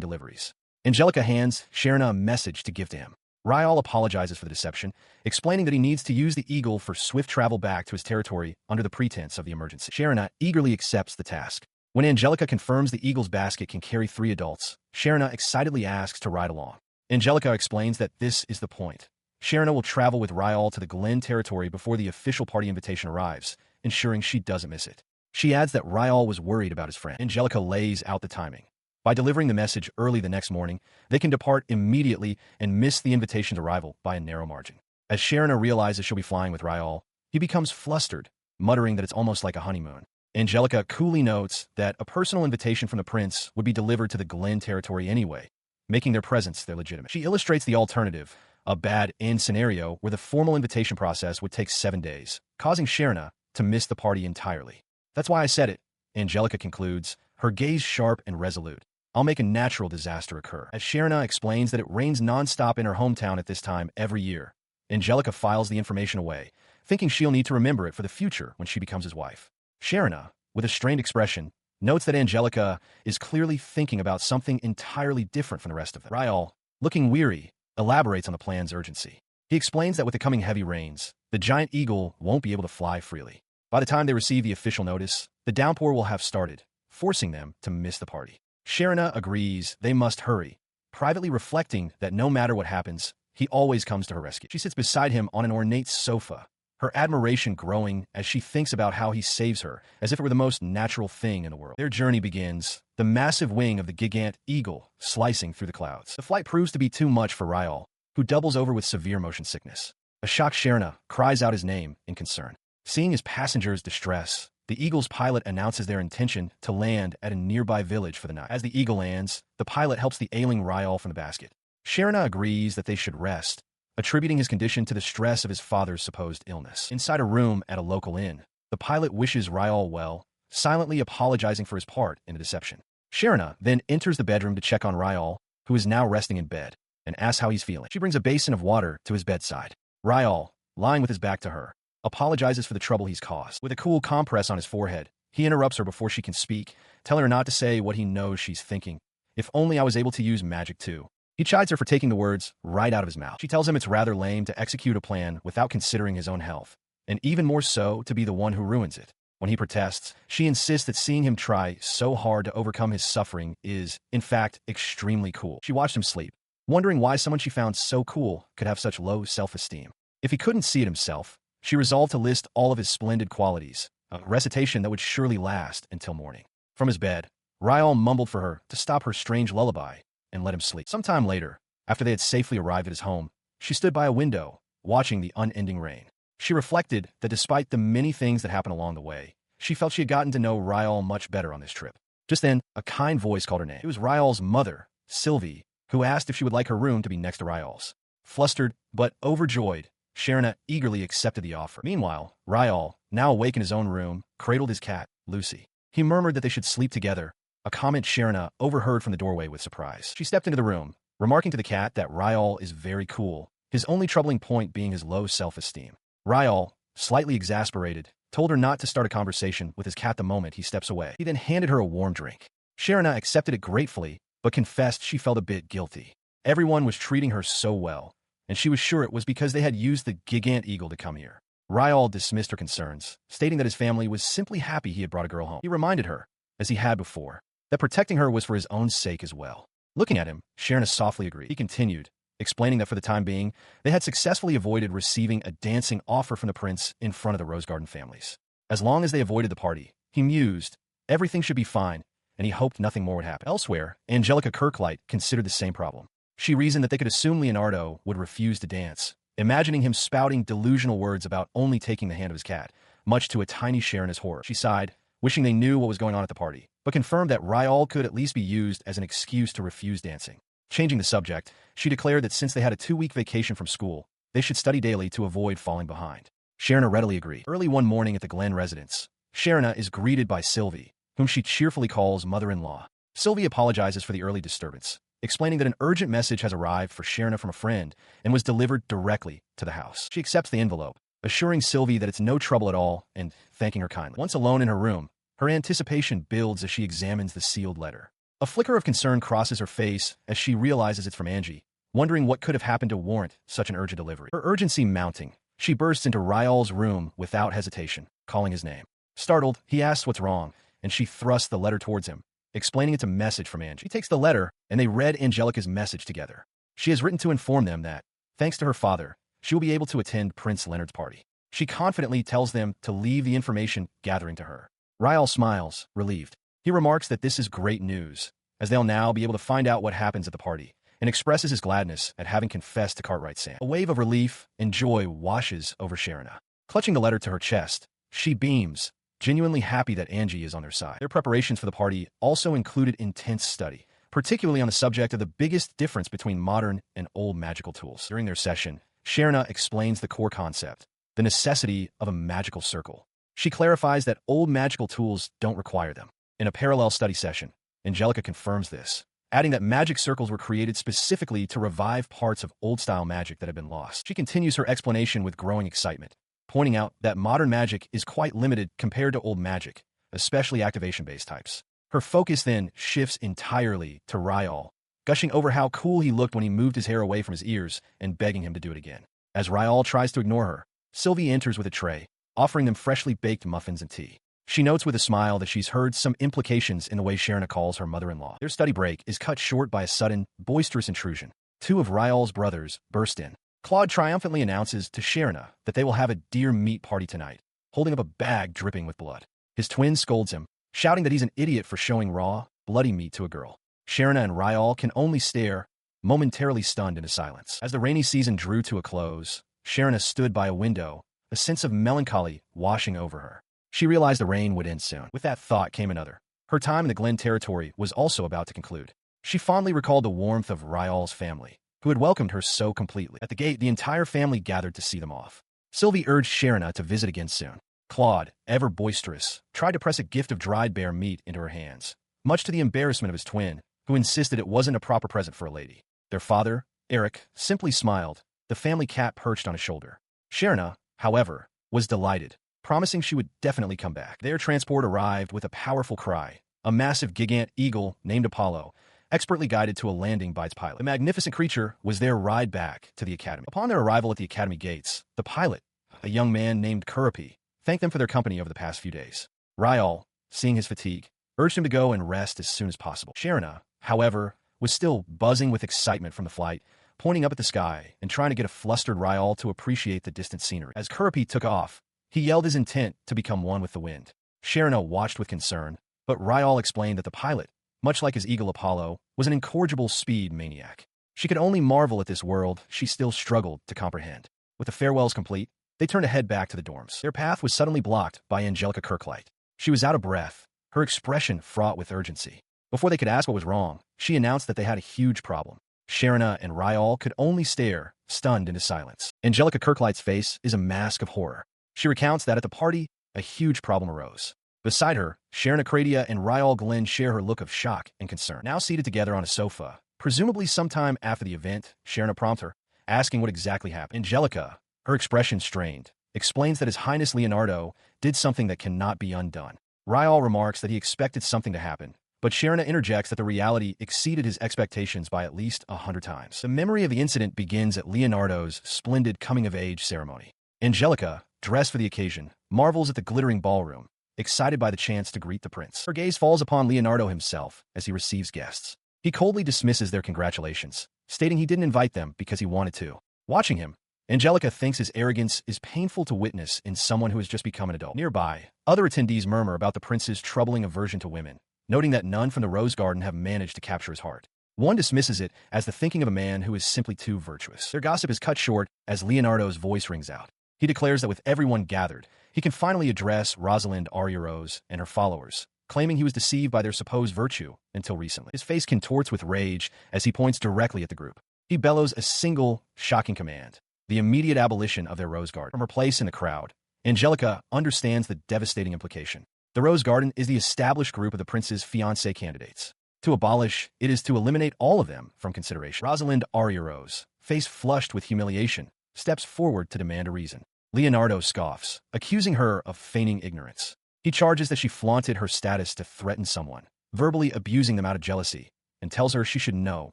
deliveries. Angelica hands Sharon a message to give to him. Riyall apologizes for the deception, explaining that he needs to use the eagle for swift travel back to his territory under the pretense of the emergency. Sharon eagerly accepts the task. When Angelica confirms the eagle's basket can carry 3 adults, Sharon excitedly asks to ride along. Angelica explains that this is the point. Sharon will travel with Riyall to the Glen territory before the official party invitation arrives, ensuring she doesn't miss it. She adds that Riyall was worried about his friend. Angelica lays out the timing. By delivering the message early the next morning, they can depart immediately and miss the invitation's arrival by a narrow margin. As Sharon realizes she'll be flying with Riyall, he becomes flustered, muttering that it's almost like a honeymoon. Angelica coolly notes that a personal invitation from the prince would be delivered to the Glen territory anyway, making their presence their legitimate. She illustrates the alternative, a bad-end scenario where the formal invitation process would take 7 days, causing Sharon to miss the party entirely. That's why I said it, Angelica concludes, her gaze sharp and resolute. I'll make a natural disaster occur. As Sharon explains that it rains non-stop in her hometown at this time every year, Angelica files the information away, thinking she'll need to remember it for the future when she becomes his wife. Sharon, with a strained expression, notes that Angelica is clearly thinking about something entirely different from the rest of them. Riyall, looking weary, elaborates on the plan's urgency. He explains that with the coming heavy rains, the giant eagle won't be able to fly freely. By the time they receive the official notice, the downpour will have started, forcing them to miss the party. Sharon agrees they must hurry, privately reflecting that no matter what happens, he always comes to her rescue. She sits beside him on an ornate sofa, her admiration growing as she thinks about how he saves her, as if it were the most natural thing in the world. Their journey begins, the massive wing of the gigant eagle slicing through the clouds. The flight proves to be too much for Riyall, who doubles over with severe motion sickness. A shocked Sharon cries out his name in concern. Seeing his passengers' distress, the eagle's pilot announces their intention to land at a nearby village for the night. As the eagle lands, the pilot helps the ailing Riyall from the basket. Sharon agrees that they should rest, attributing his condition to the stress of his father's supposed illness. Inside a room at a local inn, the pilot wishes Riyall well, silently apologizing for his part in the deception. Sharon then enters the bedroom to check on Riyall, who is now resting in bed, and asks how he's feeling. She brings a basin of water to his bedside. Riyall, lying with his back to her, apologizes for the trouble he's caused. With a cool compress on his forehead, he interrupts her before she can speak, telling her not to say what he knows she's thinking. If only I was able to use magic too. He chides her for taking the words right out of his mouth. She tells him it's rather lame to execute a plan without considering his own health, and even more so to be the one who ruins it. When he protests, she insists that seeing him try so hard to overcome his suffering is, in fact, extremely cool. She watched him sleep, wondering why someone she found so cool could have such low self-esteem. If he couldn't see it himself, she resolved to list all of his splendid qualities, a recitation that would surely last until morning. From his bed, Riyall mumbled for her to stop her strange lullaby and let him sleep. Sometime later, after they had safely arrived at his home, she stood by a window, watching the unending rain. She reflected that despite the many things that happened along the way, she felt she had gotten to know Riyall much better on this trip. Just then, a kind voice called her name. It was Ryall's mother, Sylvie, who asked if she would like her room to be next to Riyall's. Flustered, but overjoyed, Sharon eagerly accepted the offer. Meanwhile, Riyall, now awake in his own room, cradled his cat, Lucy. He murmured that they should sleep together, a comment Sharon overheard from the doorway with surprise. She stepped into the room, remarking to the cat that Riyall is very cool, his only troubling point being his low self-esteem. Riyall, slightly exasperated, told her not to start a conversation with his cat the moment he steps away. He then handed her a warm drink. Sharon accepted it gratefully, but confessed she felt a bit guilty. Everyone was treating her so well, and she was sure it was because they had used the gigant eagle to come here. Riyall dismissed her concerns, stating that his family was simply happy he had brought a girl home. He reminded her, as he had before, that protecting her was for his own sake as well. Looking at him, Sharon softly agreed. He continued, explaining that for the time being, they had successfully avoided receiving a dancing offer from the prince in front of the Rose Garden families. As long as they avoided the party, he mused, everything should be fine, and he hoped nothing more would happen. Elsewhere, Angelica Kirklight considered the same problem. She reasoned that they could assume Leonardo would refuse to dance, imagining him spouting delusional words about only taking the hand of his cat, much to a tiny Sharon's horror. She sighed, wishing they knew what was going on at the party, but confirmed that Riyall could at least be used as an excuse to refuse dancing. Changing the subject, she declared that since they had a 2-week vacation from school, they should study daily to avoid falling behind. Sharon readily agreed. Early one morning at the Glen residence, Sharon is greeted by Sylvie, whom she cheerfully calls mother-in-law. Sylvie apologizes for the early disturbance, explaining that an urgent message has arrived for Sharon from a friend and was delivered directly to the house. She accepts the envelope, assuring Sylvie that it's no trouble at all and thanking her kindly. Once alone in her room, her anticipation builds as she examines the sealed letter. A flicker of concern crosses her face as she realizes it's from Angie, wondering what could have happened to warrant such an urgent delivery. Her urgency mounting, she bursts into Riyall's room without hesitation, calling his name. Startled, he asks what's wrong, and she thrusts the letter towards him, explaining it's a message from Angie. He takes the letter, and they read Angelica's message together. She has written to inform them that, thanks to her father, she will be able to attend Prince Leonard's party. She confidently tells them to leave the information gathering to her. Riyall smiles, relieved. He remarks that this is great news, as they'll now be able to find out what happens at the party, and expresses his gladness at having confessed to Cartwright Sam. A wave of relief and joy washes over Sharon. Clutching the letter to her chest, she beams, genuinely happy that Angie is on their side. Their preparations for the party also included intense study, particularly on the subject of the biggest difference between modern and old magical tools. During their session, Sharon explains the core concept, the necessity of a magical circle. She clarifies that old magical tools don't require them. In a parallel study session, Angelica confirms this, adding that magic circles were created specifically to revive parts of old-style magic that had been lost. She continues her explanation with growing excitement, pointing out that modern magic is quite limited compared to old magic, especially activation-based types. Her focus then shifts entirely to Riyall, gushing over how cool he looked when he moved his hair away from his ears and begging him to do it again. As Riyall tries to ignore her, Sylvie enters with a tray, offering them freshly baked muffins and tea. She notes with a smile that she's heard some implications in the way Sharon calls her mother-in-law. Their study break is cut short by a sudden, boisterous intrusion. Two of Riyall's brothers burst in. Claude triumphantly announces to Sharon that they will have a deer meat party tonight, holding up a bag dripping with blood. His twin scolds him, shouting that he's an idiot for showing raw, bloody meat to a girl. Sharon and Riyall can only stare, momentarily stunned into silence. As the rainy season drew to a close, Sharon stood by a window, a sense of melancholy washing over her. She realized the rain would end soon. With that thought came another. Her time in the Glen territory was also about to conclude. She fondly recalled the warmth of Riyall's family, who had welcomed her so completely. At the gate, the entire family gathered to see them off. Sylvie urged Sharon to visit again soon. Claude, ever boisterous, tried to press a gift of dried bear meat into her hands, much to the embarrassment of his twin, who insisted it wasn't a proper present for a lady. Their father, Eric, simply smiled, the family cat perched on his shoulder. Sharon, however, was delighted, promising she would definitely come back. Their transport arrived with a powerful cry, a massive gigant eagle named Apollo, expertly guided to a landing by its pilot. The magnificent creature was their ride back to the academy. Upon their arrival at the academy gates, the pilot, a young man named Quirce, thanked them for their company over the past few days. Riyall, seeing his fatigue, urged him to go and rest as soon as possible. Sharon, however, was still buzzing with excitement from the flight, pointing up at the sky and trying to get a flustered Riyall to appreciate the distant scenery. As Quirce took off, he yelled his intent to become one with the wind. Sharon watched with concern, but Riyall explained that the pilot, much like his eagle Apollo, was an incorrigible speed maniac. She could only marvel at this world she still struggled to comprehend. With the farewells complete, they turned to head back to the dorms. Their path was suddenly blocked by Angelica Kirklight. She was out of breath, her expression fraught with urgency. Before they could ask what was wrong, she announced that they had a huge problem. Sharon and Riyall could only stare, stunned into silence. Angelica Kirklight's face is a mask of horror. She recounts that at the party, a huge problem arose. Beside her, Sharon Acradia and Riyall Glenn share her look of shock and concern. Now seated together on a sofa, presumably sometime after the event, Sharon prompts her, asking what exactly happened. Angelica, her expression strained, explains that His Highness Leonardo did something that cannot be undone. Riyall remarks that he expected something to happen, but Sharon interjects that the reality exceeded his expectations by at least 100 times. The memory of the incident begins at Leonardo's splendid coming-of-age ceremony. Angelica, dressed for the occasion, marvels at the glittering ballroom, excited by the chance to greet the prince. Her gaze falls upon Leonardo himself as he receives guests. He coldly dismisses their congratulations, stating he didn't invite them because he wanted to. Watching him, Angelica thinks his arrogance is painful to witness in someone who has just become an adult. Nearby, other attendees murmur about the prince's troubling aversion to women, noting that none from the Rose Garden have managed to capture his heart. One dismisses it as the thinking of a man who is simply too virtuous. Their gossip is cut short as Leonardo's voice rings out. He declares that with everyone gathered, he can finally address Rosalind Rose and her followers, claiming he was deceived by their supposed virtue until recently. His face contorts with rage as he points directly at the group. He bellows a single, shocking command: the immediate abolition of their Rose Garden. From her place in the crowd, Angelica understands the devastating implication. The Rose Garden is the established group of the prince's fiancé candidates. To abolish, it is to eliminate all of them from consideration. Rosalind Rose, face flushed with humiliation, steps forward to demand a reason. Leonardo scoffs, accusing her of feigning ignorance. He charges that she flaunted her status to threaten someone, verbally abusing them out of jealousy, and tells her she should know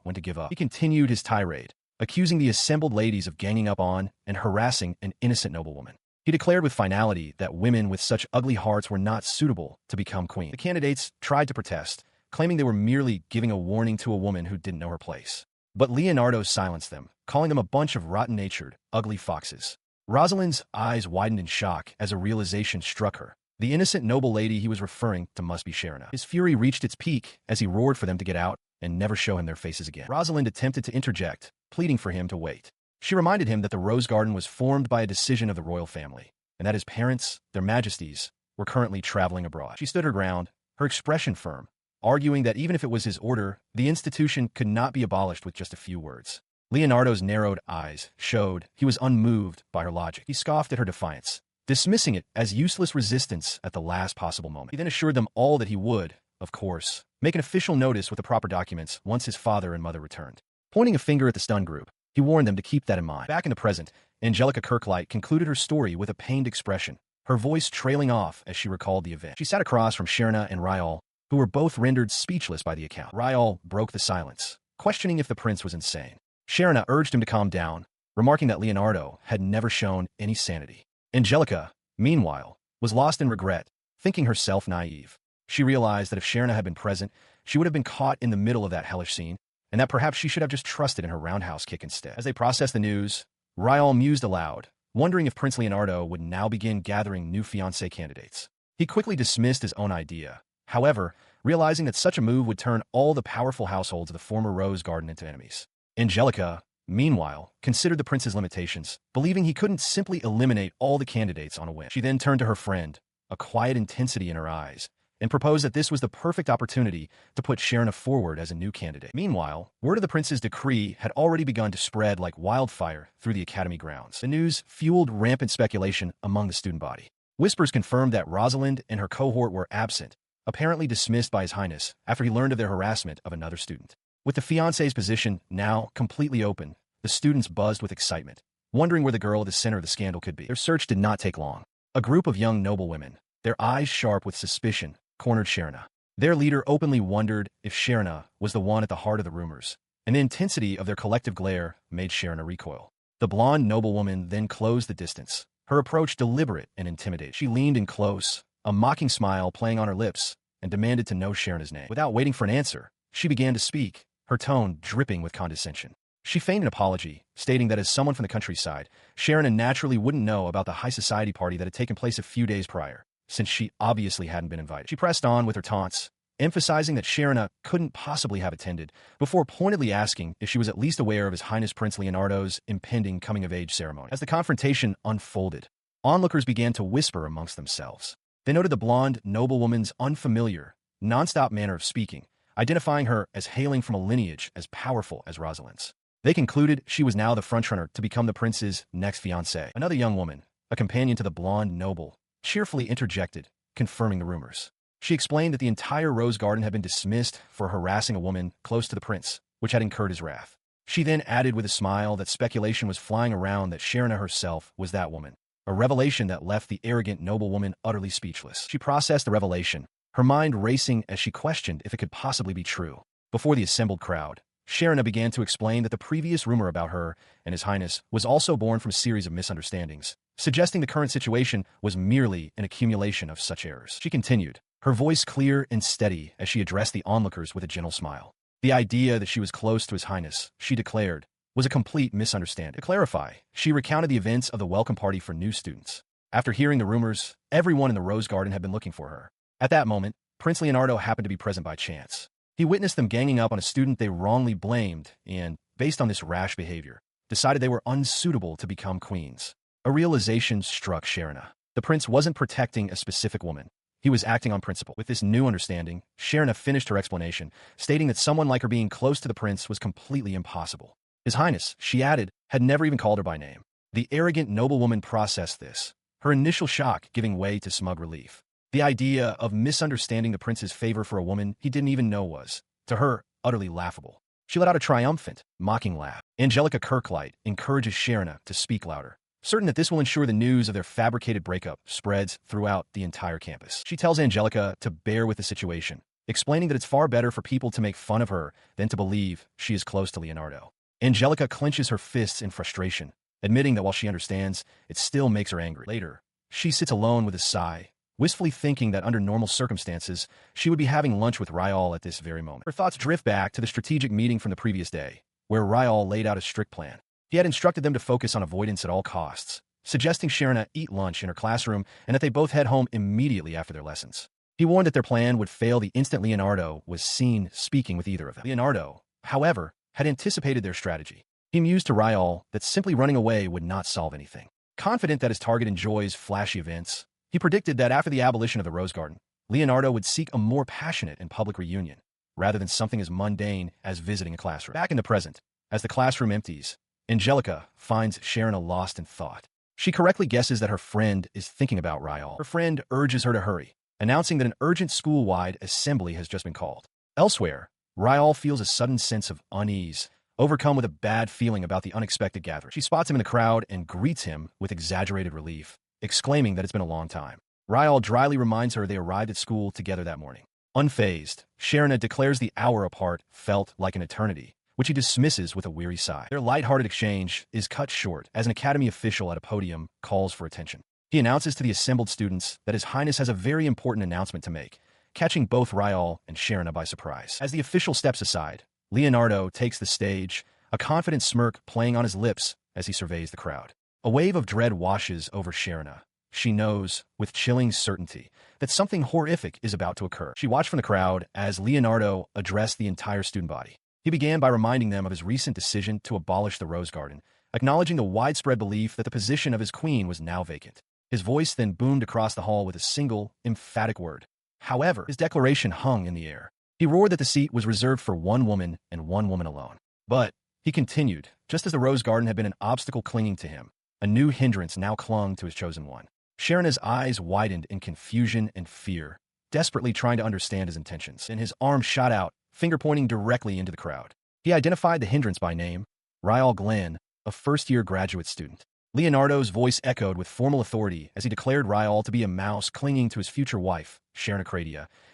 when to give up. He continued his tirade, accusing the assembled ladies of ganging up on and harassing an innocent noblewoman. He declared with finality that women with such ugly hearts were not suitable to become queen. The candidates tried to protest, claiming they were merely giving a warning to a woman who didn't know her place. But Leonardo silenced them, calling them a bunch of rotten-natured, ugly foxes. Rosalind's eyes widened in shock as a realization struck her. The innocent noble lady he was referring to must be Sharon. His fury reached its peak as he roared for them to get out and never show him their faces again. Rosalind attempted to interject, pleading for him to wait. She reminded him that the Rose Garden was formed by a decision of the royal family, and that his parents, their majesties, were currently traveling abroad. She stood her ground, her expression firm, arguing that even if it was his order, the institution could not be abolished with just a few words. Leonardo's narrowed eyes showed he was unmoved by her logic. He scoffed at her defiance, dismissing it as useless resistance at the last possible moment. He then assured them all that he would, of course, make an official notice with the proper documents once his father and mother returned. Pointing a finger at the stunned group, he warned them to keep that in mind. Back in the present, Angelica Kirklight concluded her story with a pained expression, her voice trailing off as she recalled the event. She sat across from Sharon and Riyall, who were both rendered speechless by the account. Riyall broke the silence, questioning if the prince was insane. Sharon urged him to calm down, remarking that Leonardo had never shown any sanity. Angelica, meanwhile, was lost in regret, thinking herself naive. She realized that if Sharon had been present, she would have been caught in the middle of that hellish scene, and that perhaps she should have just trusted in her roundhouse kick instead. As they processed the news, Riyall mused aloud, wondering if Prince Leonardo would now begin gathering new fiancé candidates. He quickly dismissed his own idea, however, realizing that such a move would turn all the powerful households of the former Rose Garden into enemies. Angelica, meanwhile, considered the prince's limitations, believing he couldn't simply eliminate all the candidates on a whim. She then turned to her friend, a quiet intensity in her eyes, and proposed that this was the perfect opportunity to put Sharon forward as a new candidate. Meanwhile, word of the prince's decree had already begun to spread like wildfire through the academy grounds. The news fueled rampant speculation among the student body. Whispers confirmed that Rosalind and her cohort were absent, apparently dismissed by His Highness after he learned of their harassment of another student. With the fiancé's position now completely open, the students buzzed with excitement, wondering where the girl at the center of the scandal could be. Their search did not take long. A group of young noblewomen, their eyes sharp with suspicion, cornered Sharon. Their leader openly wondered if Sharon was the one at the heart of the rumors, and the intensity of their collective glare made Sharon recoil. The blonde noblewoman then closed the distance, her approach deliberate and intimidating. She leaned in close, a mocking smile playing on her lips, and demanded to know Sharon's name. Without waiting for an answer, she began to speak, her tone dripping with condescension. She feigned an apology, stating that as someone from the countryside, Sharon naturally wouldn't know about the high society party that had taken place a few days prior, since she obviously hadn't been invited. She pressed on with her taunts, emphasizing that Sharon couldn't possibly have attended, before pointedly asking if she was at least aware of His Highness Prince Leonardo's impending coming-of-age ceremony. As the confrontation unfolded, onlookers began to whisper amongst themselves. They noted the blonde noblewoman's unfamiliar, non-stop manner of speaking, identifying her as hailing from a lineage as powerful as Rosalind's. They concluded she was now the frontrunner to become the prince's next fiancée. Another young woman, a companion to the blonde noble, cheerfully interjected, confirming the rumors. She explained that the entire Rose Garden had been dismissed for harassing a woman close to the prince, which had incurred his wrath. She then added with a smile that speculation was flying around that Sharon herself was that woman, a revelation that left the arrogant noblewoman utterly speechless. She processed the revelation, her mind racing as she questioned if it could possibly be true. Before the assembled crowd, Sharon began to explain that the previous rumor about her and His Highness was also born from a series of misunderstandings, suggesting the current situation was merely an accumulation of such errors. She continued, her voice clear and steady as she addressed the onlookers with a gentle smile. The idea that she was close to His Highness, she declared, was a complete misunderstanding. To clarify, she recounted the events of the welcome party for new students. After hearing the rumors, everyone in the Rose Garden had been looking for her. At that moment, Prince Leonardo happened to be present by chance. He witnessed them ganging up on a student they wrongly blamed and, based on this rash behavior, decided they were unsuitable to become queens. A realization struck Sharon. The prince wasn't protecting a specific woman. He was acting on principle. With this new understanding, Sharon finished her explanation, stating that someone like her being close to the prince was completely impossible. His Highness, she added, had never even called her by name. The arrogant noblewoman processed this, her initial shock giving way to smug relief. The idea of misunderstanding the prince's favor for a woman he didn't even know was, to her, utterly laughable. She let out a triumphant, mocking laugh. Angelica Kirklight encourages Sharon to speak louder, certain that this will ensure the news of their fabricated breakup spreads throughout the entire campus. She tells Angelica to bear with the situation, explaining that it's far better for people to make fun of her than to believe she is close to Leonardo. Angelica clenches her fists in frustration, admitting that while she understands, it still makes her angry. Later, she sits alone with a sigh, wistfully thinking that under normal circumstances, she would be having lunch with Riyall at this very moment. Her thoughts drift back to the strategic meeting from the previous day, where Riyall laid out a strict plan. He had instructed them to focus on avoidance at all costs, suggesting Sharon eat lunch in her classroom and that they both head home immediately after their lessons. He warned that their plan would fail the instant Leonardo was seen speaking with either of them. Leonardo, however, had anticipated their strategy. He mused to Riyall that simply running away would not solve anything. Confident that his target enjoys flashy events, he predicted that after the abolition of the Rose Garden, Leonardo would seek a more passionate and public reunion, rather than something as mundane as visiting a classroom. Back in the present, as the classroom empties, Angelica finds Sharon lost in thought. She correctly guesses that her friend is thinking about Riyall. Her friend urges her to hurry, announcing that an urgent school-wide assembly has just been called. Elsewhere, Riyall feels a sudden sense of unease, overcome with a bad feeling about the unexpected gathering. She spots him in the crowd and greets him with exaggerated relief, exclaiming that it's been a long time. Riyall dryly reminds her they arrived at school together that morning. Unfazed, Sharon declares the hour apart felt like an eternity, which he dismisses with a weary sigh. Their light-hearted exchange is cut short as an academy official at a podium calls for attention. He announces to the assembled students that His Highness has a very important announcement to make, catching both Riyall and Sharon by surprise. As the official steps aside, Leonardo takes the stage, a confident smirk playing on his lips as he surveys the crowd. A wave of dread washes over Sharon. She knows, with chilling certainty, that something horrific is about to occur. She watched from the crowd as Leonardo addressed the entire student body. He began by reminding them of his recent decision to abolish the Rose Garden, acknowledging the widespread belief that the position of his queen was now vacant. His voice then boomed across the hall with a single, emphatic word. However, his declaration hung in the air. He roared that the seat was reserved for one woman and one woman alone. But, he continued, just as the Rose Garden had been an obstacle clinging to him, a new hindrance now clung to his chosen one. Sharon's eyes widened in confusion and fear, desperately trying to understand his intentions. Then his arm shot out, finger pointing directly into the crowd. He identified the hindrance by name, Riyall Glenn, a first-year graduate student. Leonardo's voice echoed with formal authority as he declared Riyall to be a mouse clinging to his future wife, Sharon,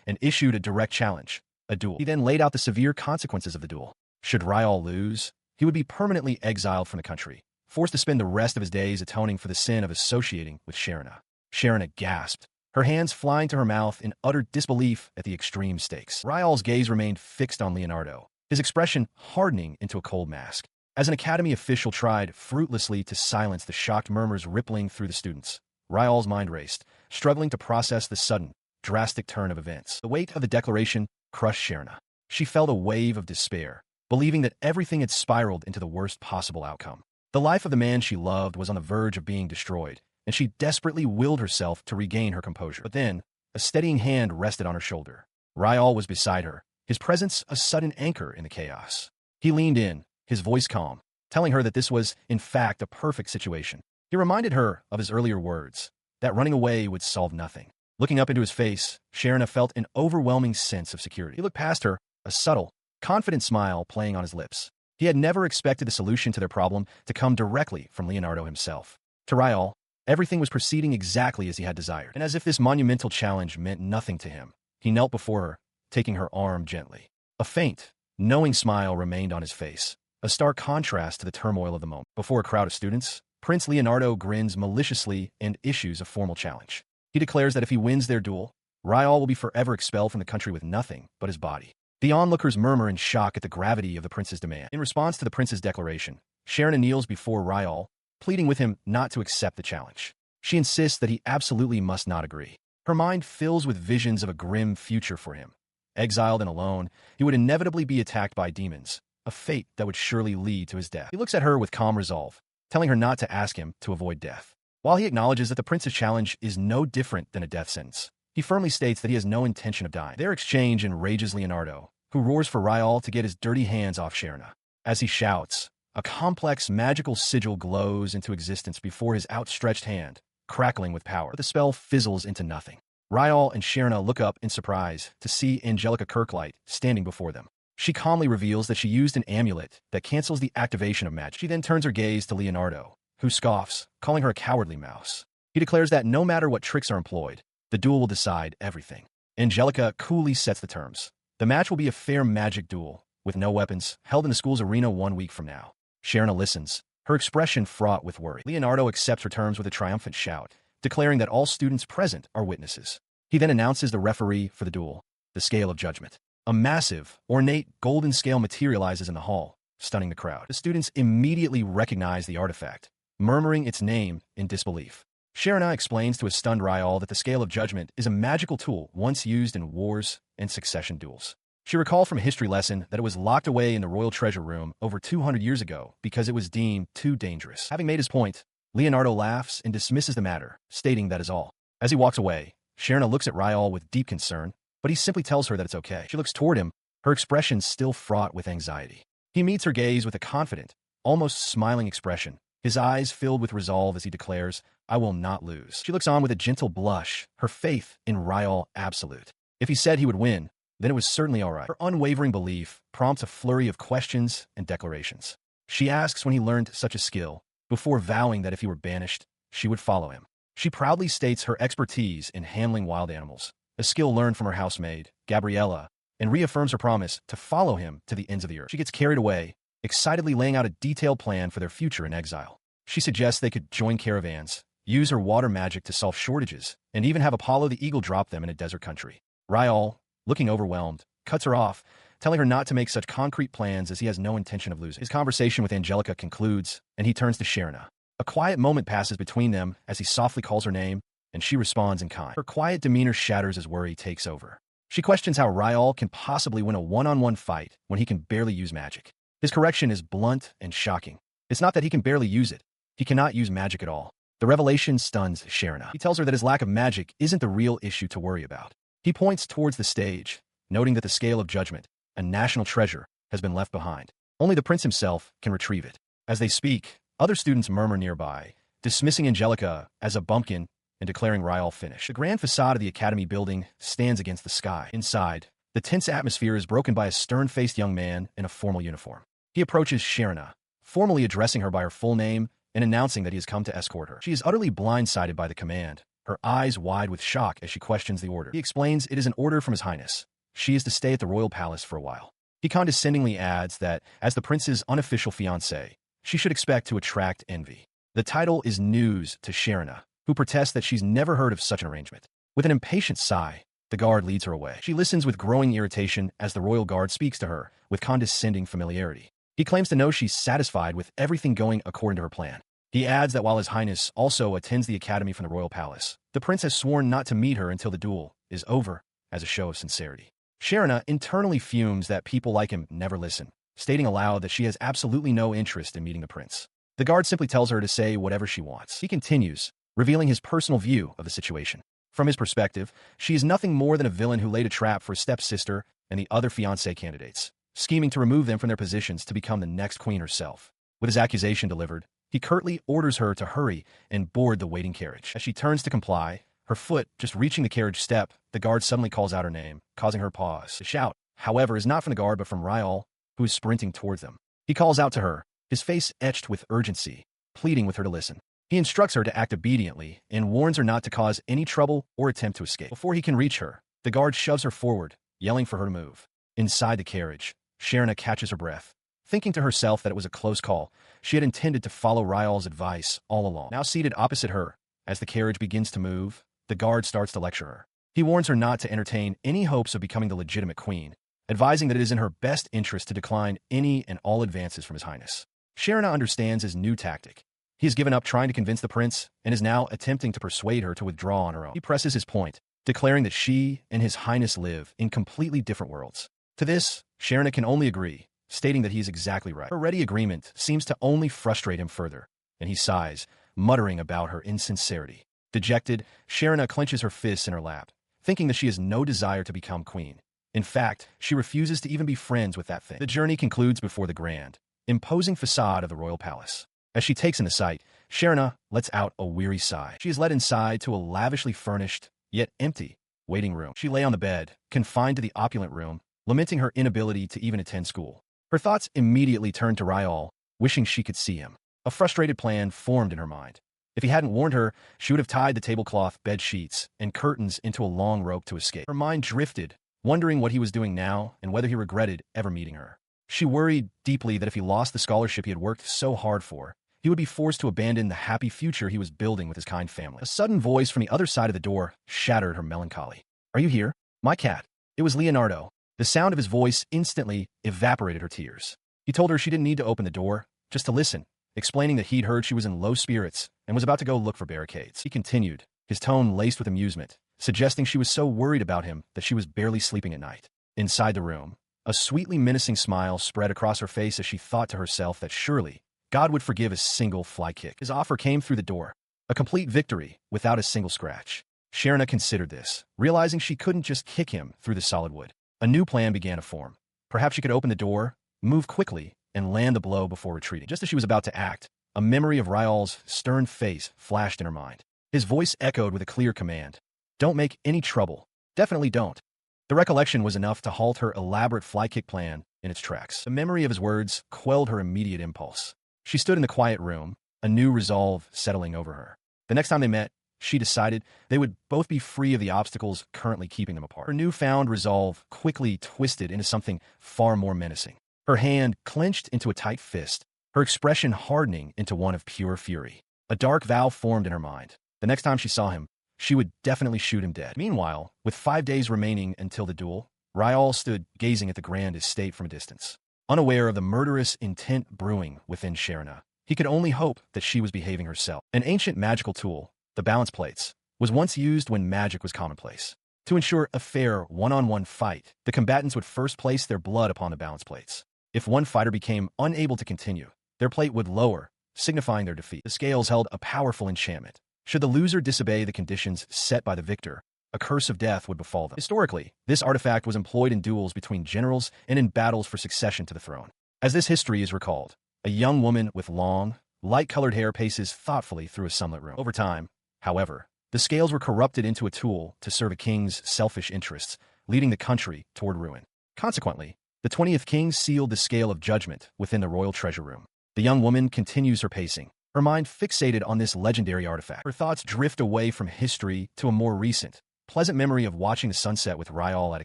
and issued a direct challenge, a duel. He then laid out the severe consequences of the duel. Should Riyall lose, he would be permanently exiled from the country, forced to spend the rest of his days atoning for the sin of associating with Sharon. Sharon gasped, her hands flying to her mouth in utter disbelief at the extreme stakes. Riyall's gaze remained fixed on Leonardo, his expression hardening into a cold mask. As an academy official tried fruitlessly to silence the shocked murmurs rippling through the students, Riyall's mind raced, struggling to process the sudden, drastic turn of events. The weight of the declaration crushed Sharon. She felt a wave of despair, believing that everything had spiraled into the worst possible outcome. The life of the man she loved was on the verge of being destroyed, and she desperately willed herself to regain her composure. But then, a steadying hand rested on her shoulder. Riyall was beside her, his presence a sudden anchor in the chaos. He leaned in, his voice calm, telling her that this was, in fact, a perfect situation. He reminded her of his earlier words, that running away would solve nothing. Looking up into his face, Sharon felt an overwhelming sense of security. He looked past her, a subtle, confident smile playing on his lips. He had never expected the solution to their problem to come directly from Leonardo himself. To Riyall, everything was proceeding exactly as he had desired, and as if this monumental challenge meant nothing to him, he knelt before her, taking her arm gently. A faint, knowing smile remained on his face, a stark contrast to the turmoil of the moment. Before a crowd of students, Prince Leonardo grins maliciously and issues a formal challenge. He declares that if he wins their duel, Riyall will be forever expelled from the country with nothing but his body. The onlookers murmur in shock at the gravity of the prince's demand. In response to the prince's declaration, Sharon kneels before Riyall, pleading with him not to accept the challenge. She insists that he absolutely must not agree. Her mind fills with visions of a grim future for him. Exiled and alone, he would inevitably be attacked by demons, a fate that would surely lead to his death. He looks at her with calm resolve, telling her not to ask him to avoid death. While he acknowledges that the prince's challenge is no different than a death sentence, he firmly states that he has no intention of dying. Their exchange enrages Leonardo, who roars for Riyall to get his dirty hands off Sharon. As he shouts, a complex magical sigil glows into existence before his outstretched hand, crackling with power. But the spell fizzles into nothing. Riyall and Sharon look up in surprise to see Angelica Kirklight standing before them. She calmly reveals that she used an amulet that cancels the activation of magic. She then turns her gaze to Leonardo, who scoffs, calling her a cowardly mouse. He declares that no matter what tricks are employed, the duel will decide everything. Angelica coolly sets the terms. The match will be a fair magic duel, with no weapons, held in the school's arena 1 week from now. Sharon listens, her expression fraught with worry. Leonardo accepts her terms with a triumphant shout, declaring that all students present are witnesses. He then announces the referee for the duel, the Scale of Judgment. A massive, ornate golden scale materializes in the hall, stunning the crowd. The students immediately recognize the artifact, murmuring its name in disbelief. Sharon explains to a stunned Riyall that the Scale of Judgment is a magical tool once used in wars and succession duels. She recalled from a history lesson that it was locked away in the royal treasure room over 200 years ago because it was deemed too dangerous. Having made his point, Leonardo laughs and dismisses the matter, stating that is all. As he walks away, Sharon looks at Riyall with deep concern, but he simply tells her that it's okay. She looks toward him, her expression still fraught with anxiety. He meets her gaze with a confident, almost smiling expression, his eyes filled with resolve as he declares, "I will not lose." She looks on with a gentle blush, her faith in Riyall absolute. If he said he would win, then it was certainly all right. Her unwavering belief prompts a flurry of questions and declarations. She asks when he learned such a skill, before vowing that if he were banished, she would follow him. She proudly states her expertise in handling wild animals, a skill learned from her housemaid, Gabriella, and reaffirms her promise to follow him to the ends of the earth. She gets carried away, excitedly laying out a detailed plan for their future in exile. She suggests they could join caravans, use her water magic to solve shortages, and even have Apollo the eagle drop them in a desert country. Riyall, looking overwhelmed, cuts her off, telling her not to make such concrete plans as he has no intention of losing. His conversation with Angelica concludes, and he turns to Sharon. A quiet moment passes between them as he softly calls her name, and she responds in kind. Her quiet demeanor shatters as worry takes over. She questions how Riyall can possibly win a one-on-one fight when he can barely use magic. His correction is blunt and shocking. It's not that he can barely use it. He cannot use magic at all. The revelation stuns Sharon. He tells her that his lack of magic isn't the real issue to worry about. He points towards the stage, noting that the scale of judgment, a national treasure, has been left behind. Only the prince himself can retrieve it. As they speak, other students murmur nearby, dismissing Angelica as a bumpkin and declaring Riyall finished. The grand facade of the academy building stands against the sky. Inside, the tense atmosphere is broken by a stern-faced young man in a formal uniform. He approaches Sharon, formally addressing her by her full name and announcing that he has come to escort her. She is utterly blindsided by the command, her eyes wide with shock as she questions the order. He explains it is an order from His Highness. She is to stay at the royal palace for a while. He condescendingly adds that, as the prince's unofficial fiancé, she should expect to attract envy. The title is news to Sharon, who protests that she's never heard of such an arrangement. With an impatient sigh, the guard leads her away. She listens with growing irritation as the royal guard speaks to her with condescending familiarity. He claims to know she's satisfied with everything going according to her plan. He adds that while His Highness also attends the academy from the royal palace, the prince has sworn not to meet her until the duel is over, as a show of sincerity. Sharon internally fumes that people like him never listen, stating aloud that she has absolutely no interest in meeting the prince. The guard simply tells her to say whatever she wants. He continues, revealing his personal view of the situation. From his perspective, she is nothing more than a villain who laid a trap for his stepsister and the other fiancé candidates, scheming to remove them from their positions to become the next queen herself. With his accusation delivered, he curtly orders her to hurry and board the waiting carriage. As she turns to comply, her foot just reaching the carriage step, the guard suddenly calls out her name, causing her pause. The shout, however, is not from the guard but from Riyall, who is sprinting towards them. He calls out to her, his face etched with urgency, pleading with her to listen. He instructs her to act obediently and warns her not to cause any trouble or attempt to escape. Before he can reach her, the guard shoves her forward, yelling for her to move. Inside the carriage, Sharon catches her breath. Thinking to herself that it was a close call, she had intended to follow Riyall's advice all along. Now seated opposite her, as the carriage begins to move, the guard starts to lecture her. He warns her not to entertain any hopes of becoming the legitimate queen, advising that it is in her best interest to decline any and all advances from His Highness. Sharon understands his new tactic. He has given up trying to convince the prince and is now attempting to persuade her to withdraw on her own. He presses his point, declaring that she and His Highness live in completely different worlds. To this, Sharon can only agree, stating that he is exactly right. Her ready agreement seems to only frustrate him further, and he sighs, muttering about her insincerity. Dejected, Sharon clenches her fists in her lap, thinking that she has no desire to become queen. In fact, she refuses to even be friends with that thing. The journey concludes before the grand, imposing facade of the royal palace. As she takes in the sight, Sharon lets out a weary sigh. She is led inside to a lavishly furnished, yet empty, waiting room. She lay on the bed, confined to the opulent room, lamenting her inability to even attend school. Her thoughts immediately turned to Riyall, wishing she could see him. A frustrated plan formed in her mind. If he hadn't warned her, she would have tied the tablecloth, bed sheets, and curtains into a long rope to escape. Her mind drifted, wondering what he was doing now and whether he regretted ever meeting her. She worried deeply that if he lost the scholarship he had worked so hard for, he would be forced to abandon the happy future he was building with his kind family. A sudden voice from the other side of the door shattered her melancholy. "Are you here? My cat." It was Leonardo. The sound of his voice instantly evaporated her tears. He told her she didn't need to open the door, just to listen, explaining that he'd heard she was in low spirits and was about to go look for barricades. He continued, his tone laced with amusement, suggesting she was so worried about him that she was barely sleeping at night. Inside the room, a sweetly menacing smile spread across her face as she thought to herself that surely God would forgive a single fly kick. His offer came through the door, a complete victory without a single scratch. Sharon considered this, realizing she couldn't just kick him through the solid wood. A new plan began to form. Perhaps she could open the door, move quickly, and land the blow before retreating. Just as she was about to act, a memory of Riyall's stern face flashed in her mind. His voice echoed with a clear command. "Don't make any trouble. Definitely don't." The recollection was enough to halt her elaborate fly kick plan in its tracks. The memory of his words quelled her immediate impulse. She stood in the quiet room, a new resolve settling over her. The next time they met, she decided they would both be free of the obstacles currently keeping them apart. Her newfound resolve quickly twisted into something far more menacing. Her hand clenched into a tight fist, her expression hardening into one of pure fury. A dark vow formed in her mind. The next time she saw him, she would definitely shoot him dead. Meanwhile, with 5 days remaining until the duel, Riyall stood gazing at the grand estate from a distance, unaware of the murderous intent brewing within Sharon. He could only hope that she was behaving herself. An ancient magical tool, the balance plates, was once used when magic was commonplace. To ensure a fair one-on-one fight, the combatants would first place their blood upon the balance plates. If one fighter became unable to continue, their plate would lower, signifying their defeat. The scales held a powerful enchantment. Should the loser disobey the conditions set by the victor, a curse of death would befall them. Historically, this artifact was employed in duels between generals and in battles for succession to the throne. As this history is recalled, a young woman with long, light-colored hair paces thoughtfully through a sunlit room. Over time, however, the scales were corrupted into a tool to serve a king's selfish interests, leading the country toward ruin. Consequently, the 20th king sealed the scale of judgment within the royal treasure room. The young woman continues her pacing, her mind fixated on this legendary artifact. Her thoughts drift away from history to a more recent, pleasant memory of watching the sunset with Riyall at a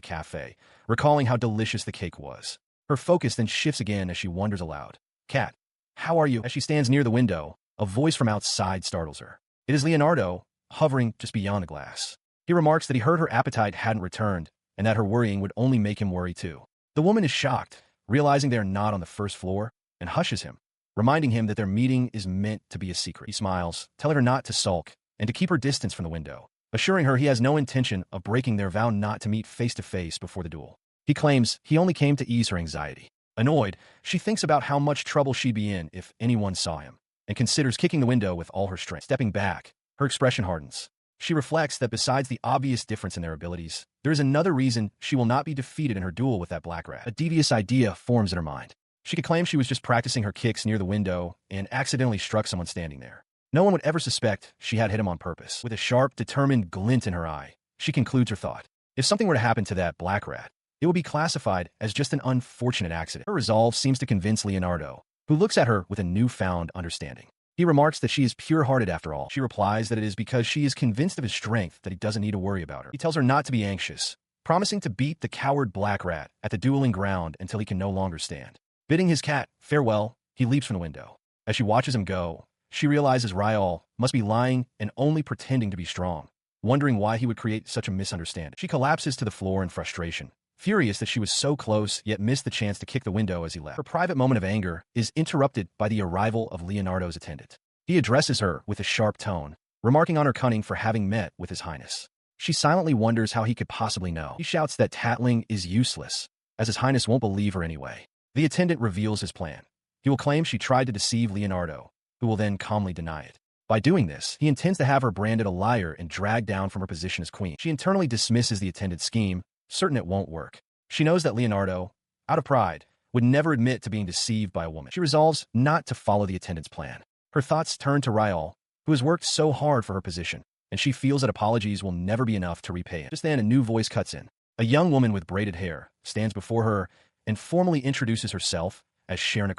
cafe, recalling how delicious the cake was. Her focus then shifts again as she wonders aloud. "Cat, how are you?" As she stands near the window, a voice from outside startles her. It is Leonardo, hovering just beyond the glass. He remarks that he heard her appetite hadn't returned, and that her worrying would only make him worry too. The woman is shocked, realizing they are not on the first floor, and hushes him, reminding him that their meeting is meant to be a secret. He smiles, telling her not to sulk, and to keep her distance from the window, assuring her he has no intention of breaking their vow not to meet face-to-face before the duel. He claims he only came to ease her anxiety. Annoyed, she thinks about how much trouble she'd be in if anyone saw him, and considers kicking the window with all her strength. Stepping back, her expression hardens. She reflects that besides the obvious difference in their abilities, there is another reason she will not be defeated in her duel with that black rat. A devious idea forms in her mind. She could claim she was just practicing her kicks near the window and accidentally struck someone standing there. No one would ever suspect she had hit him on purpose. With a sharp, determined glint in her eye, she concludes her thought. If something were to happen to that black rat, it would be classified as just an unfortunate accident. Her resolve seems to convince Leonardo, who looks at her with a newfound understanding. He remarks that she is pure-hearted after all. She replies that it is because she is convinced of his strength that he doesn't need to worry about her. He tells her not to be anxious, promising to beat the coward black rat at the dueling ground until he can no longer stand. Bidding his cat farewell, he leaps from the window. As she watches him go, she realizes Riyall must be lying and only pretending to be strong, wondering why he would create such a misunderstanding. She collapses to the floor in frustration, furious that she was so close yet missed the chance to kick the window as he left. Her private moment of anger is interrupted by the arrival of Leonardo's attendant. He addresses her with a sharp tone, remarking on her cunning for having met with his highness. She silently wonders how he could possibly know. He shouts that tattling is useless, as his highness won't believe her anyway. The attendant reveals his plan. He will claim she tried to deceive Leonardo, who will then calmly deny it. By doing this, he intends to have her branded a liar and dragged down from her position as queen. She internally dismisses the attendant's scheme, certain it won't work. She knows that Leonardo, out of pride, would never admit to being deceived by a woman. She resolves not to follow the attendant's plan. Her thoughts turn to Riyall, who has worked so hard for her position, and she feels that apologies will never be enough to repay him. Just then, a new voice cuts in. A young woman with braided hair stands before her and formally introduces herself as Sharon,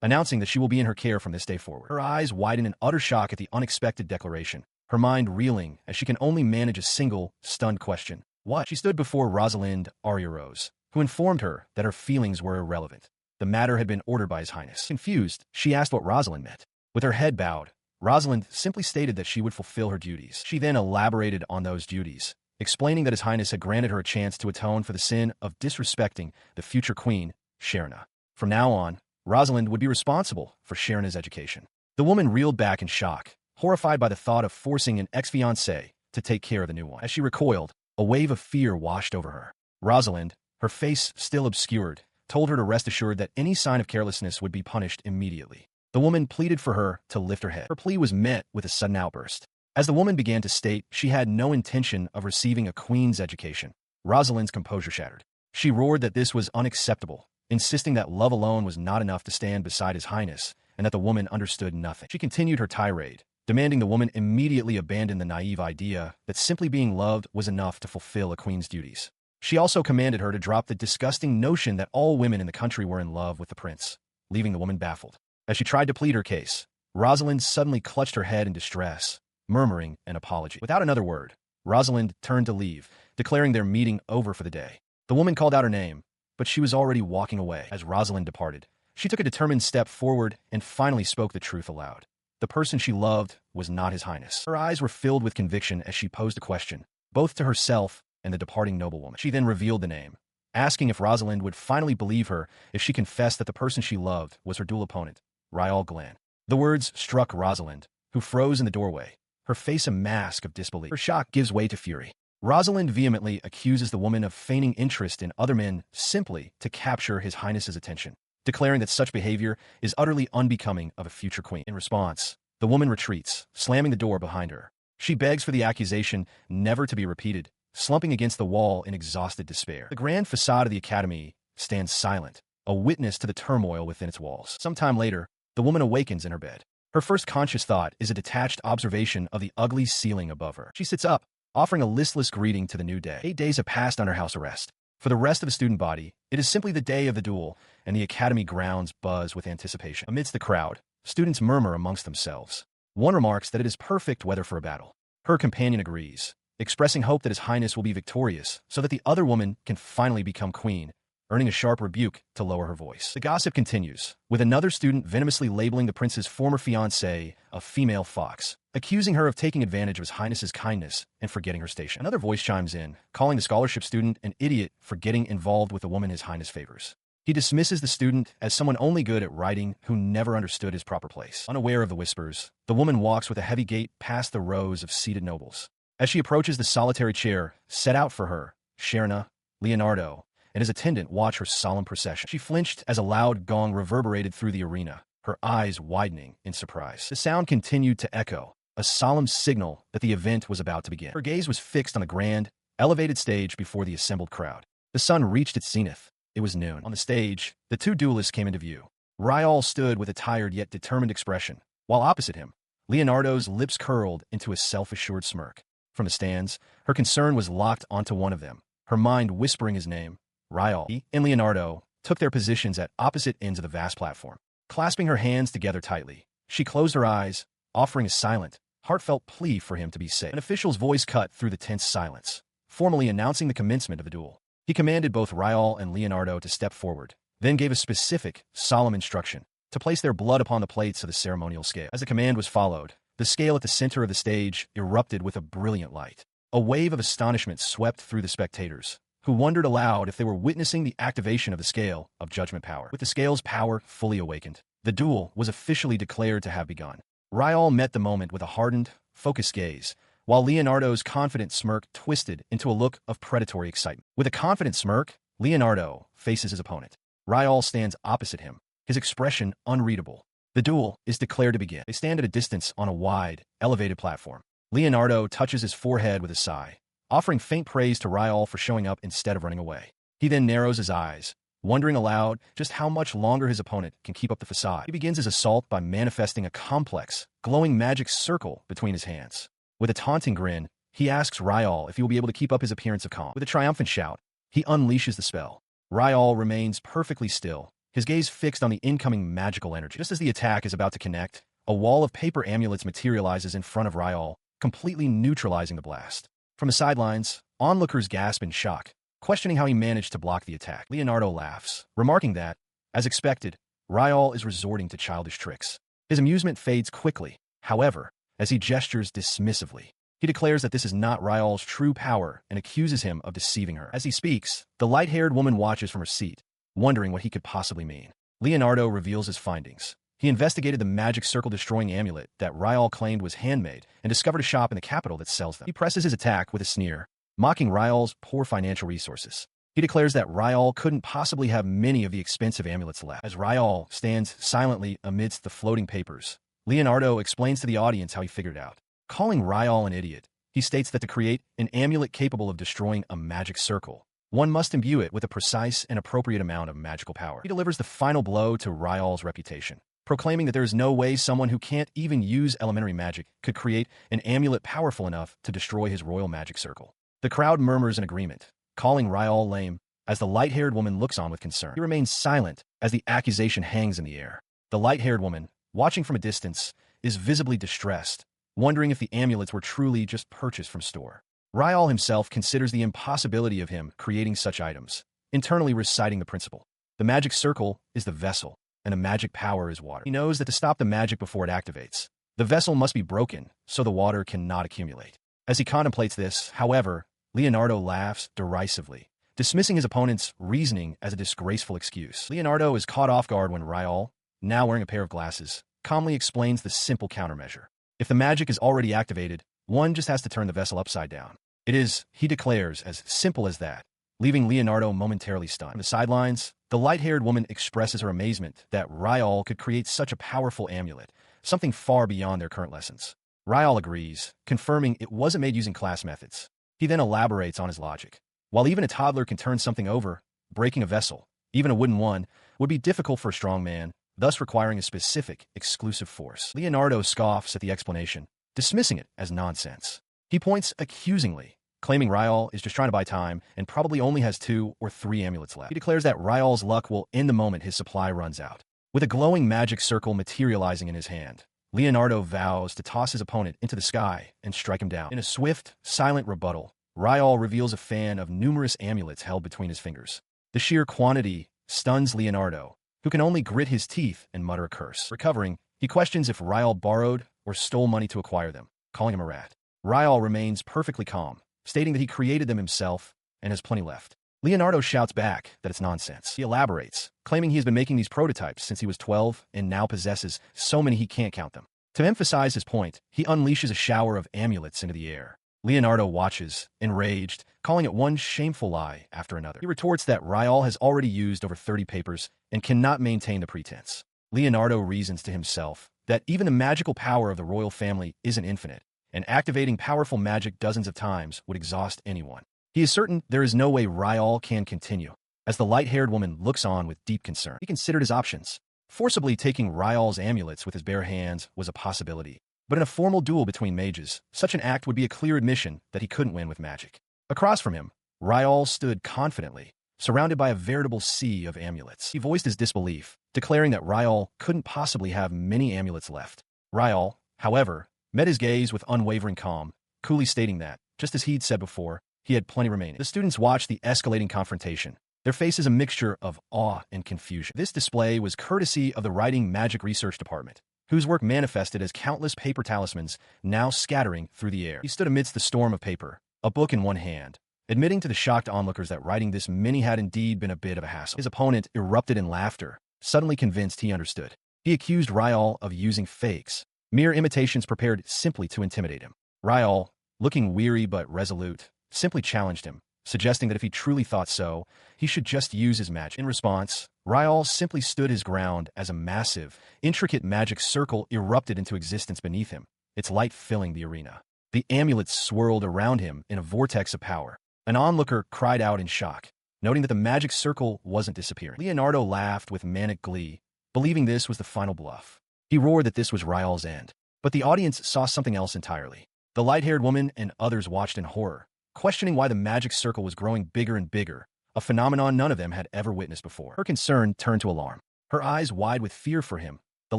announcing that she will be in her care from this day forward. Her eyes widen in utter shock at the unexpected declaration, her mind reeling as she can only manage a single, stunned question. What? She stood before Rosalind Rose, who informed her that her feelings were irrelevant. The matter had been ordered by his highness. Confused, she asked what Rosalind meant. With her head bowed, Rosalind simply stated that she would fulfill her duties. She then elaborated on those duties, explaining that his highness had granted her a chance to atone for the sin of disrespecting the future queen, Sharon. From now on, Rosalind would be responsible for Sharon's education. The woman reeled back in shock, horrified by the thought of forcing an ex-fiancé to take care of the new one. As she recoiled, a wave of fear washed over her. Rosalind, her face still obscured, told her to rest assured that any sign of carelessness would be punished immediately. The woman pleaded for her to lift her head. Her plea was met with a sudden outburst. As the woman began to state she had no intention of receiving a queen's education, Rosalind's composure shattered. She roared that this was unacceptable, insisting that love alone was not enough to stand beside his highness, and that the woman understood nothing. She continued her tirade, demanding the woman immediately abandon the naive idea that simply being loved was enough to fulfill a queen's duties. She also commanded her to drop the disgusting notion that all women in the country were in love with the prince, leaving the woman baffled. As she tried to plead her case, Rosalind suddenly clutched her head in distress, murmuring an apology. Without another word, Rosalind turned to leave, declaring their meeting over for the day. The woman called out her name, but she was already walking away. As Rosalind departed, she took a determined step forward and finally spoke the truth aloud. The person she loved was not His Highness. Her eyes were filled with conviction as she posed a question, both to herself and the departing noblewoman. She then revealed the name, asking if Rosalind would finally believe her if she confessed that the person she loved was her duel opponent, Riyall Glenn. The words struck Rosalind, who froze in the doorway, her face a mask of disbelief. Her shock gives way to fury. Rosalind vehemently accuses the woman of feigning interest in other men simply to capture His Highness's attention, declaring that such behavior is utterly unbecoming of a future queen. In response, the woman retreats, slamming the door behind her. She begs for the accusation never to be repeated, slumping against the wall in exhausted despair. The grand facade of the academy stands silent, a witness to the turmoil within its walls. Sometime later, the woman awakens in her bed. Her first conscious thought is a detached observation of the ugly ceiling above her. She sits up, offering a listless greeting to the new day. 8 days have passed under house arrest. For the rest of the student body, it is simply the day of the duel, and the academy grounds buzz with anticipation. Amidst the crowd, students murmur amongst themselves. One remarks that it is perfect weather for a battle. Her companion agrees, expressing hope that His Highness will be victorious so that the other woman can finally become queen, earning a sharp rebuke to lower her voice. The gossip continues, with another student venomously labeling the prince's former fiancée a female fox, accusing her of taking advantage of His Highness's kindness and forgetting her station. Another voice chimes in, calling the scholarship student an idiot for getting involved with the woman His Highness favors. He dismisses the student as someone only good at writing who never understood his proper place. Unaware of the whispers, the woman walks with a heavy gait past the rows of seated nobles. As she approaches the solitary chair set out for her, Sharon, Leonardo, and his attendant watch her solemn procession. She flinched as a loud gong reverberated through the arena, her eyes widening in surprise. The sound continued to echo, a solemn signal that the event was about to begin. Her gaze was fixed on the grand, elevated stage before the assembled crowd. The sun reached its zenith. It was noon. On the stage, the two duelists came into view. Riyall stood with a tired yet determined expression, while opposite him, Leonardo's lips curled into a self-assured smirk. From the stands, her concern was locked onto one of them, her mind whispering his name. Riyall. He and Leonardo took their positions at opposite ends of the vast platform. Clasping her hands together tightly, she closed her eyes, offering a silent, heartfelt plea for him to be safe. An official's voice cut through the tense silence, formally announcing the commencement of the duel. He commanded both Riyall and Leonardo to step forward, then gave a specific, solemn instruction to place their blood upon the plates of the ceremonial scale. As the command was followed, the scale at the center of the stage erupted with a brilliant light. A wave of astonishment swept through the spectators, who wondered aloud if they were witnessing the activation of the scale of judgment power. With the scale's power fully awakened, the duel was officially declared to have begun. Riyall met the moment with a hardened, focused gaze, while Leonardo's confident smirk twisted into a look of predatory excitement. With a confident smirk, Leonardo faces his opponent. Riyall stands opposite him, his expression unreadable. The duel is declared to begin. They stand at a distance on a wide, elevated platform. Leonardo touches his forehead with a sigh, offering faint praise to Riyall for showing up instead of running away. He then narrows his eyes, wondering aloud just how much longer his opponent can keep up the facade. He begins his assault by manifesting a complex, glowing magic circle between his hands. With a taunting grin, he asks Riyall if he will be able to keep up his appearance of calm. With a triumphant shout, he unleashes the spell. Riyall remains perfectly still, his gaze fixed on the incoming magical energy. Just as the attack is about to connect, a wall of paper amulets materializes in front of Riyall, completely neutralizing the blast. From the sidelines, onlookers gasp in shock, questioning how he managed to block the attack. Leonardo laughs, remarking that, as expected, Riyall is resorting to childish tricks. His amusement fades quickly, however, as he gestures dismissively. He declares that this is not Riyall's true power and accuses him of deceiving her. As he speaks, the light-haired woman watches from her seat, wondering what he could possibly mean. Leonardo reveals his findings. He investigated the magic circle-destroying amulet that Riyall claimed was handmade and discovered a shop in the capital that sells them. He presses his attack with a sneer, mocking Riyall's poor financial resources. He declares that Riyall couldn't possibly have many of the expensive amulets left. As Riyall stands silently amidst the floating papers, Leonardo explains to the audience how he figured it out. Calling Riyall an idiot, he states that to create an amulet capable of destroying a magic circle, one must imbue it with a precise and appropriate amount of magical power. He delivers the final blow to Riyall's reputation, proclaiming that there is no way someone who can't even use elementary magic could create an amulet powerful enough to destroy his royal magic circle. The crowd murmurs in agreement, calling Riyall lame, as the light-haired woman looks on with concern. He remains silent as the accusation hangs in the air. The light-haired woman, watching from a distance, is visibly distressed, wondering if the amulets were truly just purchased from store. Riyall himself considers the impossibility of him creating such items, internally reciting the principle. The magic circle is the vessel, and the magic power is water. He knows that to stop the magic before it activates, The vessel must be broken so the water cannot accumulate. As he contemplates this, however, Leonardo laughs derisively, dismissing his opponent's reasoning as a disgraceful excuse. Leonardo is caught off guard when Riyall, now wearing a pair of glasses, calmly explains the simple countermeasure. If the magic is already activated, one just has to turn the vessel upside down. It is, he declares, as simple as that, leaving Leonardo momentarily stunned. On the sidelines, the light-haired woman expresses her amazement that Riyall could create such a powerful amulet, something far beyond their current lessons. Riyall agrees, confirming it wasn't made using class methods. He then elaborates on his logic. While even a toddler can turn something over, breaking a vessel, even a wooden one, would be difficult for a strong man, thus requiring a specific, exclusive force. Leonardo scoffs at the explanation, dismissing it as nonsense. He points accusingly, claiming Riyall is just trying to buy time and probably only has 2 or 3 amulets left. He declares that Riyall's luck will end the moment his supply runs out. With a glowing magic circle materializing in his hand, Leonardo vows to toss his opponent into the sky and strike him down. In a swift, silent rebuttal, Riyall reveals a fan of numerous amulets held between his fingers. The sheer quantity stuns Leonardo, who can only grit his teeth and mutter a curse. Recovering, he questions if Riyall borrowed or stole money to acquire them, calling him a rat. Riyall remains perfectly calm, stating that he created them himself and has plenty left. Leonardo shouts back that it's nonsense. He elaborates, claiming he has been making these prototypes since he was 12 and now possesses so many he can't count them. To emphasize his point, he unleashes a shower of amulets into the air. Leonardo watches, enraged, calling it one shameful lie after another. He retorts that Riyall has already used over 30 papers and cannot maintain the pretense. Leonardo reasons to himself that even the magical power of the royal family isn't infinite, and activating powerful magic dozens of times would exhaust anyone. He is certain there is no way Riyall can continue, as the light-haired woman looks on with deep concern. He considered his options. Forcibly taking Riyall's amulets with his bare hands was a possibility, but in a formal duel between mages, such an act would be a clear admission that he couldn't win with magic. Across from him, Riyall stood confidently, surrounded by a veritable sea of amulets. He voiced his disbelief, declaring that Riyall couldn't possibly have many amulets left. Riyall, however, met his gaze with unwavering calm, coolly stating that, just as he'd said before, he had plenty remaining. The students watched the escalating confrontation, their faces a mixture of awe and confusion. This display was courtesy of the Writing Magic Research Department, whose work manifested as countless paper talismans now scattering through the air. He stood amidst the storm of paper, a book in one hand, admitting to the shocked onlookers that writing this many had indeed been a bit of a hassle. His opponent erupted in laughter, suddenly convinced he understood. He accused Riyall of using fakes, mere imitations prepared simply to intimidate him. Riyall, looking weary but resolute, simply challenged him, suggesting that if he truly thought so, he should just use his magic. In response, Riyall simply stood his ground as a massive, intricate magic circle erupted into existence beneath him, its light filling the arena. The amulets swirled around him in a vortex of power. An onlooker cried out in shock, noting that the magic circle wasn't disappearing. Leonardo laughed with manic glee, believing this was the final bluff. He roared that this was Riyall's end. But the audience saw something else entirely. The light-haired woman and others watched in horror, questioning why the magic circle was growing bigger and bigger, a phenomenon none of them had ever witnessed before. Her concern turned to alarm. Her eyes wide with fear for him, the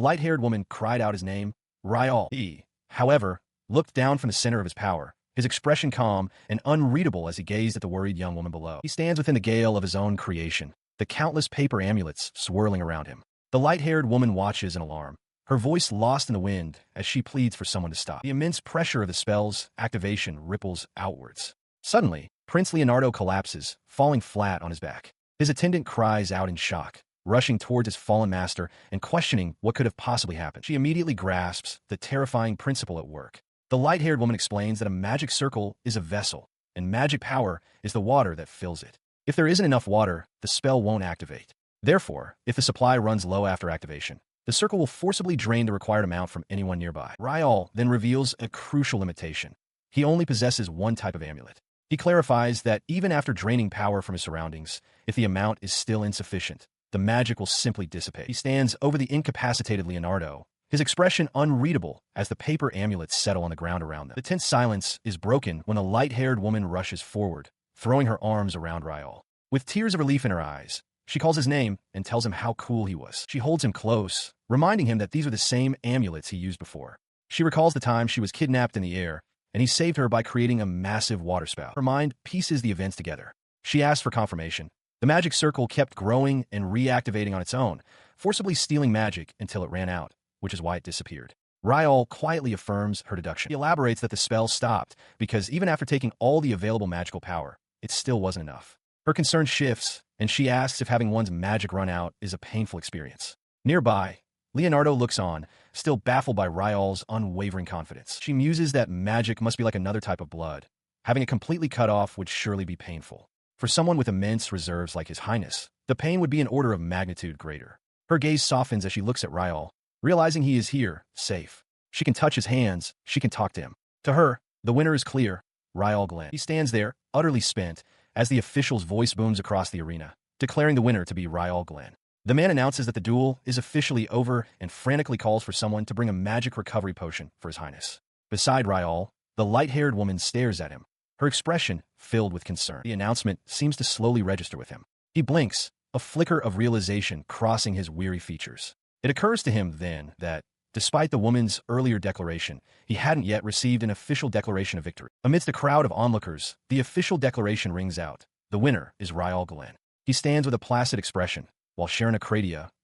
light-haired woman cried out his name, Riyall. He, however, looked down from the center of his power, his expression calm and unreadable as he gazed at the worried young woman below. He stands within the gale of his own creation, the countless paper amulets swirling around him. The light-haired woman watches in alarm, her voice lost in the wind as she pleads for someone to stop. The immense pressure of the spell's activation ripples outwards. Suddenly, Prince Leonardo collapses, falling flat on his back. His attendant cries out in shock, rushing towards his fallen master and questioning what could have possibly happened. She immediately grasps the terrifying principle at work. The light-haired woman explains that a magic circle is a vessel, and magic power is the water that fills it. If there isn't enough water, the spell won't activate. Therefore, if the supply runs low after activation, the circle will forcibly drain the required amount from anyone nearby. Riyall then reveals a crucial limitation. He only possesses one type of amulet. He clarifies that even after draining power from his surroundings, if the amount is still insufficient, the magic will simply dissipate. He stands over the incapacitated Leonardo, his expression unreadable as the paper amulets settle on the ground around them. The tense silence is broken when a light-haired woman rushes forward, throwing her arms around Riyall. With tears of relief in her eyes, she calls his name and tells him how cool he was. She holds him close, reminding him that these are the same amulets he used before. She recalls the time she was kidnapped in the air, and he saved her by creating a massive water spout. Her mind pieces the events together. She asked for confirmation. The magic circle kept growing and reactivating on its own, forcibly stealing magic until it ran out, which is why it disappeared. Riyall quietly affirms her deduction. He elaborates that the spell stopped because even after taking all the available magical power, it still wasn't enough. Her concern shifts, and she asks if having one's magic run out is a painful experience. Nearby, Leonardo looks on, still baffled by Riyall's unwavering confidence. She muses that magic must be like another type of blood. Having it completely cut off would surely be painful. For someone with immense reserves like His Highness, the pain would be an order of magnitude greater. Her gaze softens as she looks at Riyall, realizing he is here, safe. She can touch his hands, she can talk to him. To her, the winner is clear, Riyall Glenn. He stands there, utterly spent, as the official's voice booms across the arena, declaring the winner to be Riyall Glenn. The man announces that the duel is officially over and frantically calls for someone to bring a magic recovery potion for His Highness. Beside Riyall, the light-haired woman stares at him, her expression filled with concern. The announcement seems to slowly register with him. He blinks, a flicker of realization crossing his weary features. It occurs to him then that, despite the woman's earlier declaration, he hadn't yet received an official declaration of victory. Amidst a crowd of onlookers, the official declaration rings out. The winner is Riyall Glenn. He stands with a placid expression, while Sharon,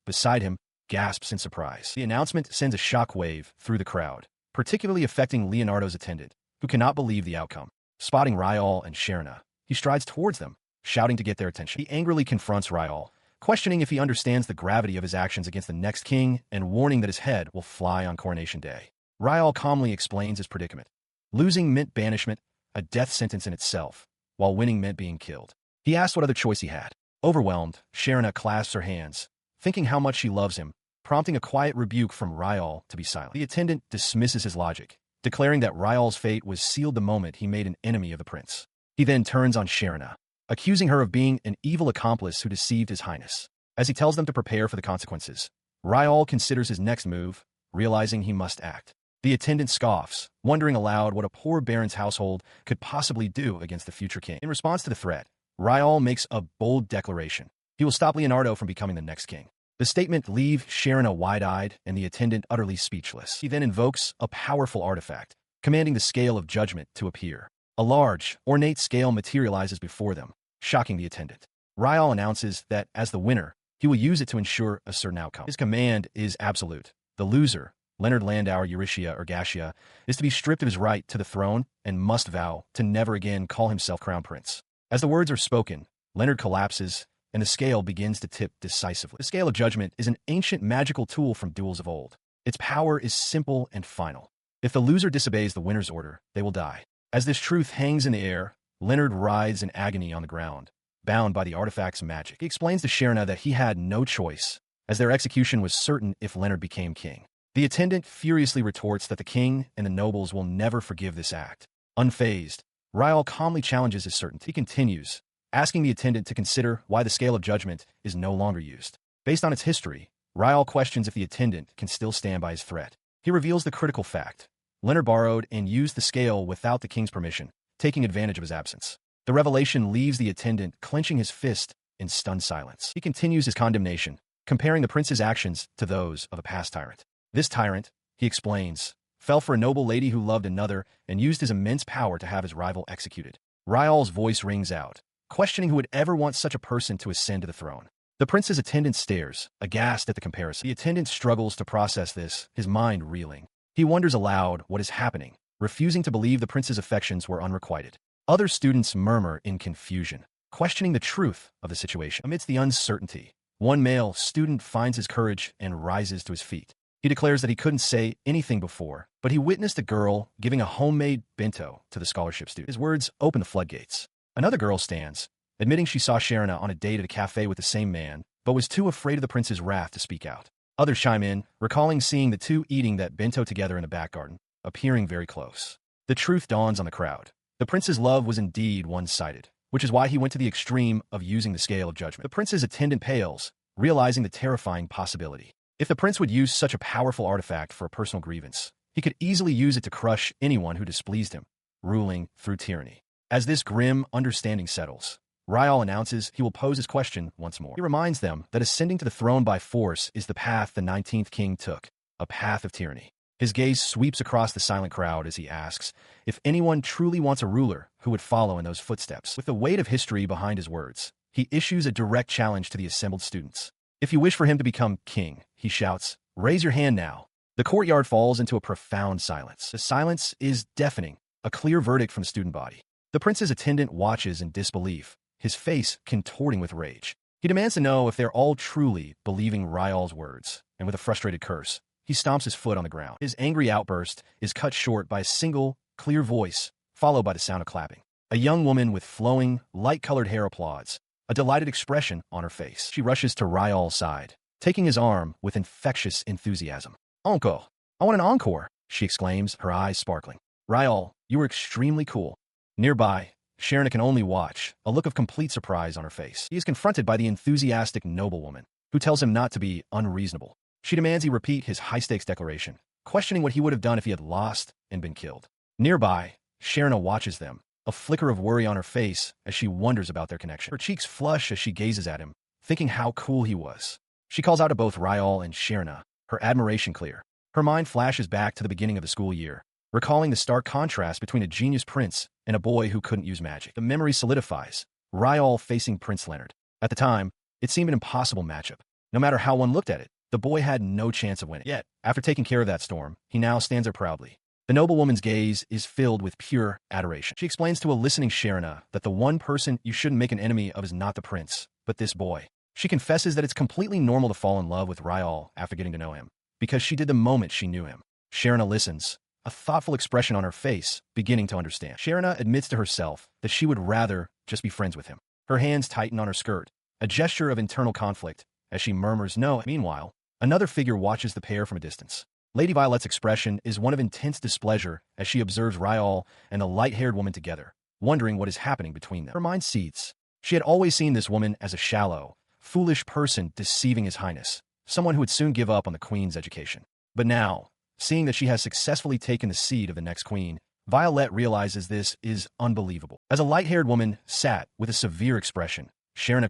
beside him, gasps in surprise. The announcement sends a shockwave through the crowd, particularly affecting Leonardo's attendant, who cannot believe the outcome. Spotting Riyall and Sharon, he strides towards them, shouting to get their attention. He angrily confronts Riyall, questioning if he understands the gravity of his actions against the next king and warning that his head will fly on coronation day. Riyall calmly explains his predicament. Losing meant banishment, a death sentence in itself, while winning meant being killed. He asked what other choice he had. Overwhelmed, Sharon clasps her hands, thinking how much she loves him, prompting a quiet rebuke from Riyall to be silent. The attendant dismisses his logic, declaring that Riyall's fate was sealed the moment he made an enemy of the prince. He then turns on Sharon, accusing her of being an evil accomplice who deceived His Highness. As he tells them to prepare for the consequences, Riyall considers his next move, realizing he must act. The attendant scoffs, wondering aloud what a poor baron's household could possibly do against the future king. In response to the threat, Riyall makes a bold declaration. He will stop Leonardo from becoming the next king. The statement leaves Sharon wide-eyed and the attendant utterly speechless. He then invokes a powerful artifact, commanding the scale of judgment to appear. A large, ornate scale materializes before them, shocking the attendant. Riyall announces that, as the winner, he will use it to ensure a certain outcome. His command is absolute. The loser, Leonard Landauer Gatia, is to be stripped of his right to the throne and must vow to never again call himself crown prince. As the words are spoken, Leonard collapses, and the scale begins to tip decisively. The scale of judgment is an ancient magical tool from duels of old. Its power is simple and final. If the loser disobeys the winner's order, they will die. As this truth hangs in the air, Leonard writhes in agony on the ground, bound by the artifact's magic. He explains to Sharon that he had no choice, as their execution was certain if Leonard became king. The attendant furiously retorts that the king and the nobles will never forgive this act. Unfazed, Riyall calmly challenges his certainty. He continues, asking the attendant to consider why the scale of judgment is no longer used. Based on its history, Riyall questions if the attendant can still stand by his threat. He reveals the critical fact. Leonard borrowed and used the scale without the king's permission, taking advantage of his absence. The revelation leaves the attendant clenching his fist in stunned silence. He continues his condemnation, comparing the prince's actions to those of a past tyrant. This tyrant, he explains, fell for a noble lady who loved another and used his immense power to have his rival executed. Riyall's voice rings out, questioning who would ever want such a person to ascend to the throne. The prince's attendant stares, aghast at the comparison. The attendant struggles to process this, his mind reeling. He wonders aloud what is happening, refusing to believe the prince's affections were unrequited. Other students murmur in confusion, questioning the truth of the situation. Amidst the uncertainty, one male student finds his courage and rises to his feet. He declares that he couldn't say anything before, but he witnessed a girl giving a homemade bento to the scholarship student. His words open the floodgates. Another girl stands, admitting she saw Sharon on a date at a cafe with the same man, but was too afraid of the prince's wrath to speak out. Others chime in, recalling seeing the two eating that bento together in the back garden, appearing very close. The truth dawns on the crowd. The prince's love was indeed one-sided, which is why he went to the extreme of using the scale of judgment. The prince's attendant pales, realizing the terrifying possibility. If the prince would use such a powerful artifact for a personal grievance, he could easily use it to crush anyone who displeased him, ruling through tyranny. As this grim understanding settles, Riyall announces he will pose his question once more. He reminds them that ascending to the throne by force is the path the 19th king took, a path of tyranny. His gaze sweeps across the silent crowd as he asks if anyone truly wants a ruler who would follow in those footsteps. With the weight of history behind his words, he issues a direct challenge to the assembled students. If you wish for him to become king, he shouts, raise your hand now. The courtyard falls into a profound silence. The silence is deafening, a clear verdict from the student body. The prince's attendant watches in disbelief, his face contorting with rage. He demands to know if they're all truly believing Riyall's words, and with a frustrated curse, he stomps his foot on the ground. His angry outburst is cut short by a single, clear voice, followed by the sound of clapping. A young woman with flowing, light-colored hair applauds, a delighted expression on her face. She rushes to Riyall's side, taking his arm with infectious enthusiasm. "Encore! I want an encore!" she exclaims, her eyes sparkling. "Riyall, you were extremely cool." Nearby, Sharon can only watch, a look of complete surprise on her face. He is confronted by the enthusiastic noblewoman, who tells him not to be unreasonable. She demands he repeat his high-stakes declaration, questioning what he would have done if he had lost and been killed. Nearby, Sharon watches them, a flicker of worry on her face as she wonders about their connection. Her cheeks flush as she gazes at him, thinking how cool he was. She calls out to both Riyall and Sharon, her admiration clear. Her mind flashes back to the beginning of the school year, recalling the stark contrast between a genius prince and a boy who couldn't use magic. The memory solidifies, Riyall facing Prince Leonard. At the time, it seemed an impossible matchup. No matter how one looked at it, the boy had no chance of winning. Yet, after taking care of that storm, he now stands there proudly. The noblewoman's gaze is filled with pure adoration. She explains to a listening Sharon that the one person you shouldn't make an enemy of is not the prince, but this boy. She confesses that it's completely normal to fall in love with Riyall after getting to know him, because she did the moment she knew him. Sharon listens, a thoughtful expression on her face, beginning to understand. Sharon admits to herself that she would rather just be friends with him. Her hands tighten on her skirt, a gesture of internal conflict, as she murmurs no. Meanwhile, another figure watches the pair from a distance. Lady Violet's expression is one of intense displeasure as she observes Riyall and the light-haired woman together, wondering what is happening between them. Her mind seethes. She had always seen this woman as a shallow, foolish person deceiving His Highness, someone who would soon give up on the Queen's education. But now, seeing that she has successfully taken the seat of the next queen, Violet realizes this is unbelievable. As a light-haired woman sat with a severe expression, Sharon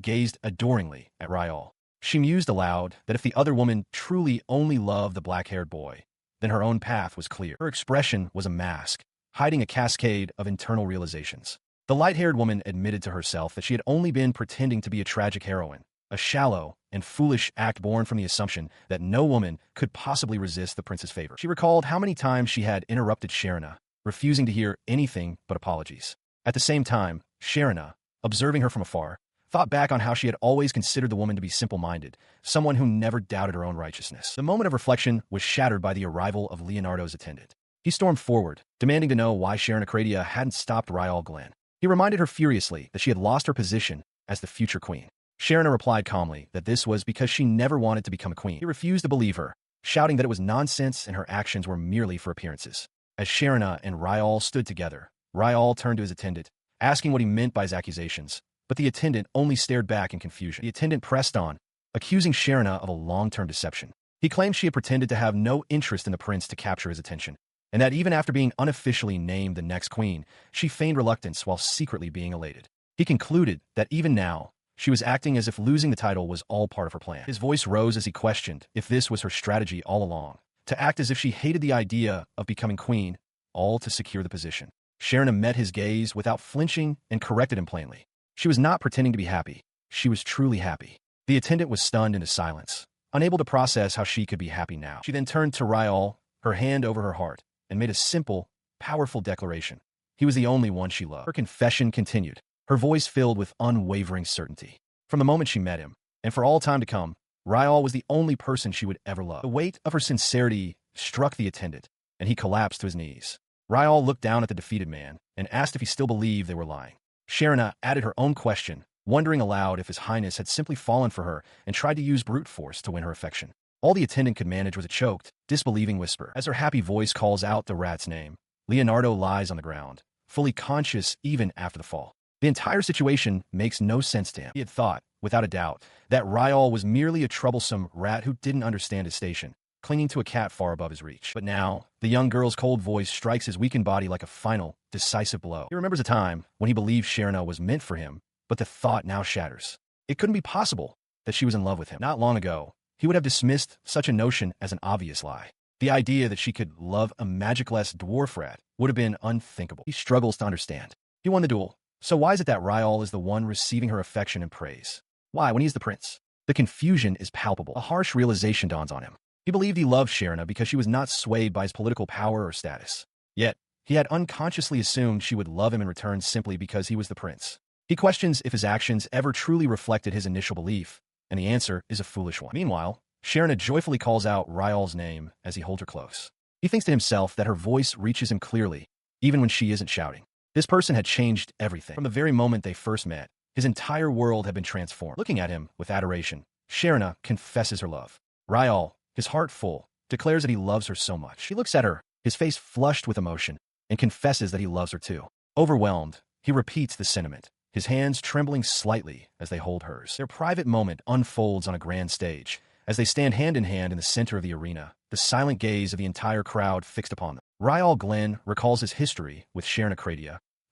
gazed adoringly at Riyall. She mused aloud that if the other woman truly only loved the black-haired boy, then her own path was clear. Her expression was a mask, hiding a cascade of internal realizations. The light-haired woman admitted to herself that she had only been pretending to be a tragic heroine, a shallow and foolish act born from the assumption that no woman could possibly resist the prince's favor. She recalled how many times she had interrupted Sharon, refusing to hear anything but apologies. At the same time, Sharon, observing her from afar, thought back on how she had always considered the woman to be simple-minded, someone who never doubted her own righteousness. The moment of reflection was shattered by the arrival of Leonardo's attendant. He stormed forward, demanding to know why Sharon hadn't stopped Riyall Glen. He reminded her furiously that she had lost her position as the future queen. Sharon replied calmly that this was because she never wanted to become a queen. He refused to believe her, shouting that it was nonsense and her actions were merely for appearances. As Sharon and Riyall stood together, Riyall turned to his attendant, asking what he meant by his accusations, but the attendant only stared back in confusion. The attendant pressed on, accusing Sharon of a long-term deception. He claimed she had pretended to have no interest in the prince to capture his attention, and that even after being unofficially named the next queen, she feigned reluctance while secretly being elated. He concluded that even now, she was acting as if losing the title was all part of her plan. His voice rose as he questioned if this was her strategy all along, to act as if she hated the idea of becoming queen, all to secure the position. Sharon met his gaze without flinching and corrected him plainly. She was not pretending to be happy. She was truly happy. The attendant was stunned into silence, unable to process how she could be happy now. She then turned to Riyall, her hand over her heart, and made a simple, powerful declaration. He was the only one she loved. Her confession continued, her voice filled with unwavering certainty. From the moment she met him, and for all time to come, Riyall was the only person she would ever love. The weight of her sincerity struck the attendant, and he collapsed to his knees. Riyall looked down at the defeated man and asked if he still believed they were lying. Sharon added her own question, wondering aloud if His Highness had simply fallen for her and tried to use brute force to win her affection. All the attendant could manage was a choked, disbelieving whisper. As her happy voice calls out the rat's name, Leonardo lies on the ground, fully conscious even after the fall. The entire situation makes no sense to him. He had thought, without a doubt, that Riyall was merely a troublesome rat who didn't understand his station, clinging to a cat far above his reach. But now, the young girl's cold voice strikes his weakened body like a final, decisive blow. He remembers a time when he believed Sharon was meant for him, but the thought now shatters. It couldn't be possible that she was in love with him. Not long ago, he would have dismissed such a notion as an obvious lie. The idea that she could love a magicless dwarf rat would have been unthinkable. He struggles to understand. He won the duel. So why is it that Riyall is the one receiving her affection and praise? Why, when he's the prince? The confusion is palpable. A harsh realization dawns on him. He believed he loved Sharon because she was not swayed by his political power or status. Yet, he had unconsciously assumed she would love him in return simply because he was the prince. He questions if his actions ever truly reflected his initial belief, and the answer is a foolish one. Meanwhile, Sharon joyfully calls out Riyall's name as he holds her close. He thinks to himself that her voice reaches him clearly, even when she isn't shouting. This person had changed everything. From the very moment they first met, his entire world had been transformed. Looking at him with adoration, Sharon confesses her love. Riyall, his heart full, declares that he loves her so much. He looks at her, his face flushed with emotion, and confesses that he loves her too. Overwhelmed, he repeats the sentiment, his hands trembling slightly as they hold hers. Their private moment unfolds on a grand stage. As they stand hand in hand in the center of the arena, the silent gaze of the entire crowd fixed upon them. Riyall Glenn recalls his history with Sharon,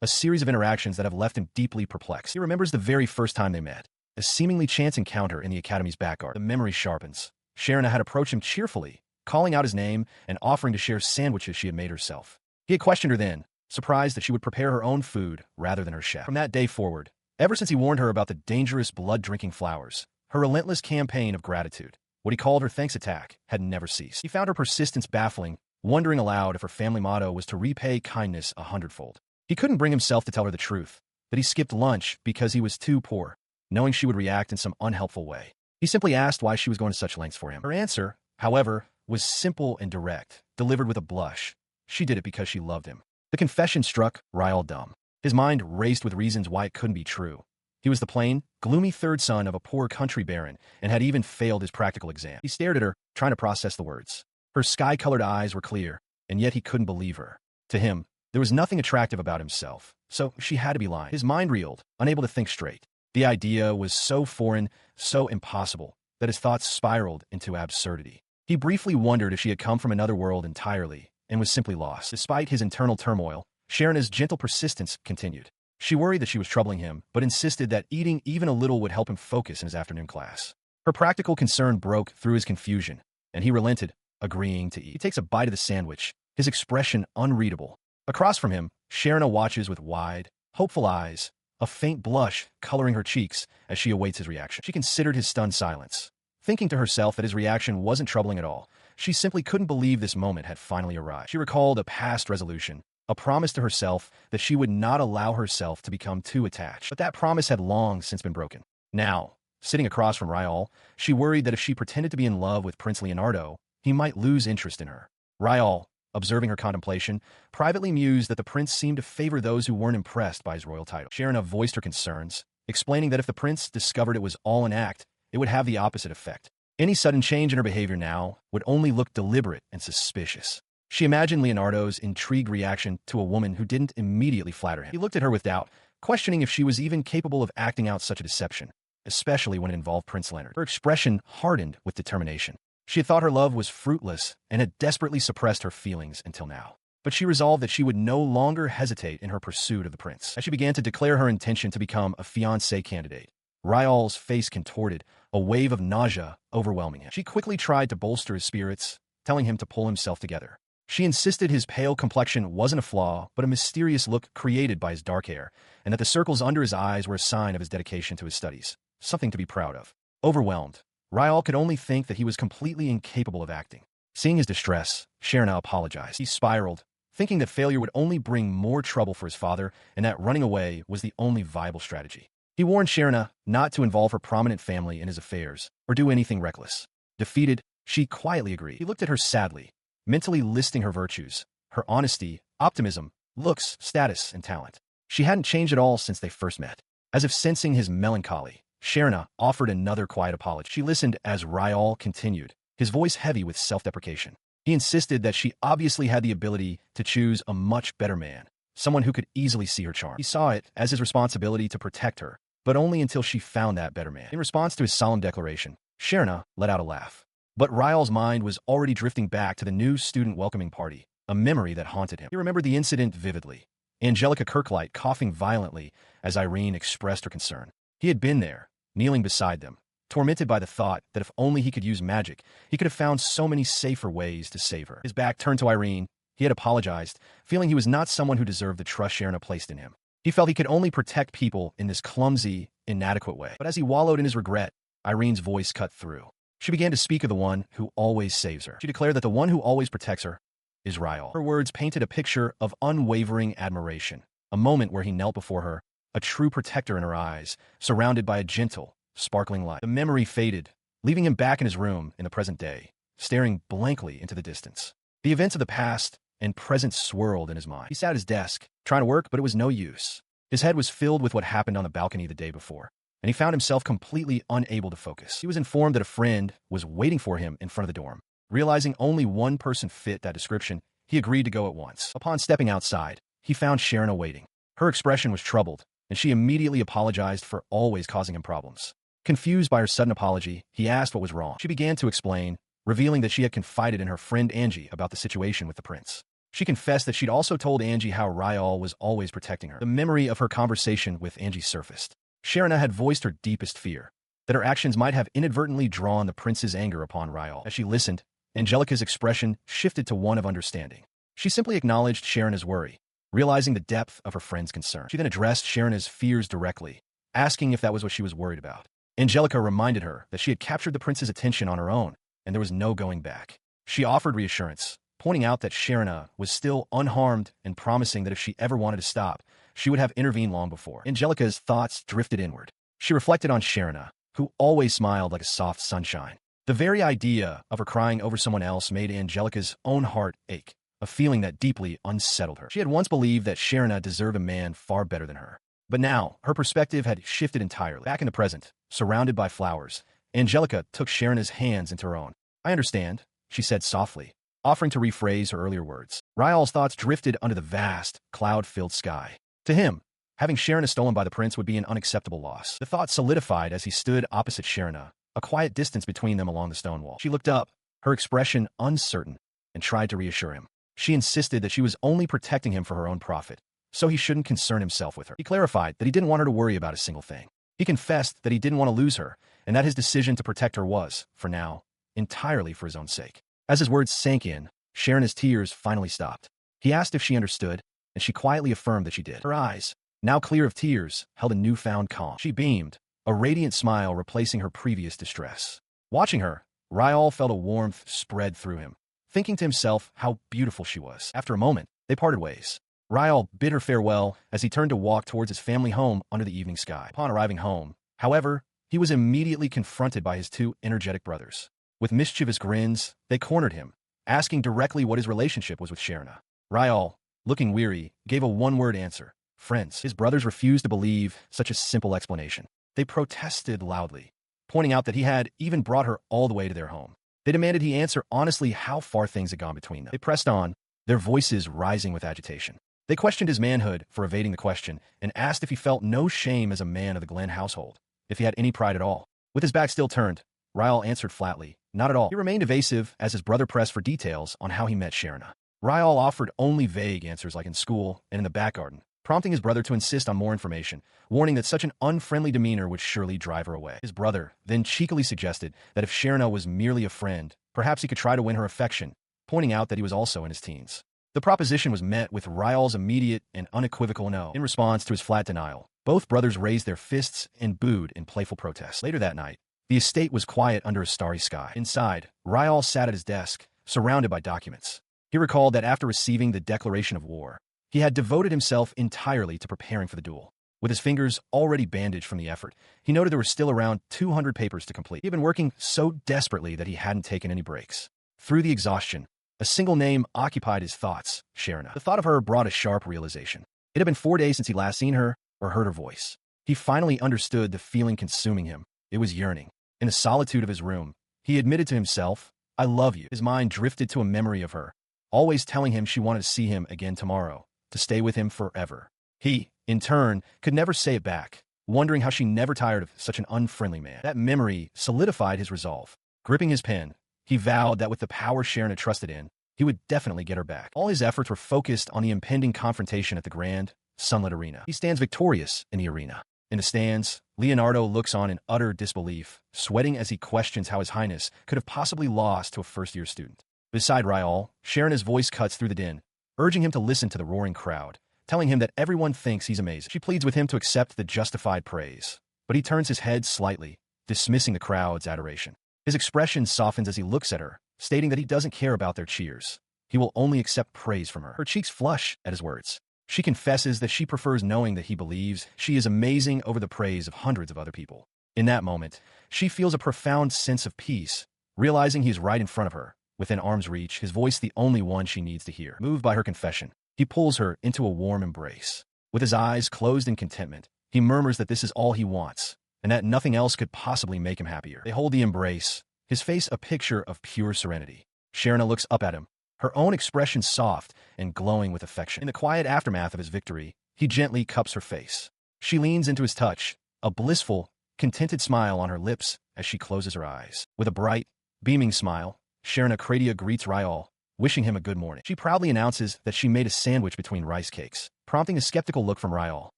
a series of interactions that have left him deeply perplexed. He remembers the very first time they met, a seemingly chance encounter in the Academy's back garden. The memory sharpens. Sharon had approached him cheerfully, calling out his name and offering to share sandwiches she had made herself. He had questioned her then, surprised that she would prepare her own food rather than her chef. From that day forward, ever since he warned her about the dangerous blood-drinking flowers, her relentless campaign of gratitude, what he called her thanks attack, had never ceased. He found her persistence baffling, wondering aloud if her family motto was to repay kindness 100-fold. He couldn't bring himself to tell her the truth, that he skipped lunch because he was too poor, knowing she would react in some unhelpful way. He simply asked why she was going to such lengths for him. Her answer, however, was simple and direct, delivered with a blush. She did it because she loved him. The confession struck Riyall dumb. His mind raced with reasons why it couldn't be true. He was the plain, gloomy third son of a poor country baron and had even failed his practical exam. He stared at her, trying to process the words. Her sky-colored eyes were clear, and yet he couldn't believe her. To him, there was nothing attractive about himself, so she had to be lying. His mind reeled, unable to think straight. The idea was so foreign, so impossible, that his thoughts spiraled into absurdity. He briefly wondered if she had come from another world entirely, and was simply lost. Despite his internal turmoil, Sharon's gentle persistence continued. She worried that she was troubling him, but insisted that eating even a little would help him focus in his afternoon class. Her practical concern broke through his confusion, and he relented, agreeing to eat. He takes a bite of the sandwich, his expression unreadable. Across from him, Sharon watches with wide, hopeful eyes, a faint blush coloring her cheeks as she awaits his reaction. She considered his stunned silence, thinking to herself that his reaction wasn't troubling at all. She simply couldn't believe this moment had finally arrived. She recalled a past resolution, a promise to herself that she would not allow herself to become too attached. But that promise had long since been broken. Now, sitting across from Riyall, she worried that if she pretended to be in love with Prince Leonardo, he might lose interest in her. Riyall, observing her contemplation, privately mused that the prince seemed to favor those who weren't impressed by his royal title. Sharon voiced her concerns, explaining that if the prince discovered it was all an act, it would have the opposite effect. Any sudden change in her behavior now would only look deliberate and suspicious. She imagined Leonardo's intrigued reaction to a woman who didn't immediately flatter him. He looked at her with doubt, questioning if she was even capable of acting out such a deception, especially when it involved Prince Leonard. Her expression hardened with determination. She had thought her love was fruitless and had desperately suppressed her feelings until now. But she resolved that she would no longer hesitate in her pursuit of the prince. As she began to declare her intention to become a fiance candidate, Riyall's face contorted, a wave of nausea overwhelming him. She quickly tried to bolster his spirits, telling him to pull himself together. She insisted his pale complexion wasn't a flaw, but a mysterious look created by his dark hair, and that the circles under his eyes were a sign of his dedication to his studies, something to be proud of. Overwhelmed, Riyall could only think that he was completely incapable of acting. Seeing his distress, Sharon apologized. He spiraled, thinking that failure would only bring more trouble for his father and that running away was the only viable strategy. He warned Sharon not to involve her prominent family in his affairs or do anything reckless. Defeated, she quietly agreed. He looked at her sadly, mentally listing her virtues, her honesty, optimism, looks, status, and talent. She hadn't changed at all since they first met. As if sensing his melancholy, Sharon offered another quiet apology. She listened as Riyall continued, his voice heavy with self-deprecation. He insisted that she obviously had the ability to choose a much better man, someone who could easily see her charm. He saw it as his responsibility to protect her, but only until she found that better man. In response to his solemn declaration, Sharon let out a laugh. But Ryall's mind was already drifting back to the new student welcoming party, a memory that haunted him. He remembered the incident vividly. Angelica Kirklight coughing violently as Irene expressed her concern. He had been there, kneeling beside them, tormented by the thought that if only he could use magic, he could have found so many safer ways to save her. His back turned to Irene. He had apologized, feeling he was not someone who deserved the trust Sharon placed in him. He felt he could only protect people in this clumsy, inadequate way. But as he wallowed in his regret, Irene's voice cut through. She began to speak of the one who always saves her. She declared that the one who always protects her is Riyall. Her words painted a picture of unwavering admiration, a moment where he knelt before her, a true protector in her eyes, surrounded by a gentle, sparkling light. The memory faded, leaving him back in his room in the present day, staring blankly into the distance. The events of the past and present swirled in his mind. He sat at his desk, trying to work, but it was no use. His head was filled with what happened on the balcony the day before, and he found himself completely unable to focus. He was informed that a friend was waiting for him in front of the dorm. Realizing only one person fit that description, he agreed to go at once. Upon stepping outside, he found Sharon awaiting. Her expression was troubled, and she immediately apologized for always causing him problems. Confused by her sudden apology, he asked what was wrong. She began to explain, revealing that she had confided in her friend Angie about the situation with the prince. She confessed that she'd also told Angie how Riyall was always protecting her. The memory of her conversation with Angie surfaced. Sharon had voiced her deepest fear, that her actions might have inadvertently drawn the prince's anger upon Riyall. As she listened, Angelica's expression shifted to one of understanding. She simply acknowledged Sharon's worry, realizing the depth of her friend's concern. She then addressed Sharon's fears directly, asking if that was what she was worried about. Angelica reminded her that she had captured the prince's attention on her own, and there was no going back. She offered reassurance, pointing out that Sharon was still unharmed and promising that if she ever wanted to stop, she would have intervened long before. Angelica's thoughts drifted inward. She reflected on Sharon, who always smiled like a soft sunshine. The very idea of her crying over someone else made Angelica's own heart ache, a feeling that deeply unsettled her. She had once believed that Sharon deserved a man far better than her. But now, her perspective had shifted entirely. Back in the present, surrounded by flowers, Angelica took Sharon's hands into her own. "I understand," she said softly, offering to rephrase her earlier words. Riyall's thoughts drifted under the vast, cloud-filled sky. To him, having Sharon stolen by the prince would be an unacceptable loss. The thought solidified as he stood opposite Sharon, a quiet distance between them along the stone wall. She looked up, her expression uncertain, and tried to reassure him. She insisted that she was only protecting him for her own profit, so he shouldn't concern himself with her. He clarified that he didn't want her to worry about a single thing. He confessed that he didn't want to lose her, and that his decision to protect her was, for now, entirely for his own sake. As his words sank in, Sharon's tears finally stopped. He asked if she understood, and she quietly affirmed that she did. Her eyes, now clear of tears, held a newfound calm. She beamed, a radiant smile replacing her previous distress. Watching her, Riyall felt a warmth spread through him, thinking to himself how beautiful she was. After a moment, they parted ways. Riyall bid her farewell as he turned to walk towards his family home under the evening sky. Upon arriving home, however, he was immediately confronted by his two energetic brothers. With mischievous grins, they cornered him, asking directly what his relationship was with Sharon. Riyall, looking weary, gave a one-word answer: friends. His brothers refused to believe such a simple explanation. They protested loudly, pointing out that he had even brought her all the way to their home. They demanded he answer honestly how far things had gone between them. They pressed on, their voices rising with agitation. They questioned his manhood for evading the question and asked if he felt no shame as a man of the Glen household, if he had any pride at all. With his back still turned, Riyall answered flatly, not at all. He remained evasive as his brother pressed for details on how he met Sharon. Riyall offered only vague answers like in school and in the back garden, prompting his brother to insist on more information, warning that such an unfriendly demeanor would surely drive her away. His brother then cheekily suggested that if Sharon was merely a friend, perhaps he could try to win her affection, pointing out that he was also in his teens. The proposition was met with Ryall's immediate and unequivocal no. In response to his flat denial, both brothers raised their fists and booed in playful protest. Later that night, the estate was quiet under a starry sky. Inside, Riyall sat at his desk, surrounded by documents. He recalled that after receiving the declaration of war, he had devoted himself entirely to preparing for the duel. With his fingers already bandaged from the effort, he noted there were still around 200 papers to complete. He had been working so desperately that he hadn't taken any breaks. Through the exhaustion, a single name occupied his thoughts: Sharon. The thought of her brought a sharp realization. It had been 4 days since he last seen her or heard her voice. He finally understood the feeling consuming him. It was yearning. In the solitude of his room, he admitted to himself, "I love you." His mind drifted to a memory of her, always telling him she wanted to see him again tomorrow, to stay with him forever. He, in turn, could never say it back, wondering how she never tired of such an unfriendly man. That memory solidified his resolve. Gripping his pen, he vowed that with the power Sharon had trusted in, he would definitely get her back. All his efforts were focused on the impending confrontation at the grand, sunlit arena. He stands victorious in the arena. In the stands, Leonardo looks on in utter disbelief, sweating as he questions how His Highness could have possibly lost to a first-year student. Beside Riyall, Sharon's voice cuts through the din, urging him to listen to the roaring crowd, telling him that everyone thinks he's amazing. She pleads with him to accept the justified praise, but he turns his head slightly, dismissing the crowd's adoration. His expression softens as he looks at her, stating that he doesn't care about their cheers. He will only accept praise from her. Her cheeks flush at his words. She confesses that she prefers knowing that he believes she is amazing over the praise of hundreds of other people. In that moment, she feels a profound sense of peace, realizing he is right in front of her, within arm's reach, his voice the only one she needs to hear. Moved by her confession, he pulls her into a warm embrace. With his eyes closed in contentment, he murmurs that this is all he wants, and that nothing else could possibly make him happier. They hold the embrace, his face a picture of pure serenity. Sharon looks up at him, her own expression soft and glowing with affection. In the quiet aftermath of his victory, he gently cups her face. She leans into his touch, a blissful, contented smile on her lips as she closes her eyes. With a bright, beaming smile, Sharon greets Riyall, wishing him a good morning. She proudly announces that she made a sandwich between rice cakes, prompting a skeptical look from Riyall.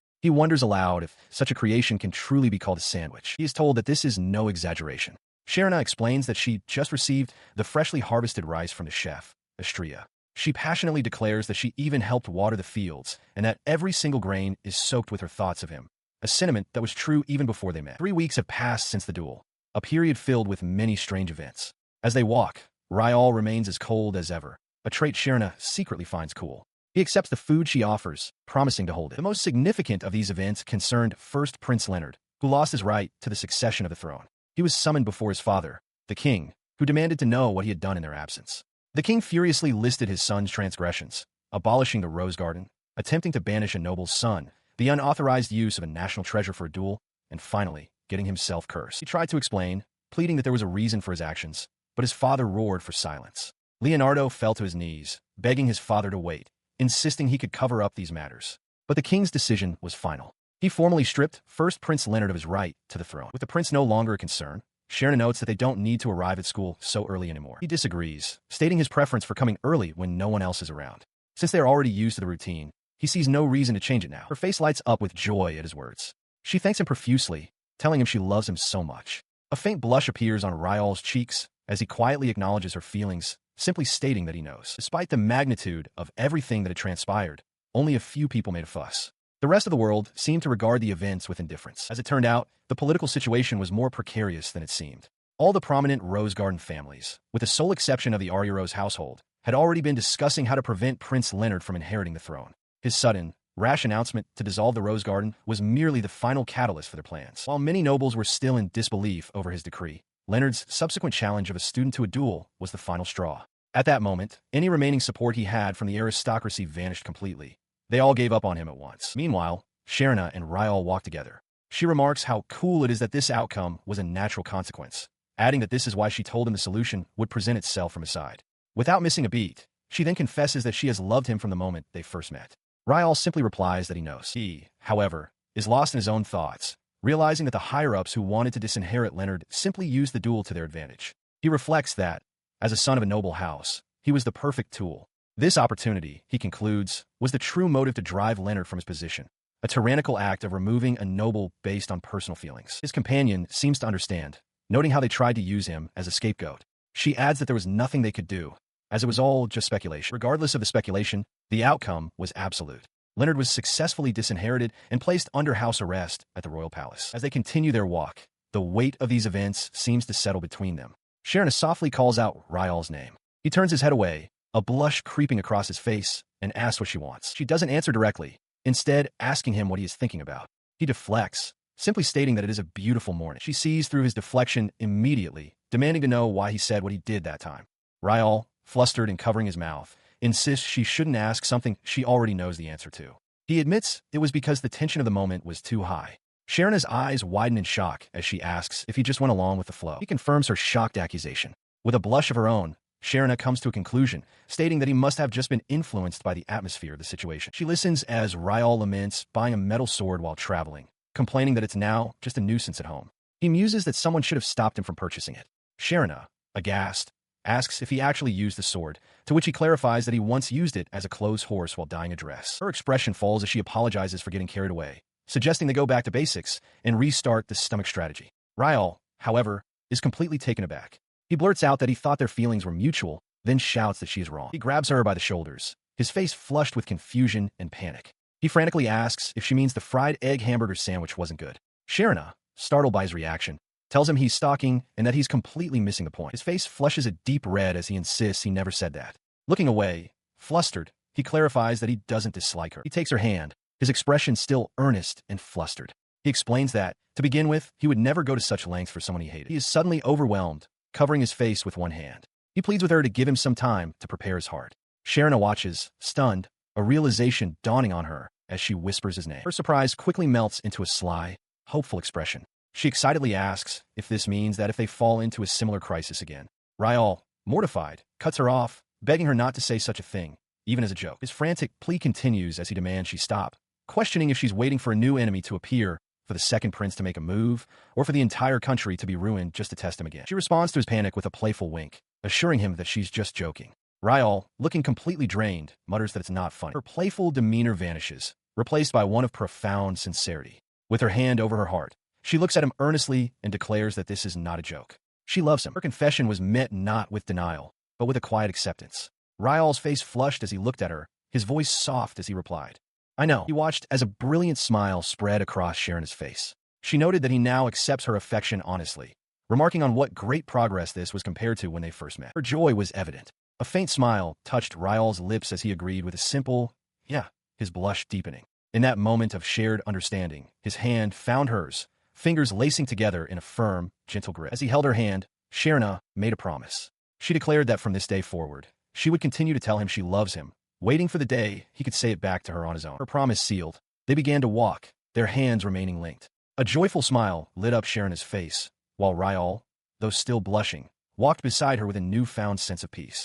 He wonders aloud if such a creation can truly be called a sandwich. He is told that this is no exaggeration. Sharon explains that she just received the freshly harvested rice from the chef, Astria. She passionately declares that she even helped water the fields, and that every single grain is soaked with her thoughts of him, a sentiment that was true even before they met. 3 weeks have passed since the duel, a period filled with many strange events. As they walk, Riyall remains as cold as ever, a trait Sharon secretly finds cool. He accepts the food she offers, promising to hold it. The most significant of these events concerned first Prince Leonard, who lost his right to the succession of the throne. He was summoned before his father, the king, who demanded to know what he had done in their absence. The king furiously listed his son's transgressions, abolishing the rose garden, attempting to banish a noble's son, the unauthorized use of a national treasure for a duel, and finally, getting himself cursed. He tried to explain, pleading that there was a reason for his actions, but his father roared for silence. Leonardo fell to his knees, begging his father to wait, insisting he could cover up these matters. But the king's decision was final. He formally stripped first Prince Leonard of his right to the throne. With the prince no longer a concern, Sharon notes that they don't need to arrive at school so early anymore. He disagrees, stating his preference for coming early when no one else is around. Since they are already used to the routine, he sees no reason to change it now. Her face lights up with joy at his words. She thanks him profusely, telling him she loves him so much. A faint blush appears on Riyall's cheeks as he quietly acknowledges her feelings, simply stating that he knows. Despite the magnitude of everything that had transpired, only a few people made a fuss. The rest of the world seemed to regard the events with indifference. As it turned out, the political situation was more precarious than it seemed. All the prominent Rose Garden families, with the sole exception of the Arya Rose household, had already been discussing how to prevent Prince Leonard from inheriting the throne. His sudden, rash announcement to dissolve the Rose Garden was merely the final catalyst for their plans. While many nobles were still in disbelief over his decree, Leonard's subsequent challenge of a student to a duel was the final straw. At that moment, any remaining support he had from the aristocracy vanished completely. They all gave up on him at once. Meanwhile, Sharon and Riyall walk together. She remarks how cool it is that this outcome was a natural consequence, adding that this is why she told him the solution would present itself from his side. Without missing a beat, she then confesses that she has loved him from the moment they first met. Riyall simply replies that he knows. He, however, is lost in his own thoughts, realizing that the higher-ups who wanted to disinherit Leonard simply used the duel to their advantage. He reflects that, as a son of a noble house, he was the perfect tool. This opportunity, he concludes, was the true motive to drive Leonard from his position, a tyrannical act of removing a noble based on personal feelings. His companion seems to understand, noting how they tried to use him as a scapegoat. She adds that there was nothing they could do, as it was all just speculation. Regardless of the speculation, the outcome was absolute. Leonard was successfully disinherited and placed under house arrest at the royal palace. As they continue their walk, the weight of these events seems to settle between them. Sharon softly calls out Riyall's name. He turns his head away, a blush creeping across his face, and asks what she wants. She doesn't answer directly, instead asking him what he is thinking about. He deflects, simply stating that it is a beautiful morning. She sees through his deflection immediately, demanding to know why he said what he did that time. Riyall, flustered and covering his mouth, insists she shouldn't ask something she already knows the answer to. He admits it was because the tension of the moment was too high. Sharon's eyes widen in shock as she asks if he just went along with the flow. He confirms her shocked accusation. With a blush of her own, Sharon comes to a conclusion, stating that he must have just been influenced by the atmosphere of the situation. She listens as Riyall laments buying a metal sword while traveling, complaining that it's now just a nuisance at home. He muses that someone should have stopped him from purchasing it. Sharon, aghast, asks if he actually used the sword, to which he clarifies that he once used it as a clothes horse while dyeing a dress. Her expression falls as she apologizes for getting carried away, suggesting they go back to basics and restart the stomach strategy. Riyall, however, is completely taken aback. He blurts out that he thought their feelings were mutual, then shouts that she is wrong. He grabs her by the shoulders, his face flushed with confusion and panic. He frantically asks if she means the fried egg hamburger sandwich wasn't good. Sharon, startled by his reaction, tells him he's stalking and that he's completely missing the point. His face flushes a deep red as he insists he never said that. Looking away, flustered, he clarifies that he doesn't dislike her. He takes her hand, his expression still earnest and flustered. He explains that, to begin with, he would never go to such lengths for someone he hated. He is suddenly overwhelmed, covering his face with one hand. He pleads with her to give him some time to prepare his heart. Sharon watches, stunned, a realization dawning on her as she whispers his name. Her surprise quickly melts into a sly, hopeful expression. She excitedly asks if this means that if they fall into a similar crisis again. Riyall, mortified, cuts her off, begging her not to say such a thing, even as a joke. His frantic plea continues as he demands she stop, questioning if she's waiting for a new enemy to appear, for the second prince to make a move, or for the entire country to be ruined just to test him again. She responds to his panic with a playful wink, assuring him that she's just joking. Riyall, looking completely drained, mutters that it's not funny. Her playful demeanor vanishes, replaced by one of profound sincerity. With her hand over her heart, she looks at him earnestly and declares that this is not a joke. She loves him. Her confession was met not with denial, but with a quiet acceptance. Riyall's face flushed as he looked at her, his voice soft as he replied, "I know." He watched as a brilliant smile spread across Sharon's face. She noted that he now accepts her affection honestly, remarking on what great progress this was compared to when they first met. Her joy was evident. A faint smile touched Riyall's lips as he agreed with a simple, "Yeah," his blush deepening. In that moment of shared understanding, his hand found hers, fingers lacing together in a firm, gentle grip. As he held her hand, Sharon made a promise. She declared that from this day forward, she would continue to tell him she loves him, waiting for the day he could say it back to her on his own. Her promise sealed, they began to walk, their hands remaining linked. A joyful smile lit up Sharon's face, while Riyall, though still blushing, walked beside her with a newfound sense of peace.